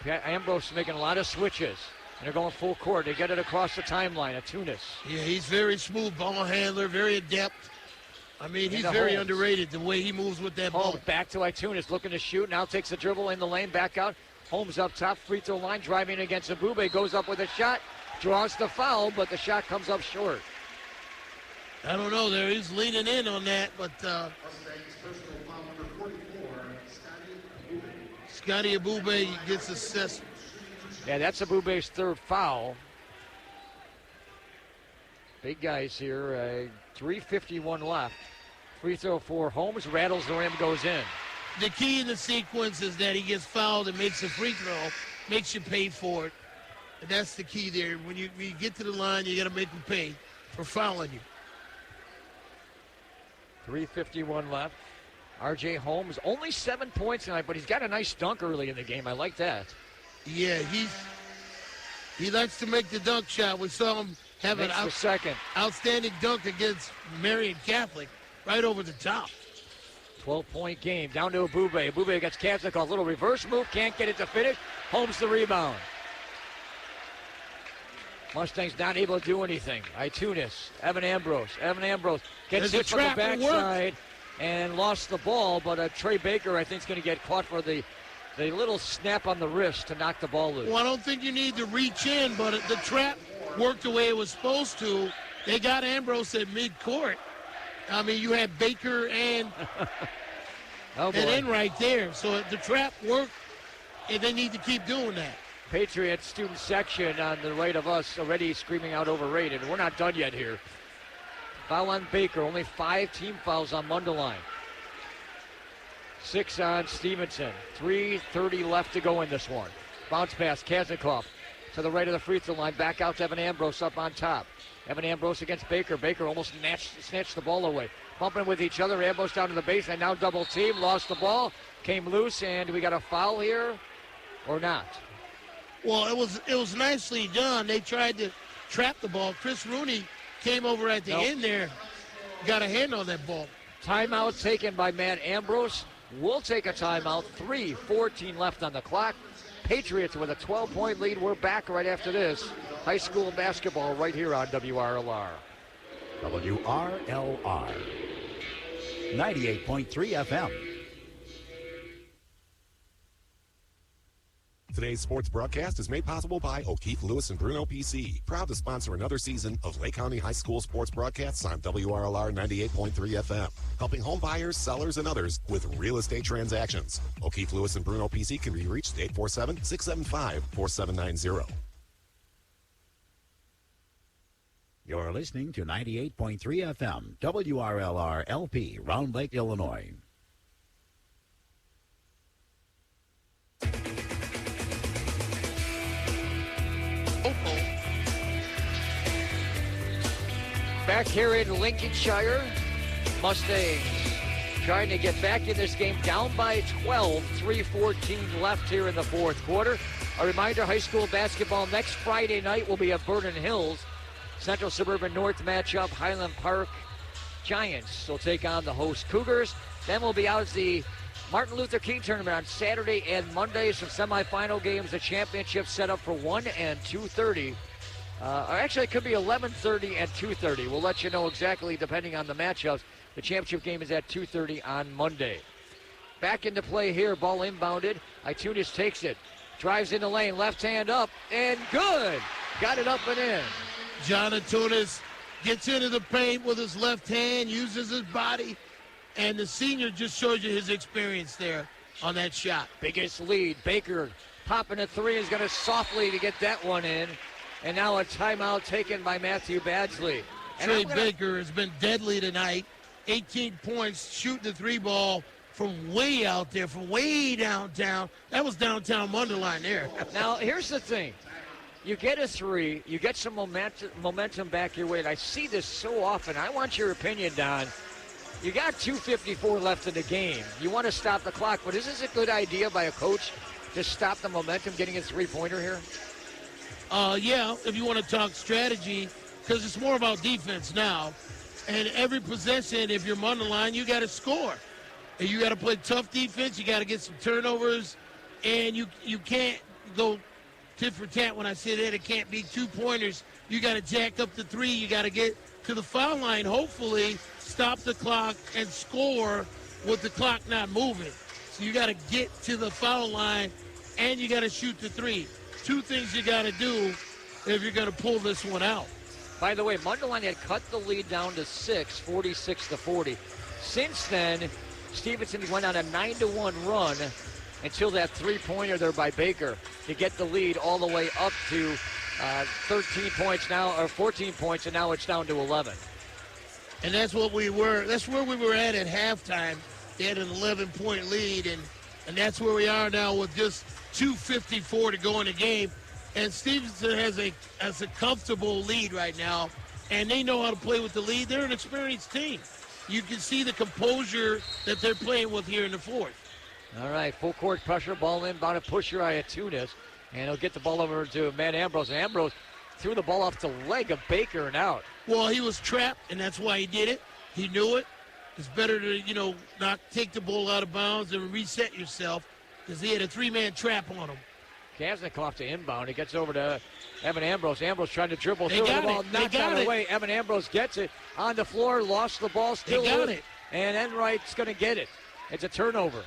[SPEAKER 1] Ambrose making a lot of switches. And they're going full court. They get it across the timeline at Tunis.
[SPEAKER 2] Yeah, he's very smooth ball handler, very adept. I mean, he's very underrated, the way he moves with that ball.
[SPEAKER 1] Back to Itunes, looking to shoot. Now takes the dribble in the lane, back out. Holmes up top, free throw line, driving against Abube. Goes up with a shot, draws the foul, but the shot comes up short.
[SPEAKER 2] I don't know there. He's leaning in on that, but Scotty Abube gets assessed.
[SPEAKER 1] Yeah, that's Abube's third foul. Big guys here. 3:51 left. Free throw for Holmes, rattles the rim, goes in.
[SPEAKER 2] The key in the sequence is that he gets fouled and makes a free throw, makes you pay for it. And that's the key there. When you get to the line, you got to make them pay for fouling you.
[SPEAKER 1] 3:51 left. R.J. Holmes, only 7 points tonight, but he's got a nice dunk early in the game. I like that.
[SPEAKER 2] Yeah, he likes to make the dunk shot. We saw him have an outstanding dunk against Marion Catholic right over the top.
[SPEAKER 1] 12-point game. Down to Abube. Abube gets Kazakov. Little reverse move. Can't get it to finish. Holmes the rebound. Mustangs not able to do anything. Itunis. Evan Ambrose. Evan Ambrose gets hit from the backside and lost the ball, but Trey Baker, I think, is going to get caught for the little snap on the wrist to knock the ball loose.
[SPEAKER 2] Well, I don't think you need to reach in, but the trap worked the way it was supposed to. They got Ambrose at midcourt. I mean, you had Baker and in right there. So the trap worked, and they need to keep doing that.
[SPEAKER 1] Patriot student section on the right of us already screaming out overrated. We're not done yet here. Foul on Baker. Only 5 team fouls on Mundelein. 6 on Stevenson. 3:30 left to go in this one. Bounce pass, Kazakov to the right of the free throw line. Back out to Evan Ambrose up on top. Evan Ambrose against Baker. Baker almost snatched the ball away. Bumping with each other. Ambrose down to the baseline. Now double team. Lost the ball. Came loose, and we got a foul here or not?
[SPEAKER 2] Well, it was nicely done. They tried to trap the ball. Chris Rooney came over at the end there. Got a hand on that ball.
[SPEAKER 1] Timeout taken by Matt Ambrose. We'll take a timeout. 3:14 left on the clock. Patriots with a 12-point lead. We're back right after this. High school basketball right here on WRLR.
[SPEAKER 3] WRLR 98.3 FM.
[SPEAKER 12] Today's sports broadcast is made possible by O'Keefe, Lewis & Bruno PC. Proud to sponsor another season of Lake County High School sports broadcasts on WRLR 98.3 FM. Helping home buyers, sellers, and others with real estate transactions. O'Keefe, Lewis & Bruno PC can be reached at 847-675-4790.
[SPEAKER 3] You're listening to 98.3 FM, WRLR LP, Round Lake, Illinois.
[SPEAKER 1] Back here in Lincolnshire, Mustangs trying to get back in this game, down by 12, 3:14 left here in the fourth quarter. A reminder, high school basketball next Friday night will be at Vernon Hills. Central Suburban North matchup, Highland Park Giants will take on the host Cougars. Then we'll be out at the Martin Luther King tournament on Saturday and Monday. Some semifinal games, the championship set up for 1 and 2:30. Or actually, it could be 11:30 and 2:30. We'll let you know exactly depending on the matchups. The championship game is at 2:30 on Monday. Back into play here. Ball inbounded. Itunis takes it. Drives in the lane. Left hand up. And good. Got it up and in.
[SPEAKER 2] John Itunis gets into the paint with his left hand, uses his body, and the senior just shows you his experience there on that shot.
[SPEAKER 1] Biggest lead. Baker popping a three is going to softly to get that one in. And now a timeout taken by Matthew Badgley.
[SPEAKER 2] Trey Baker has been deadly tonight. 18 points, shooting the three ball from way out there, from way downtown. That was downtown Mundelein there.
[SPEAKER 1] Now, here's the thing. You get a three, you get some momentum back your way, and I see this so often. I want your opinion, Don. You got 2:54 left in the game. You want to stop the clock, but is this a good idea by a coach to stop the momentum getting a three-pointer here?
[SPEAKER 2] Yeah, if you want to talk strategy, because it's more about defense now. And every possession, if you're Mundelein, you got to score. And you got to play tough defense. You got to get some turnovers. And you can't go tit for tat when I say that. It can't be 2-pointers. You got to jack up the three. You got to get to the foul line, hopefully stop the clock and score with the clock not moving. So you got to get to the foul line, and you got to shoot the three. 2 things you got to do if you're going to pull this one out.
[SPEAKER 1] By the way, Mundelein had cut the lead down to 6, 46-40. Since then, Stevenson went on a 9-1 run until that three-pointer there by Baker to get the lead all the way up to 13 points now, or 14 points, and now it's down to 11.
[SPEAKER 2] And that's what we were. That's where we were at halftime. They had an 11-point lead, and that's where we are now with just 2:54 to go in the game. And Stevenson has a comfortable lead right now and they know how to play with the lead. They're an experienced team. You can see the composure that they're playing with here in the fourth.
[SPEAKER 1] All right, full court pressure, ball inbound to Pusher Tunis, and he'll get the ball over to Matt Ambrose. And Ambrose threw the ball off the leg of Baker and out.
[SPEAKER 2] Well, he was trapped, and that's why he did it. He knew it. It's better to, not take the ball out of bounds and reset yourself, because he had a three-man trap on him.
[SPEAKER 1] Kazankoff to inbound. He gets over to Evan Ambrose. Ambrose trying to dribble through the ball,
[SPEAKER 2] They
[SPEAKER 1] knocked out of the way. Evan Ambrose gets it on the floor, lost the ball, still
[SPEAKER 2] They got
[SPEAKER 1] loose,
[SPEAKER 2] it.
[SPEAKER 1] and Enright's going to get it. It's a turnover.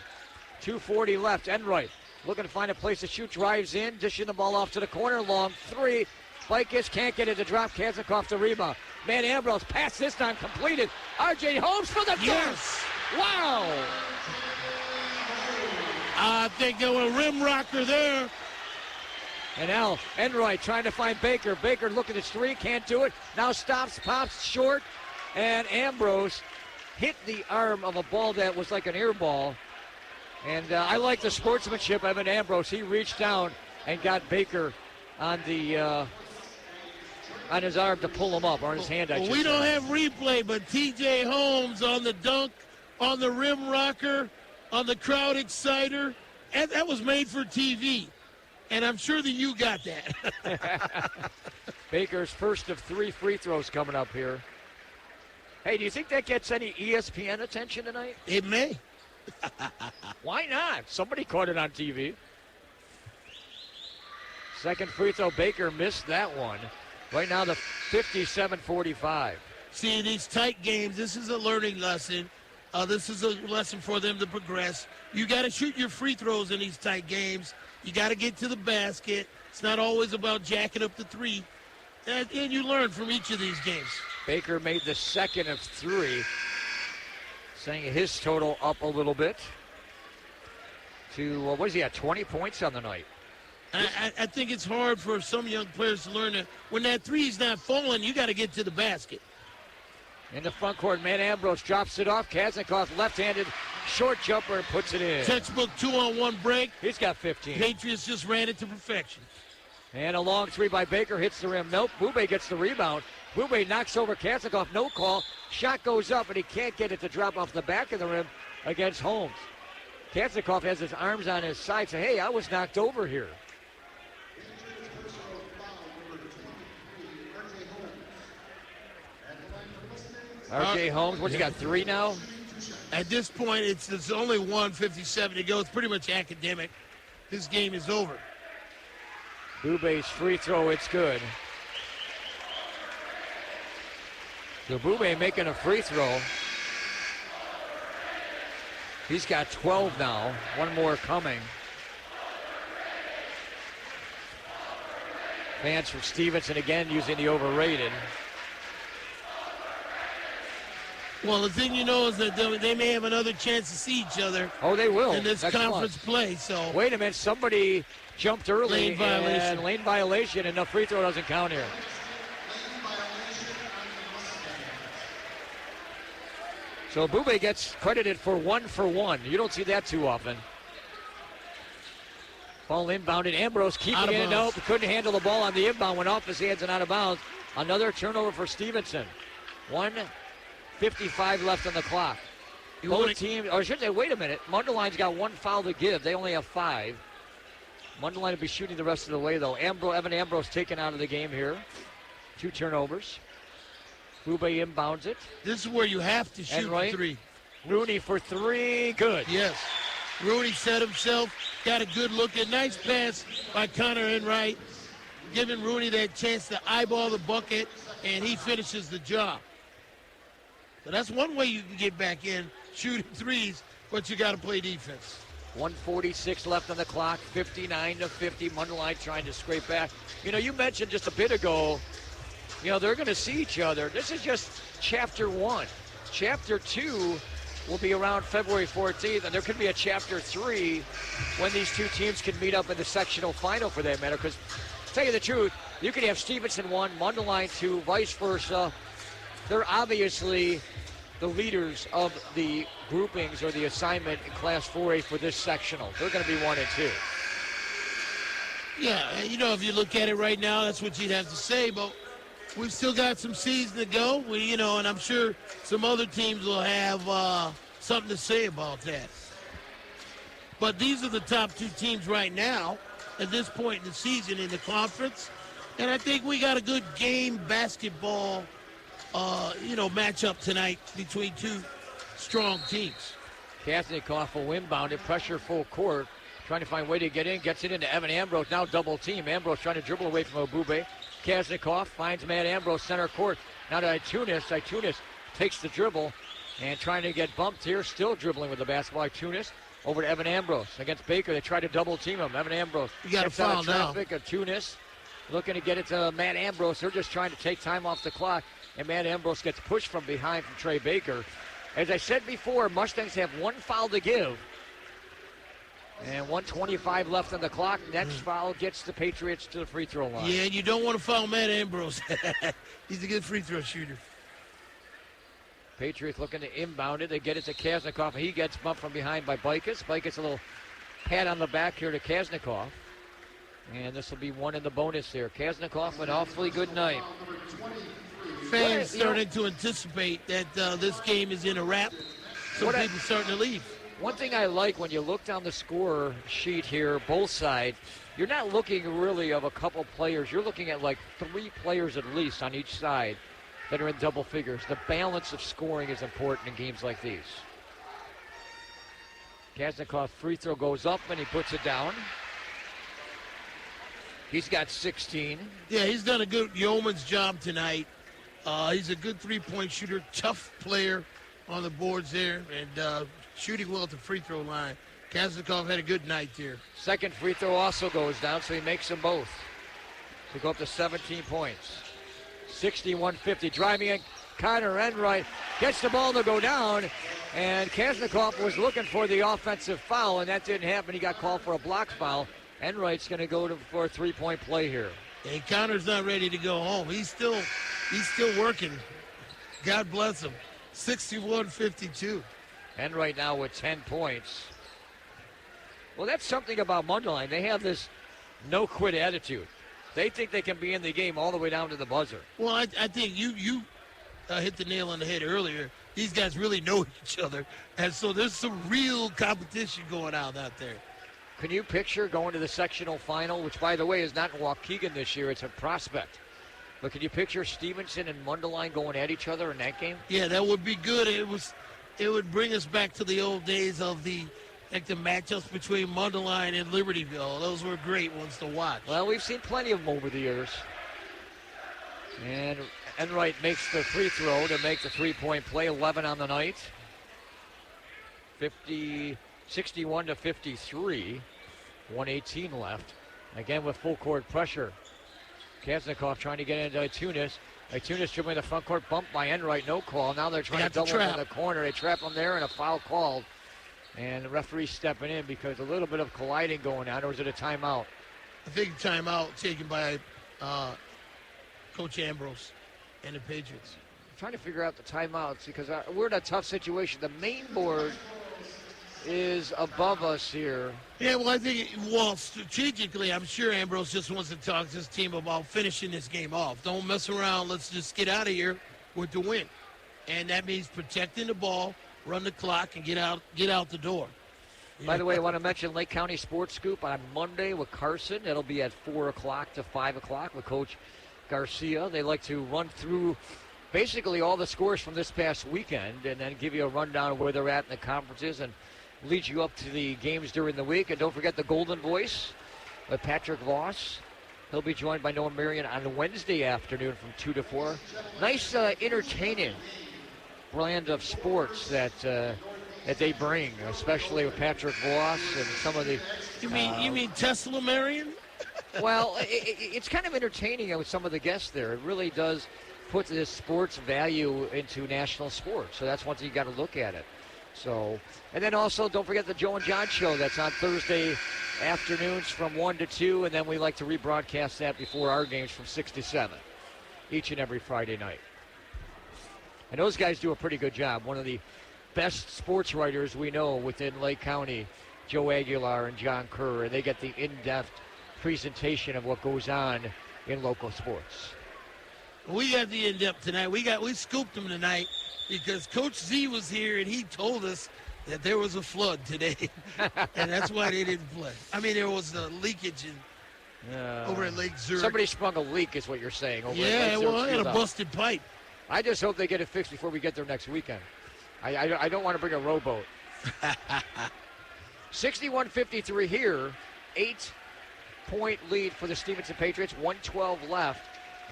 [SPEAKER 1] 2:40 left. Enright looking to find a place to shoot, drives in, dishing the ball off to the corner, long three. Bikis can't get it to drop. Kazankoff the rebound. Man Ambrose pass this time completed. R.J. Holmes for the dunk.
[SPEAKER 2] Yes.
[SPEAKER 1] Wow.
[SPEAKER 2] I think they were a rim rocker there.
[SPEAKER 1] And now Enright trying to find Baker. Baker looking at three, can't do it. Now stops, pops short, and Ambrose hit the arm of a ball that was like an air ball. And I like the sportsmanship of Evan Ambrose. He reached down and got Baker on the on his arm to pull him up, or on his hand, I should
[SPEAKER 2] We
[SPEAKER 1] say.
[SPEAKER 2] don't have replay, but T.J. Holmes on the dunk, on the rim rocker, on the crowd exciter. And that was made for TV. And I'm sure that you got that.
[SPEAKER 1] Baker's first of 3 free throws coming up here. Hey, do you think that gets any ESPN attention tonight?
[SPEAKER 2] It may.
[SPEAKER 1] Why not? Somebody caught it on TV. Second free throw, Baker missed that one. Right now, the 57-45.
[SPEAKER 2] See, these tight games, this is a learning lesson. This is a lesson for them to progress. You got to shoot your free throws in these tight games. You got to get to the basket. It's not always about jacking up the three. And you learn from each of these games.
[SPEAKER 1] Baker made the second of 3, saying his total up a little bit to, what is he at, 20 points on the night?
[SPEAKER 2] I think it's hard for some young players to learn that when that three's not falling, you got to get to the basket.
[SPEAKER 1] In the front court, man Ambrose drops it off. Kazankoff left-handed short jumper and puts it in.
[SPEAKER 2] Textbook 2-on-1 break.
[SPEAKER 1] He's got 15.
[SPEAKER 2] Patriots just ran it to perfection.
[SPEAKER 1] And a long three by Baker hits the rim. Nope, Boubé gets the rebound. Boubé knocks over Kazankoff, no call. Shot goes up, and he can't get it to drop off the back of the rim against Holmes. Kazankoff has his arms on his side, saying, hey, I was knocked over here. R.J. Holmes, what's he got, 3 now?
[SPEAKER 2] At this point, it's only 1:57 to go. It's pretty much academic. This game is over.
[SPEAKER 1] Boubé's free throw, it's good. So Boubé making a free throw. He's got 12 now. One more coming. Fans from Stevenson again using the overrated.
[SPEAKER 2] Well, the thing you know is that they may have another chance to see each other.
[SPEAKER 1] Oh, they will.
[SPEAKER 2] In this
[SPEAKER 1] Next
[SPEAKER 2] conference
[SPEAKER 1] month.
[SPEAKER 2] play. So
[SPEAKER 1] wait a minute, somebody jumped early.
[SPEAKER 2] Lane violation.
[SPEAKER 1] And lane violation, and the free throw doesn't count here. So Boubé gets credited for 1 for 1. You don't see that too often. Ball inbounded. Ambrose keeping it. Nope, couldn't handle the ball on the inbound. Went off his hands and out of bounds. Another turnover for Stevenson. 1:55 left on the clock. Both teams, or I should say, wait a minute. Mundelein's got 1 foul to give. They only have 5. Mundelein will be shooting the rest of the way, though. Evan Ambrose taken out of the game here. 2 turnovers. Boubé inbounds it.
[SPEAKER 2] This is where you have to shoot the three.
[SPEAKER 1] Rooney for 3. Good.
[SPEAKER 2] Yes. Rooney set himself. Got a good look at. Nice pass by Connor Enright. Giving Rooney that chance to eyeball the bucket, and he finishes the job. So that's one way you can get back in, shooting threes, but you got to play defense.
[SPEAKER 1] 1:46 left on the clock, 59-50. Mundelein trying to scrape back. You know, you mentioned just a bit ago, you know, they're going to see each other. This is just chapter 1. Chapter 2 will be around February 14th, and there could be a chapter 3 when these two teams can meet up in the sectional final for that matter. Because, to tell you the truth, you could have Stevenson 1, Mundelein 2, vice versa. They're obviously the leaders of the groupings or the assignment in Class 4A for this sectional. They're going to be 1 and 2.
[SPEAKER 2] Yeah, you know, if you look at it right now, that's what you'd have to say. But we've still got some season to go. And I'm sure some other teams will have something to say about that. But these are the top two teams right now at this point in the season in the conference. And I think we got a good game basketball, matchup tonight between two strong teams.
[SPEAKER 1] Kaznikoff will inbound it, pressure full court, trying to find a way to get in, gets it into Evan Ambrose, now double team. Ambrose trying to dribble away from Obube. Kaznikoff finds Matt Ambrose center court. Now to Itunis. Itunis takes the dribble and trying to get bumped here, still dribbling with the basketball. Itunis over to Evan Ambrose against Baker. They try to double team him. Evan Ambrose gets out of traffic. Itunis looking to get it to Matt Ambrose. They're just trying to take time off the clock, and Matt Ambrose gets pushed from behind from Trey Baker. As I said before, Mustangs have one foul to give. And 1:25 left on the clock. Next foul gets the Patriots to the free throw line.
[SPEAKER 2] Yeah, and you don't want to foul Matt Ambrose. He's a good free throw shooter.
[SPEAKER 1] Patriots looking to inbound it. They get it to Kaznikoff. He gets bumped from behind by Bikus. Bikus a little pat on the back here to Kaznikoff. And this will be one in the bonus here. Kaznikoff, an awfully good night.
[SPEAKER 2] Fans starting to anticipate that this game is in a wrap. Some people starting to leave.
[SPEAKER 1] One thing I like when you look down the score sheet here, both sides, you're not looking really of a couple players. You're looking at like 3 players at least on each side that are in double figures. The balance of scoring is important in games like these. Kaznikoff free throw goes up and he puts it down. He's got 16.
[SPEAKER 2] Yeah, he's done a good yeoman's job tonight. He's a good three-point shooter, tough player on the boards there, and shooting well at the free throw line. Kaznikoff had a good night there.
[SPEAKER 1] Second free throw also goes down, so he makes them both to go up to 17 points. 61-50. Driving in, Connor Enright gets the ball to go down, and Kaznikoff was looking for the offensive foul, and that didn't happen. He got called for a block foul. Enright's going to go for a three-point play here.
[SPEAKER 2] And Connor's not ready to go home. He's still working. God bless him. 61-52.
[SPEAKER 1] Enright now with 10 points. Well, that's something about Mundelein. They have this no-quit attitude. They think they can be in the game all the way down to the buzzer.
[SPEAKER 2] Well, I think you hit the nail on the head earlier. These guys really know each other, and so there's some real competition going on out there.
[SPEAKER 1] Can you picture going to the sectional final, which, by the way, is not in Waukegan this year. It's a Prospect. But can you picture Stevenson and Mundelein going at each other in that game?
[SPEAKER 2] Yeah, that would be good. It would bring us back to the old days of the matchups between Mundelein and Libertyville. Those were great ones to watch.
[SPEAKER 1] Well, we've seen plenty of them over the years. And Enright makes the free throw to make the three-point play, 11 on the night. 61-53, 1:18 left. Again with full court pressure. Kaznikoff trying to get into Itunis. Itunis dribbling the front court, bumped by Enright, no call. Now they're trying to double him in the corner. They trap him there and a foul called. And the referee stepping in because a little bit of colliding going on, or is it a timeout?
[SPEAKER 2] I think a timeout taken by Coach Ambrose and the Patriots.
[SPEAKER 1] I'm trying to figure out the timeouts because we're in a tough situation. The main board is above us here.
[SPEAKER 2] Yeah, well, I think, strategically, I'm sure Ambrose just wants to talk to his team about finishing this game off. Don't mess around. Let's just get out of here with the win. And that means protecting the ball, run the clock, and get out the door.
[SPEAKER 1] By the way, I want to mention Lake County Sports Scoop on Monday with Carson. It'll be at 4 o'clock to 5 o'clock with Coach Garcia. They like to run through basically all the scores from this past weekend and then give you a rundown of where they're at in the conferences and lead you up to the games during the week. And don't forget the Golden Voice with Patrick Voss. He'll be joined by Noah Marion on Wednesday afternoon from 2 to 4. Nice, entertaining brand of sports that they bring, especially with Patrick Voss and some of the...
[SPEAKER 2] You mean Tesla Marion?
[SPEAKER 1] Well, it's kind of entertaining with some of the guests there. It really does put this sports value into national sports. So that's one thing you got to look at it. So, and then also don't forget the Joe and John show that's on Thursday afternoons from 1 to 2, and then we like to rebroadcast that before our games from 6 to 7 each and every Friday night. And those guys do a pretty good job. One of the best sports writers we know within Lake County, Joe Aguilar and John Kerr, and they get the in-depth presentation of what goes on in local sports.
[SPEAKER 2] We got the in-depth tonight. We scooped them tonight because Coach Z was here and he told us that there was a flood today, and that's why they didn't play. I mean, there was a leakage over at Lake Zurich.
[SPEAKER 1] Somebody sprung a leak, is what you're saying. Over
[SPEAKER 2] yeah,
[SPEAKER 1] at Lake
[SPEAKER 2] well, I had a busted pipe.
[SPEAKER 1] I just hope they get it fixed before we get there next weekend. I don't want to bring a rowboat. 61-53 here. 8-point lead for the Stevenson Patriots. 1:12 left.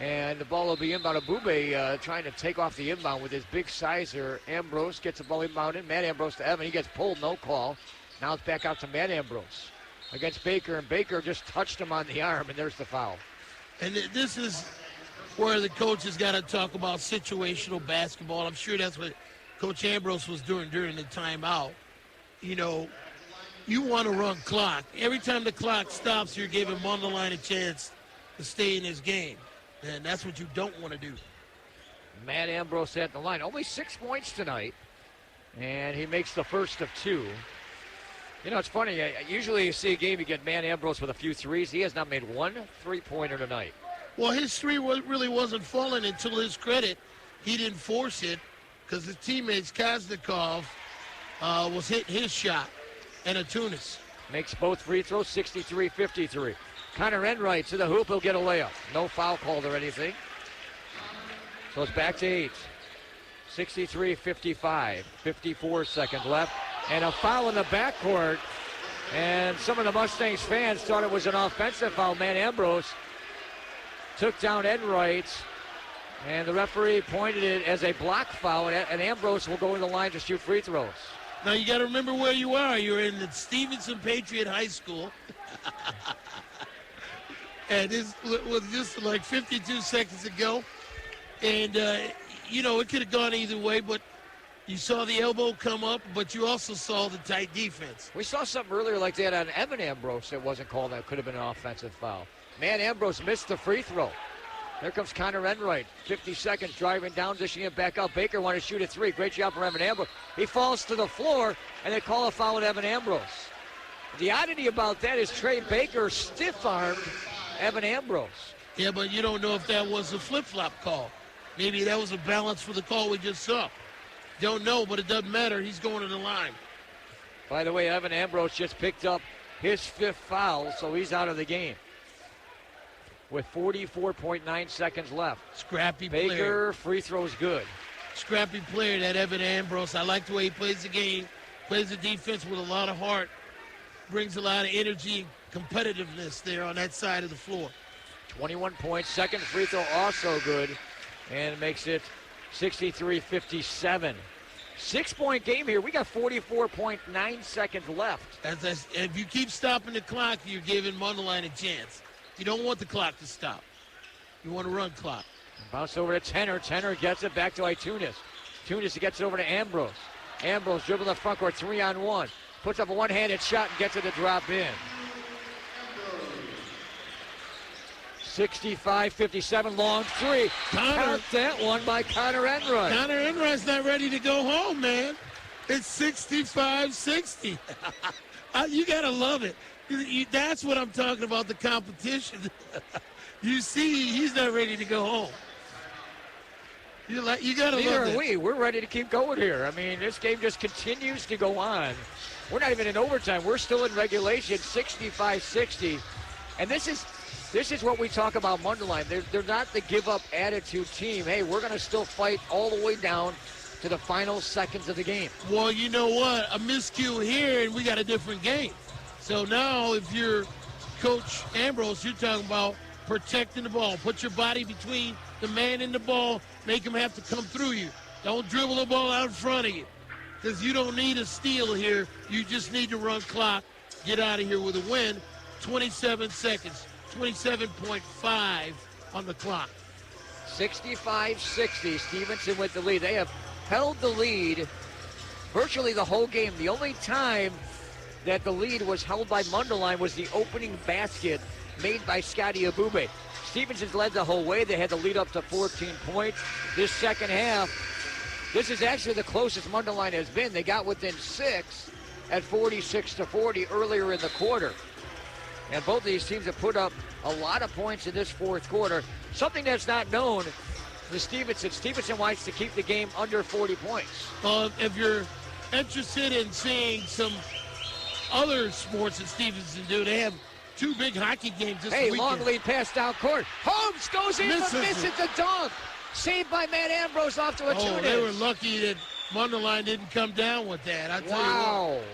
[SPEAKER 1] And the ball will be inbound. Abube trying to take off the inbound with his big sizer. Ambrose gets the ball inbounded. Matt Ambrose to Evan. He gets pulled, no call. Now it's back out to Matt Ambrose against Baker. And Baker just touched him on the arm, and there's the foul.
[SPEAKER 2] And this is where the coaches got to talk about situational basketball. I'm sure that's what Coach Ambrose was doing during the timeout. You know, you want to run clock. Every time the clock stops, you're giving Mundelein a chance to stay in this game. And that's what you don't want to do.
[SPEAKER 1] Matt Ambrose at the line. Only 6 points tonight. And he makes the first of 2. You know, it's funny. Usually you see a game, you get Matt Ambrose with a few threes. He has not made one three-pointer tonight.
[SPEAKER 2] Well, his three really wasn't falling until his credit. He didn't force it because his teammates, Kaznikov, was hitting his shot. And Atunis.
[SPEAKER 1] Makes both free throws, 63-53. Connor Enright to the hoop. He'll get a layup. No foul called or anything. So it's back to 8. 63-55. 54 seconds left. And a foul in the backcourt. And some of the Mustangs fans thought it was an offensive foul. Matt Ambrose took down Enright. And the referee pointed it as a block foul. And Ambrose will go to the line to shoot free throws.
[SPEAKER 2] Now you got to remember where you are. You're in the Stevenson Patriot High School. And this was just like 52 seconds ago. And, you know, it could have gone either way, but you saw the elbow come up, but you also saw the tight defense.
[SPEAKER 1] We saw something earlier like that on Evan Ambrose that wasn't called. That could have been an offensive foul. Man, Ambrose missed the free throw. There comes Connor Enright. 50 seconds driving down, dishing it back out. Baker wanted to shoot a 3. Great job for Evan Ambrose. He falls to the floor, and they call a foul on Evan Ambrose. The oddity about that is Trey Baker stiff-armed Evan Ambrose.
[SPEAKER 2] Yeah, but you don't know if that was a flip-flop call. Maybe that was a balance for the call we just saw. Don't know, but it doesn't matter. He's going to the line.
[SPEAKER 1] By the way, Evan Ambrose just picked up his 5th foul, so he's out of the game with 44.9 seconds left.
[SPEAKER 2] Scrappy
[SPEAKER 1] Baker,
[SPEAKER 2] player.
[SPEAKER 1] free throw's good.
[SPEAKER 2] Scrappy player, that Evan Ambrose. I like the way he plays the game, plays the defense with a lot of heart, brings a lot of energy and competitiveness there on that side of the floor.
[SPEAKER 1] 21 points, second free throw also good, and makes it 63-57. 6-point game here. We got 44.9 seconds left.
[SPEAKER 2] If you keep stopping the clock, you're giving Mundelein a chance. You don't want the clock to stop. You want to run clock.
[SPEAKER 1] Bounce over to Tenor. Tenor gets it back to Itunis. Itunis gets it over to Ambrose. Ambrose dribbling the front court, 3-on-1. Puts up a one-handed shot and gets it to drop in. 65-57, long 3. Count that one by Connor Enright.
[SPEAKER 2] Connor Enright's not ready to go home, man. It's 65-60. You got to love it. That's what I'm talking about, the competition. You see, he's not ready to go home. You got to love
[SPEAKER 1] Neither
[SPEAKER 2] it.
[SPEAKER 1] are we. We're ready to keep going here. I mean, this game just continues to go on. We're not even in overtime. We're still in regulation, 65-60. And this is what we talk about Mundelein. They're not the give-up attitude team. Hey, we're going to still fight all the way down to the final seconds of the game.
[SPEAKER 2] Well, you know what? A miscue here, and we got a different game. So now if you're Coach Ambrose, you're talking about protecting the ball. Put your body between the man and the ball. Make him have to come through you. Don't dribble the ball out in front of you because you don't need a steal here. You just need to run clock, get out of here with a win. 27 seconds, 27.5 on the clock.
[SPEAKER 1] 65-60, Stevenson with the lead. They have held the lead virtually the whole game. The only time that the lead was held by Mundelein was the opening basket made by Scotty Abube. Stevenson's led the whole way. They had the lead up to 14 points. This second half, this is actually the closest Mundelein has been. They got within 6 at 46-40 earlier in the quarter. And both of these teams have put up a lot of points in this fourth quarter. Something that's not known to Stevenson. Stevenson wants to keep the game under 40 points.
[SPEAKER 2] If you're interested in seeing some other sports that Stevenson do, they have 2 big hockey games this weekend.
[SPEAKER 1] Long lead pass down court. Holmes goes in, but misses the dunk. Saved by Matt Ambrose off to a Tunis.
[SPEAKER 2] They were lucky that Mundelein didn't come down with that. I tell you what.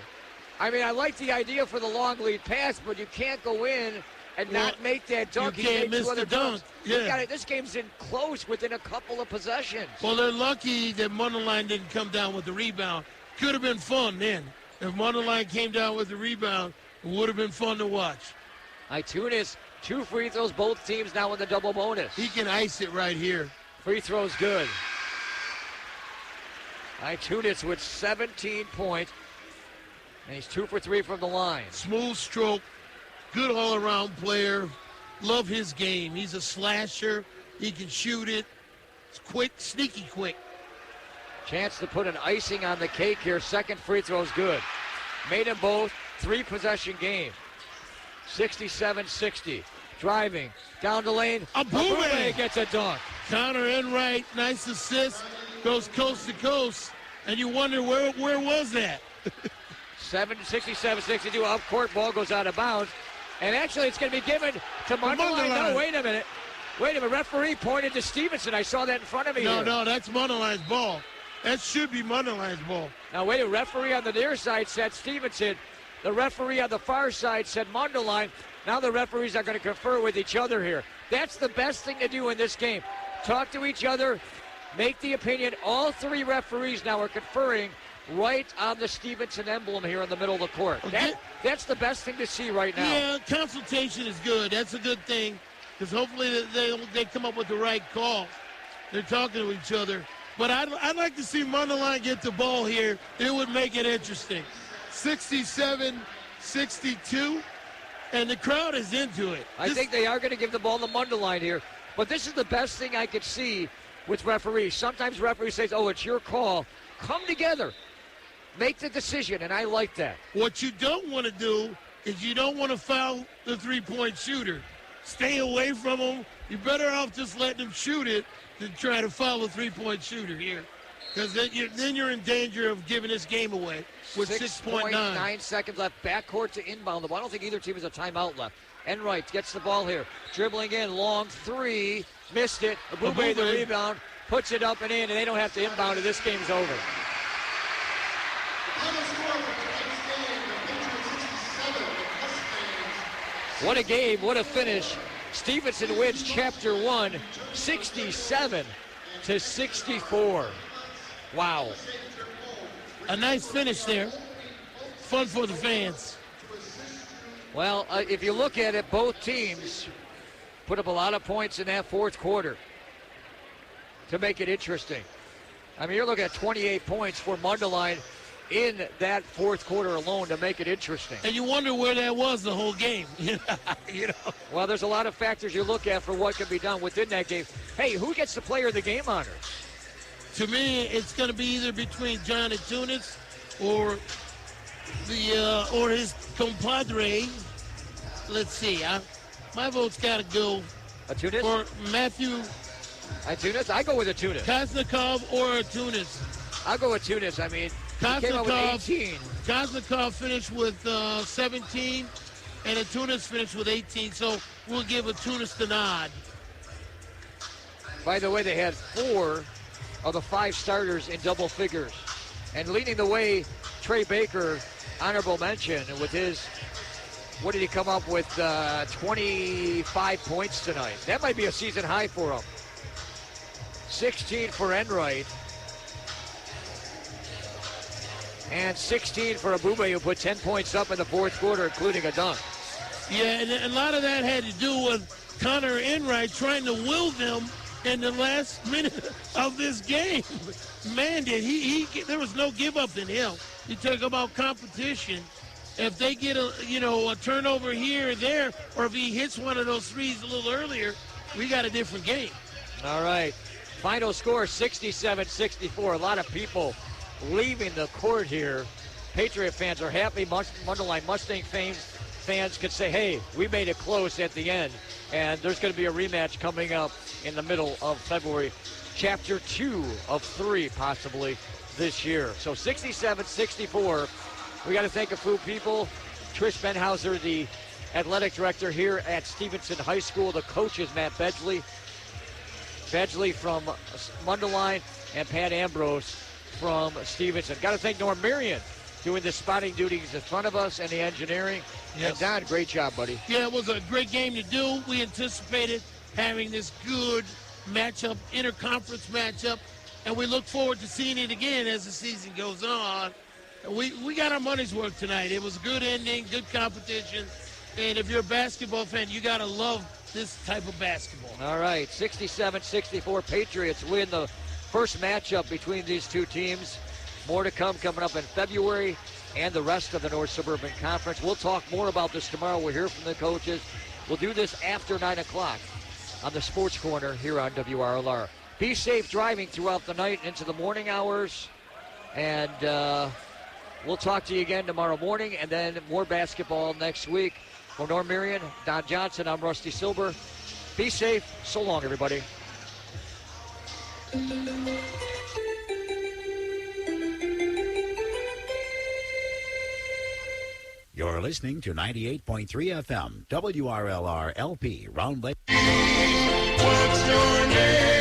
[SPEAKER 1] I mean, I like the idea for the long lead pass, but you can't go in and not make that dunk.
[SPEAKER 2] You can't miss the dunk. Yeah.
[SPEAKER 1] This game's in close within a couple of possessions.
[SPEAKER 2] Well, they're lucky that Mundelein didn't come down with the rebound. Could have been fun then. If Mundelein came down with the rebound, it would have been fun to watch.
[SPEAKER 1] Tunis, 2 free throws, both teams now in the double bonus.
[SPEAKER 2] He can ice it right here.
[SPEAKER 1] Free throws good. Tunis with 17 points, and he's 2 for 3 from the line.
[SPEAKER 2] Smooth stroke, good all-around player. Love his game. He's a slasher. He can shoot it. It's quick, sneaky quick.
[SPEAKER 1] Chance to put an icing on the cake here. Second free throw's good. Made them both. 3-possession game. 67-60. Driving down the lane.
[SPEAKER 2] Abume
[SPEAKER 1] gets a dunk.
[SPEAKER 2] Connor Enright, nice assist. Goes coast to coast. And you wonder where was that?
[SPEAKER 1] 67-62. Up court ball goes out of bounds. And actually it's going to be given to Mundelein. No, wait a minute. Referee pointed to Stevenson. I saw that in front of me.
[SPEAKER 2] No, that's Mundelein's ball. That should be Mundelein's ball.
[SPEAKER 1] Now, wait, a referee on the near side said Stevenson. The referee on the far side said Mundelein. Now the referees are going to confer with each other here. That's the best thing to do in this game. Talk to each other, make the opinion. All 3 referees now are conferring right on the Stevenson emblem here in the middle of the court. That's the best thing to see right now.
[SPEAKER 2] Yeah, consultation is good. That's a good thing because hopefully they come up with the right call. They're talking to each other. But I'd like to see Mundelein get the ball here. It would make it interesting. 67-62, and the crowd is into it.
[SPEAKER 1] I think they are going to give the ball to Mundelein here. But this is the best thing I could see with referees. Sometimes referees say, it's your call. Come together. Make the decision, and I like that.
[SPEAKER 2] What you don't want to do is you don't want to foul the three-point shooter. Stay away from him. You're better off just letting him shoot it than try to foul the three-point shooter here. Because then you're in danger of giving this game away with 6.9.
[SPEAKER 1] 6.9 seconds left. Backcourt to inbound the ball. I don't think either team has a timeout left. Enright gets the ball here. Dribbling in, long 3. Missed it. Abume the rebound. Puts it up and in, and they don't have to inbound it. This game's over. What a game. What a finish. Stevenson wins Chapter 1, 67-64. Wow.
[SPEAKER 2] A nice finish there. Fun for the fans.
[SPEAKER 1] Well, if you look at it, both teams put up a lot of points in that fourth quarter to make it interesting. I mean, you're looking at 28 points for Mundelein in that fourth quarter alone to make it interesting.
[SPEAKER 2] And you wonder where that was the whole game. You know.
[SPEAKER 1] Well, there's a lot of factors you look at for what can be done within that game. Hey, who gets the player of the game honors?
[SPEAKER 2] To me, it's going to be either between John Tunis or his compadre. Let's see. My vote's got to go
[SPEAKER 1] Tunis?
[SPEAKER 2] For Matthew.
[SPEAKER 1] Tunis? I go with Tunis.
[SPEAKER 2] Koznikov or Tunis.
[SPEAKER 1] I'll go with Tunis. I mean, he came out with 18.
[SPEAKER 2] Koznikov finished with 17, and Tunis finished with 18. So we'll give Tunis the nod.
[SPEAKER 1] By the way, they had 4 of the 5 starters in double figures. And leading the way, Trey Baker, honorable mention, with his, what did he come up with, 25 points tonight. That might be a season high for him. 16 for Enright. And 16 for Abume, who put 10 points up in the fourth quarter, including a dunk.
[SPEAKER 2] Yeah, and a lot of that had to do with Connor Enright trying to will them in the last minute of this game. Man, there was no give up in him. You talk about competition. If they get a turnover here or there, or if he hits one of those threes a little earlier, we got a different game.
[SPEAKER 1] All right. Final score, 67-64. A lot of people leaving the court here. Patriot fans are happy. Mundelein Mustang fans could say, hey, we made it close at the end. And there's going to be a rematch coming up in the middle of February. chapter 2 of 3 possibly this year. So 67-64. We got to thank a few people. Trish Benhauser, the athletic director here at Stevenson High School. The coaches, Matt Bedgley from Mundelein, and Pat Ambrose from Stevenson. Got to thank Norm Marion doing the spotting duties in front of us and the engineering.
[SPEAKER 2] Yes.
[SPEAKER 1] And Don, great job, buddy.
[SPEAKER 2] Yeah, it was a great game to do. We anticipated having this good matchup, interconference matchup, and we look forward to seeing it again as the season goes on. We got our money's worth tonight. It was a good ending, good competition, and if you're a basketball fan, you got to love this type of basketball.
[SPEAKER 1] All right, 67-64, Patriots win the first matchup between these two teams. More to come coming up in February and the rest of the North Suburban Conference. We'll talk more about this tomorrow. We'll hear from the coaches. We'll do this after 9 o'clock on the Sports Corner here on WRLR. Be safe driving throughout the night and into the morning hours. And we'll talk to you again tomorrow morning, and then more basketball next week. For Norm Marion, Don Johnson, I'm Rusty Silber. Be safe. So long, everybody.
[SPEAKER 3] You're listening to 98.3 FM, WRLR LP, Round Lake.
[SPEAKER 20] What's your name?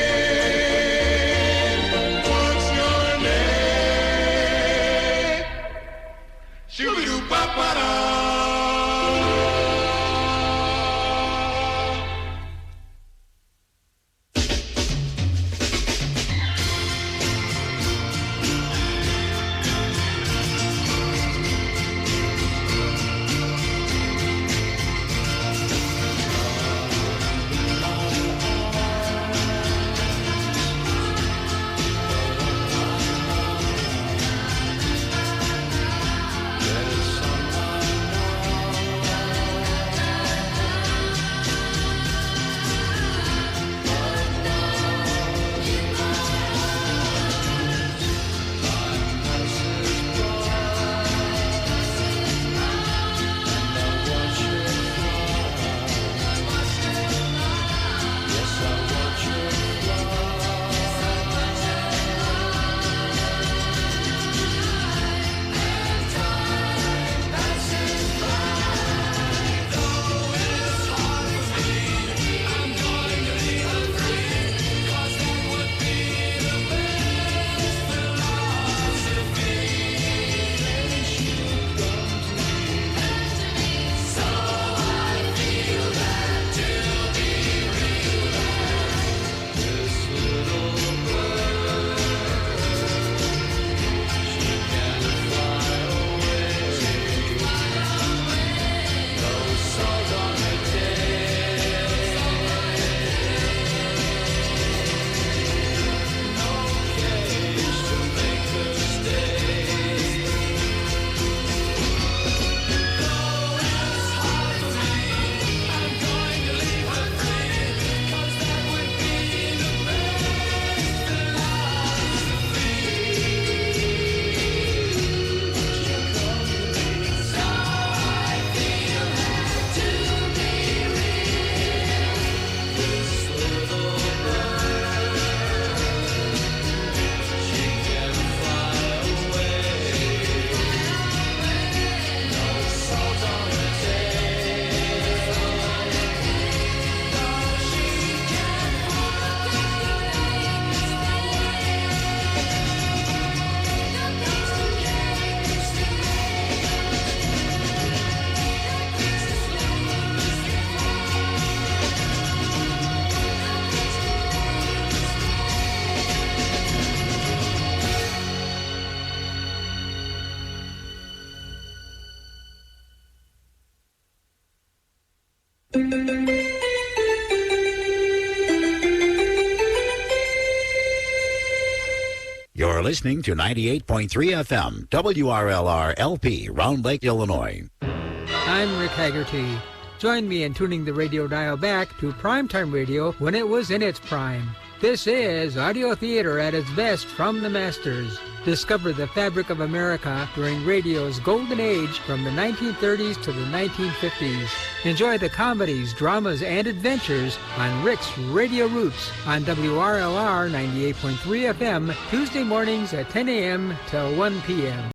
[SPEAKER 20] What's your name? Shoo-doo-ba-ba-da.
[SPEAKER 3] You're listening to 98.3 FM, WRLR LP, Round Lake, Illinois.
[SPEAKER 21] I'm Rick Haggerty. Join me in tuning the radio dial back to primetime radio when it was in its prime. This is audio theater at its best from the masters. Discover the fabric of America during radio's golden age from the 1930s to the 1950s. Enjoy the comedies, dramas, and adventures on Rick's Radio Roots on WRLR 98.3 FM, Tuesday mornings at 10 a.m. till 1 p.m.